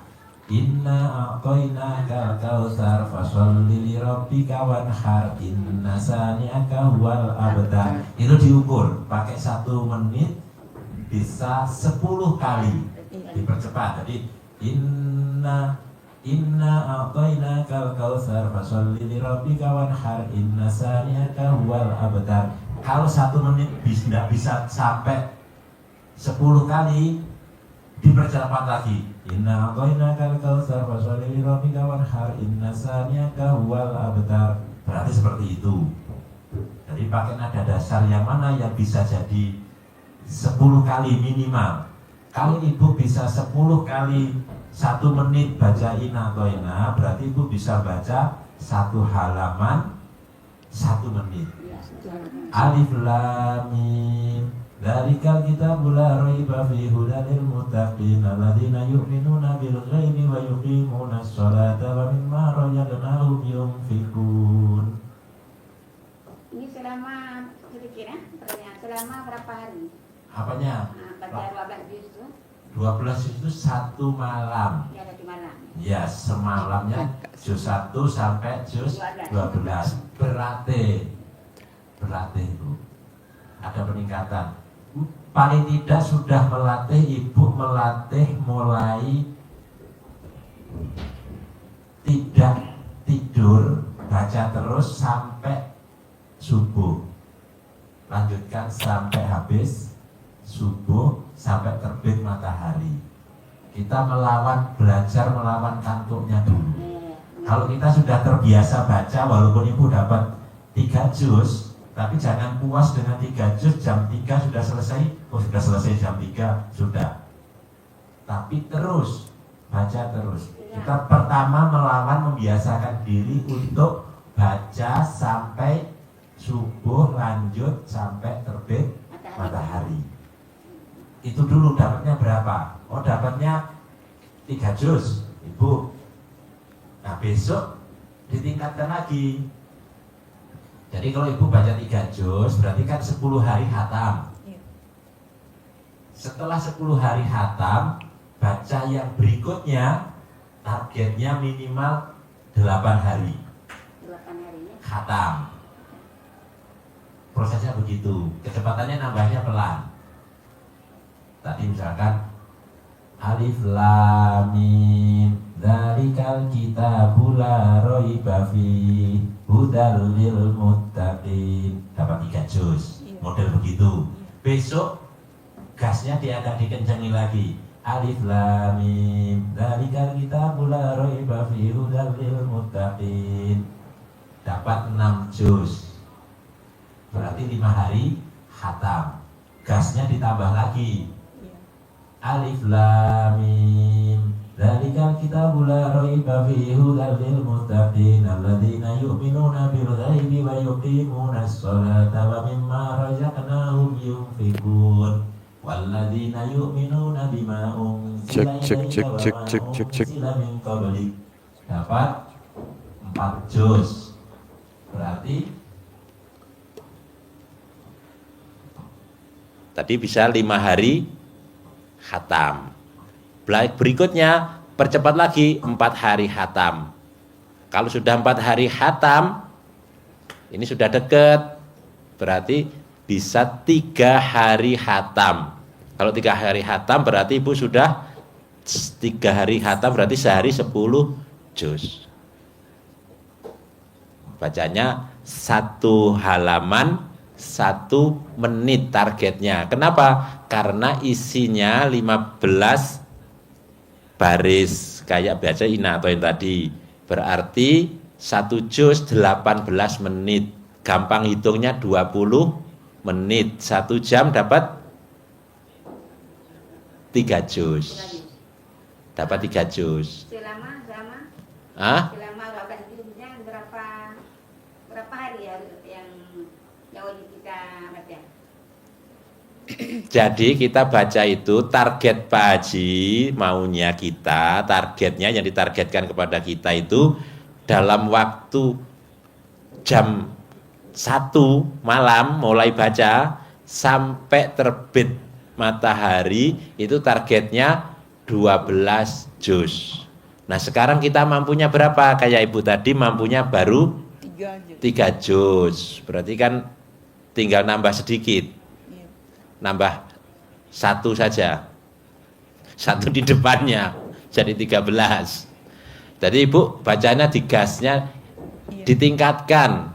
Inna a'tainaka al-kautsar fasholli li rabbika wanhar inna sani'aka huwal abtar. Itu diukur pakai 1 menit bisa 10 kali dipercepat. Jadi inna a'tainaka al-kautsar fasholli li rabbika wanhar inna sani'aka huwal abtar. Kalau 1 menit tidak bisa sampai 10 kali, dipercepat lagi. Inna a'tainaka al-kautsar fasholli li rabbika wanhar inna sani'aka huwal abtar. Berarti seperti itu. Jadi pakai nada dasar yang mana yang bisa jadi 10 kali minimal. Kalau Ibu bisa 10 kali 1 menit baca inna a'taina, berarti Ibu bisa baca 1 halaman 1 menit. Alif lam mim Dzalikal kitabul la raiba fihi hudan lil muttaqin alladzina yu'minuna bil ghaibi wa yuqimuna sholata wa mimma razaqnahum yunfiqun. Ini selama kira-kira pertanyaan selama berapa hari? Apanya? Baca 12 juz itu. 12 itu 1 malam. Ya, 1 malam. Ya, semalamnya juz 1 sampai juz 12. Berarti itu ada peningkatan. Paling tidak sudah melatih, Ibu melatih mulai tidak tidur, baca terus sampai subuh. Lanjutkan sampai habis subuh, sampai terbit matahari. Kita belajar melawan kantuknya dulu. Kalau kita sudah terbiasa baca, walaupun Ibu dapat 3 juz, tapi jangan puas dengan 3 juz, jam 3 sudah selesai. Sudah selesai jam 3, sudah. Tapi terus, baca terus. Kita pertama melawan, membiasakan diri untuk baca sampai subuh, lanjut sampai terbit matahari. Itu dulu dapatnya berapa? Oh, dapatnya 3 juz, Ibu. Nah, besok ditingkatkan lagi. Jadi kalau Ibu baca 3 juz, berarti kan 10 hari khatam. Setelah 10 hari khatam, baca yang berikutnya, targetnya minimal 8 hari 8 harinya. khatam. Prosesnya begitu, kecepatannya nambahnya pelan. Tadi misalkan Alif Lam Mim Dzalikal kitabu la raiba fihi hudal lil muttaqin. Dapat 3 juz. Model begitu. Besok gasnya dia agak dikencangin lagi. Alif Lam Mim Dzalikal kitabu la raiba fihi hudal lil muttaqin. Dapat 6 juz. Berarti 5 hari khatam. Gasnya ditambah lagi. Alif Lam Mim Dzalikal kitabu la raiba fihi hudal lil muttaqin alladzina yu'minuna bil ghaibi wa yuqimunas sholata wa mimma razaqnahum yunfiqun walladzina yu'minuna bima unzila ilayka wa ma unzila min qablik. Dapat 4 juz. Berarti tadi bisa 5 hari khatam. Berikutnya percepat lagi 4 hari khatam. Kalau sudah 4 hari khatam, ini sudah dekat, berarti bisa 3 hari khatam. Kalau 3 hari khatam berarti Ibu sudah 3 hari khatam, berarti sehari 10 juz. Bacanya 1 halaman 1 menit targetnya. Kenapa? Karena isinya 15 baris kayak baca ina atau yang tadi. Berarti 1 juz 18 menit. Gampang hitungnya 20 menit. 1 jam dapat 3 juz. Dapat 3 juz. Selama Hah? selama 12 juznya berapa hari ya yang wajib kita baca? Jadi kita baca itu target Pak Haji maunya kita, targetnya yang ditargetkan kepada kita itu dalam waktu jam 1 malam mulai baca sampai terbit matahari itu targetnya 12 juz. Nah sekarang kita mampunya berapa? Kayak Ibu tadi mampunya baru 3 juz. Berarti kan tinggal nambah sedikit. Nambah 1 saja. 1 di depannya. Jadi 13. Jadi Ibu bacanya digasnya ditingkatkan.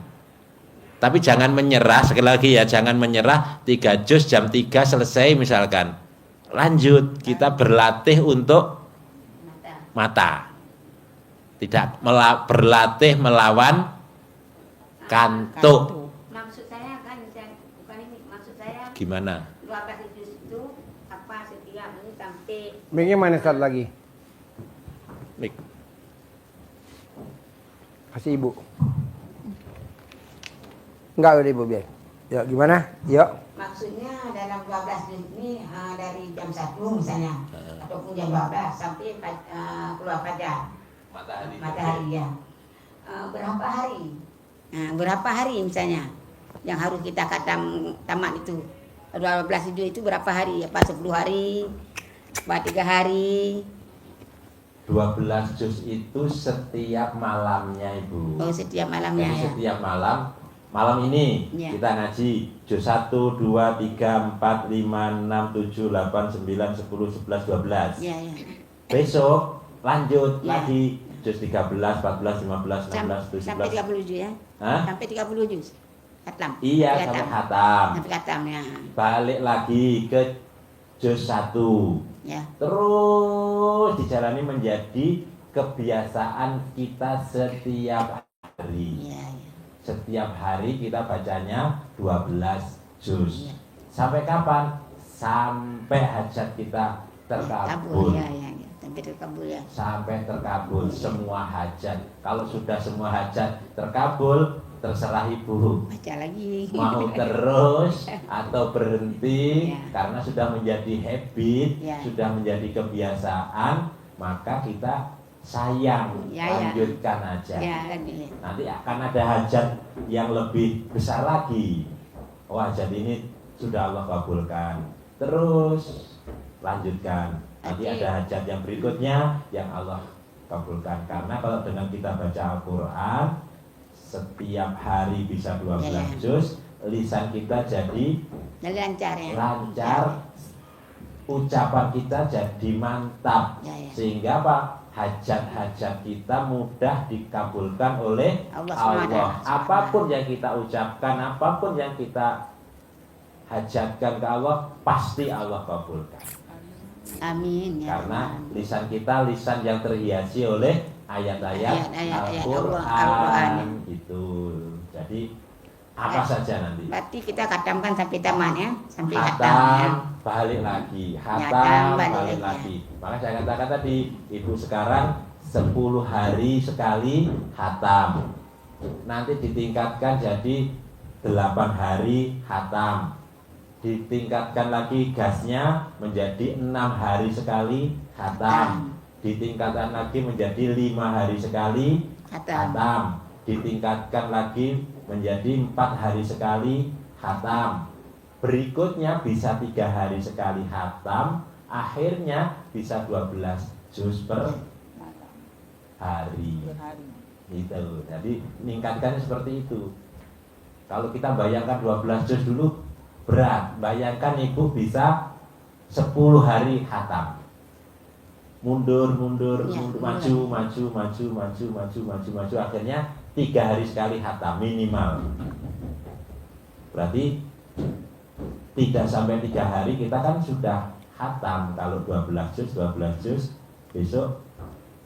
Tapi jangan menyerah, sekali lagi ya, jangan menyerah. 3 juz jam 3 selesai misalkan. Lanjut, kita berlatih untuk mata. Tidak berlatih melawan kantuk. Maksud saya kan bukan ini, maksud saya Gimana? 12 juz itu apa setiap ini sampai Miknya mana start lagi? Mik. Kasih Ibu. Enggak udah Ibu biar. Yuk gimana? Yuk. maksudnya dalam 12 juz ini dari jam 1 misalnya ataupun jam 12 sampai keluar fajar matahari ya. Berapa hari? Nah, berapa hari misalnya yang harus kita tamat itu? 12 juz itu berapa hari? Apa 10 hari? Apa 3 hari? 12 juz itu setiap malamnya Ibu. Oh, setiap malamnya Jadi ya. setiap malam ini Ya. kita ngaji juz 1, 2, 3, 4, 5, 6, 7, 8, 9, 10, 11, 12. Ya, ya. Besok lanjut Ya. lagi juz 13, 14, 15, 16, 17. Sampai 30 juz ya. Hah? Sampai 30 juz. Khatam. Iya, Ya, sampai khatam. khatam. Sampai khatam ya. Balik lagi ke juz 1. Ya. Terus dijalani menjadi kebiasaan kita setiap hari. Iya, iya. Setiap hari kita bacanya 12 juz. Iya. Sampai kapan? Sampai hajat kita Kabul terkabul. ya, ya, ya. terkabul ya. Sampai terkabul semua hajat. Kalau sudah semua hajat terkabul, terserah ibu. Baca lagi. Mau terus atau berhenti Ya. karena sudah menjadi habit, Ya. sudah menjadi kebiasaan, maka kita sayang Ya, ya. lanjutkan aja. Ya, ini. Nanti akan ada hajat yang lebih besar lagi. Oh, hajat ini sudah Allah kabulkan. Terus lanjutkan. Nanti Nanti- ada hajat yang berikutnya yang Allah kabulkan. Karena kalau dengan kita baca Al-Quran setiap hari bisa 12 Ya, ya. juz, lisan kita jadi Jadi lancar ya. lancar, ucapan kita jadi mantap, Ya, ya. sehingga apa? Hajat-hajat kita mudah dikabulkan oleh Allah Allah. SWT. Apapun yang kita ucapkan, apapun yang kita hajatkan ke Allah, pasti Allah kabulkan. Amin ya. Karena Tuhan. lisan kita lisan yang terhiasi oleh ayat-ayat Ayat-ayat Al-Quran. Al-Quran. Itu. Jadi apa saja nanti. Berarti kita katamkan sampai taman ya, sampai hatam ya. Hatam balik lagi, Hatam, hatam balik balik lagi. lagi. Maka saya katakan tadi, ibu sekarang 10 hari sekali hatam. Nanti ditingkatkan jadi 8 hari hatam. Ditingkatkan lagi gasnya menjadi 6 hari sekali hatam. Ditingkatkan lagi menjadi 5 hari sekali Hatam. hatam. Ditingkatkan lagi menjadi 4 hari sekali hatam. Berikutnya bisa 3 hari sekali hatam. Akhirnya bisa 12 juz per hari. Gitu. Jadi meningkatkan seperti itu. Kalau kita bayangkan 12 juz dulu berat. Bayangkan ibu bisa 10 hari hatam. Mundur, Ya, maju. Akhirnya 3 hari sekali hatam minimal. Berarti tidak sampai 3 hari kita kan sudah hatam. Kalau 12 juz besok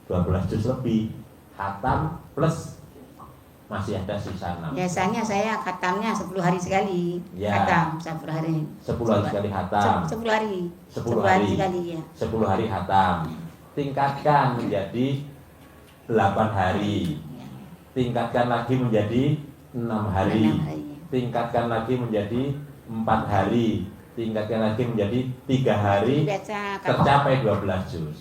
12 juz lebih. Hatam plus masih ada sisa 6. Biasanya saya khatamnya 10 hari sekali. Ya. Khatam 10 hari. 10 hari sekali hatam. 10 hari. 10 hari hari. sekali ya. 10 hari hatam. Tingkatkan menjadi 8 hari. Tingkatkan lagi menjadi 6 hari. 6 hari. Tingkatkan lagi menjadi 4 hari. Tingkatkan lagi menjadi 3 hari. Biasa kalau Tercapai 12 juz.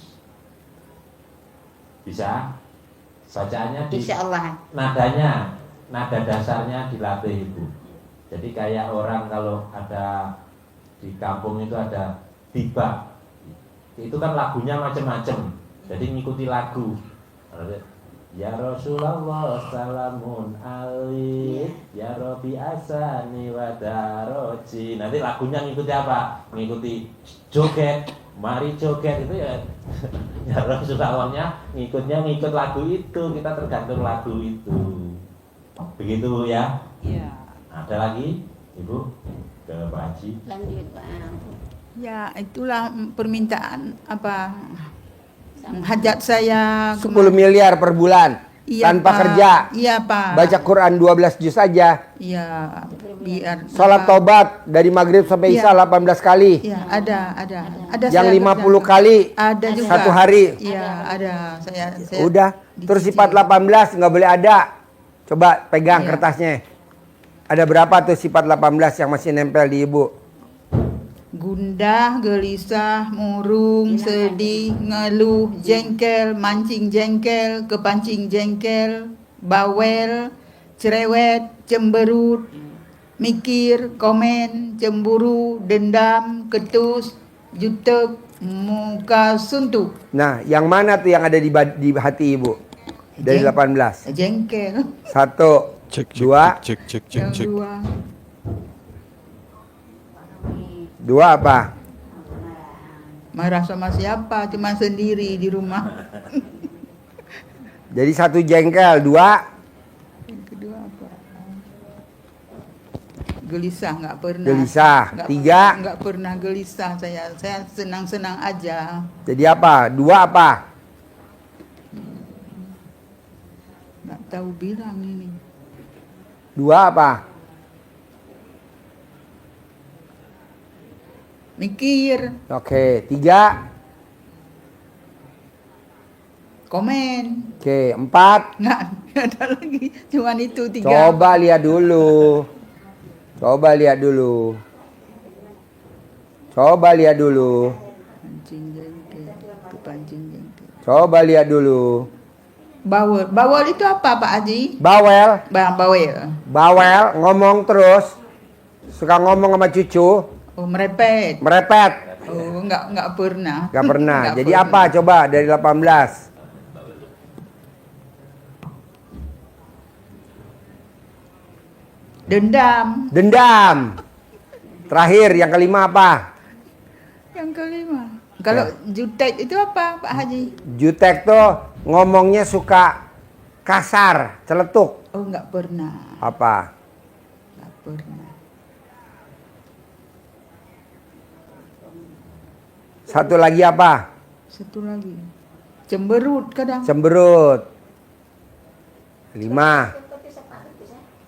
Bisa? Bacaannya di insya Allah. nadanya, nada dasarnya dilatih ibu. Jadi kayak orang kalau ada di kampung itu ada tiba, itu kan lagunya macam-macam. Jadi ngikuti lagu. Ya Rasulullah salamun alaik, ya Robi asani wadaroji. Nanti lagunya ngikuti apa? Ngikuti joget. Mari joget itu ya, ya Rasulullahnya ngikut lagu itu, kita tergantung lagu itu. Begitu ya. Ya. Ada lagi Ibu ke Pak Haji? Lanjut Pak. Ya, itulah permintaan apa hajat saya 10 miliar per bulan tanpa Pak. kerja. Iya, Pak. Baca Quran 12 juz aja. Iya, biar Sholat apa- taubat dari maghrib sampai Iya. isya 18 kali. Iya, ada. Yang saya 50 kerja. kali Ada juga. satu hari. Iya, ada. Saya Udah. Terus dicicil. sifat 18 nggak boleh ada. Coba pegang Iya. kertasnya. Ada berapa tuh sifat 18 yang masih nempel di ibu? Gundah, gelisah, murung, sedih, ngeluh, jengkel, mancing jengkel, kepancing jengkel, bawel, cerewet, cemberut, mikir, komen, cemburu, dendam, ketus, jutek, muka suntuk, Nah, yang mana tuh yang ada di hati ibu? Dari Jeng- 18. jengkel. 1, 2, Yang dua, 2 apa? marah sama siapa? Cuma sendiri di rumah. Jadi 1 jengkel, 2 Yang kedua apa? Gelisah, nggak pernah. Gelisah. Nggak- 3 nggak pernah gelisah saya senang-senang aja. jadi apa? 2 apa? Nggak tahu bilang ini. 2 apa? Mikir, Oke, 3 Komen. Oke, 4. Nggak ada lagi. Cuman itu 3. Coba lihat dulu. Coba lihat dulu. Coba lihat dulu. Pancing jengkel. Itu pancing jengkel. Coba lihat dulu. Bawel. Bawel itu apa Pak Haji? Bawel. Bawel. Bawel ngomong terus. Suka ngomong sama cucu, Oh, merepet. merepet. Oh, enggak pernah. Gak pernah. Nggak Jadi pernah. apa coba dari 18? Dendam. Dendam. Terakhir yang kelima apa? Yang kelima. Kalau jutek itu apa Pak Haji? Jutek tuh ngomongnya suka kasar, celetuk. Oh, enggak pernah. Apa? Enggak pernah. Satu lagi apa? Satu lagi. Cemberut kadang. Cemberut. 5.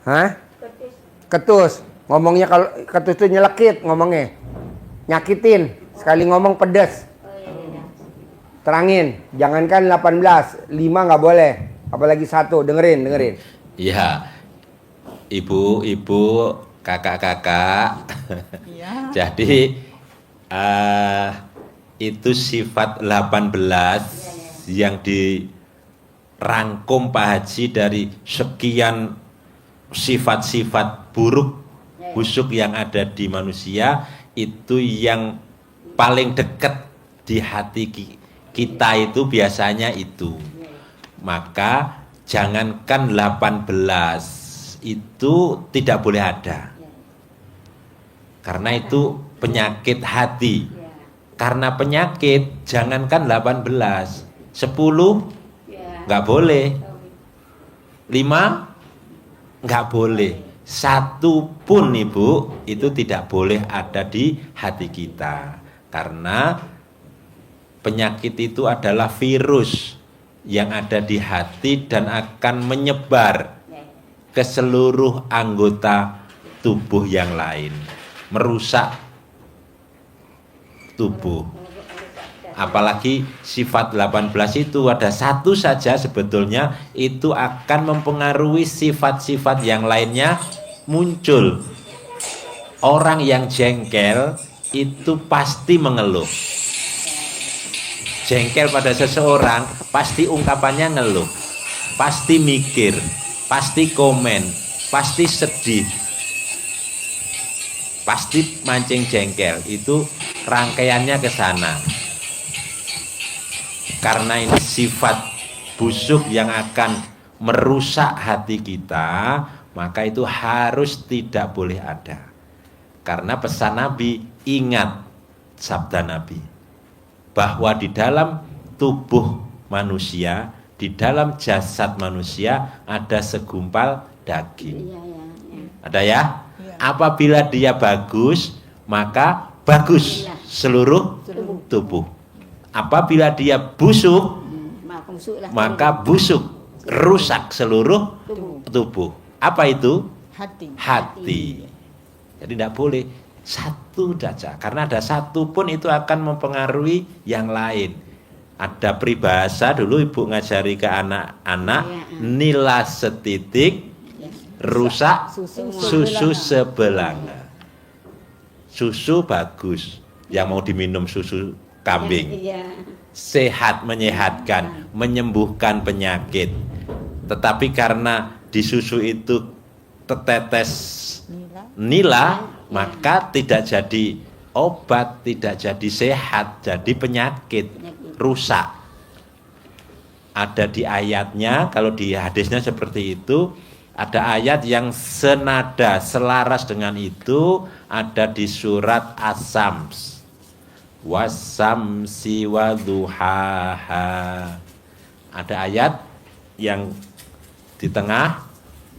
Hah? Ketus. Ngomongnya kalau ketus tuh nyelekit ngomongnya. Nyakitin. Sekali ngomong pedes. Terangin. Jangankan 18. 5 nggak boleh. Apalagi 1. Dengerin. Iya, ibu-ibu, kakak-kakak. Iya. Jadi itu sifat 18 yang dirangkum Pak Haji dari sekian sifat-sifat buruk, busuk yang ada di manusia, itu yang paling dekat di hati kita itu biasanya itu. Maka jangankan 18 itu tidak boleh ada. Karena itu penyakit hati. Karena penyakit jangankan 18, 10 nggak boleh, 5 nggak boleh, 1 pun ibu itu tidak boleh ada di hati kita. Karena penyakit itu adalah virus yang ada di hati dan akan menyebar ke seluruh anggota tubuh yang lain, merusak tubuh. Apalagi sifat 18 itu ada satu saja sebetulnya itu akan mempengaruhi sifat-sifat yang lainnya muncul. Orang yang jengkel itu pasti mengeluh. Jengkel pada seseorang pasti ungkapannya ngeluh, pasti mikir, pasti komen, pasti sedih, pasti mancing jengkel. Itu rangkaiannya ke sana. Karena ini sifat busuk yang akan merusak hati kita, maka itu harus tidak boleh ada. Karena pesan Nabi, ingat sabda Nabi, bahwa di dalam tubuh manusia, di dalam jasad manusia ada segumpal daging. Ada ya? Apabila dia bagus, maka bagus seluruh tubuh. Apabila dia busuk, maka busuk, rusak seluruh tubuh. Apa itu? Hati. Jadi tidak boleh satu saja, karena ada satu pun itu akan mempengaruhi yang lain. Ada peribahasa dulu ibu ngajari ke anak-anak, nila setitik, rusak susu sebelanga. Susu bagus, yang mau diminum susu kambing, sehat, menyehatkan, menyembuhkan penyakit. Tetapi karena di susu itu tetetes nila, maka tidak jadi obat, tidak jadi sehat, jadi penyakit, rusak. Ada di ayatnya, kalau di hadisnya seperti itu, ada ayat yang senada, selaras dengan itu, ada di surat As-Sams. Wasamsi waduhaha. Ada ayat yang di tengah,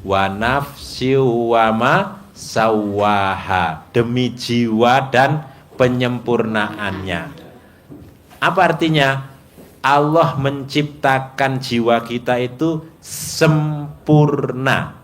wa nafsi wama sawaha, demi jiwa dan penyempurnaannya. Apa artinya? Allah menciptakan jiwa kita itu sempurna.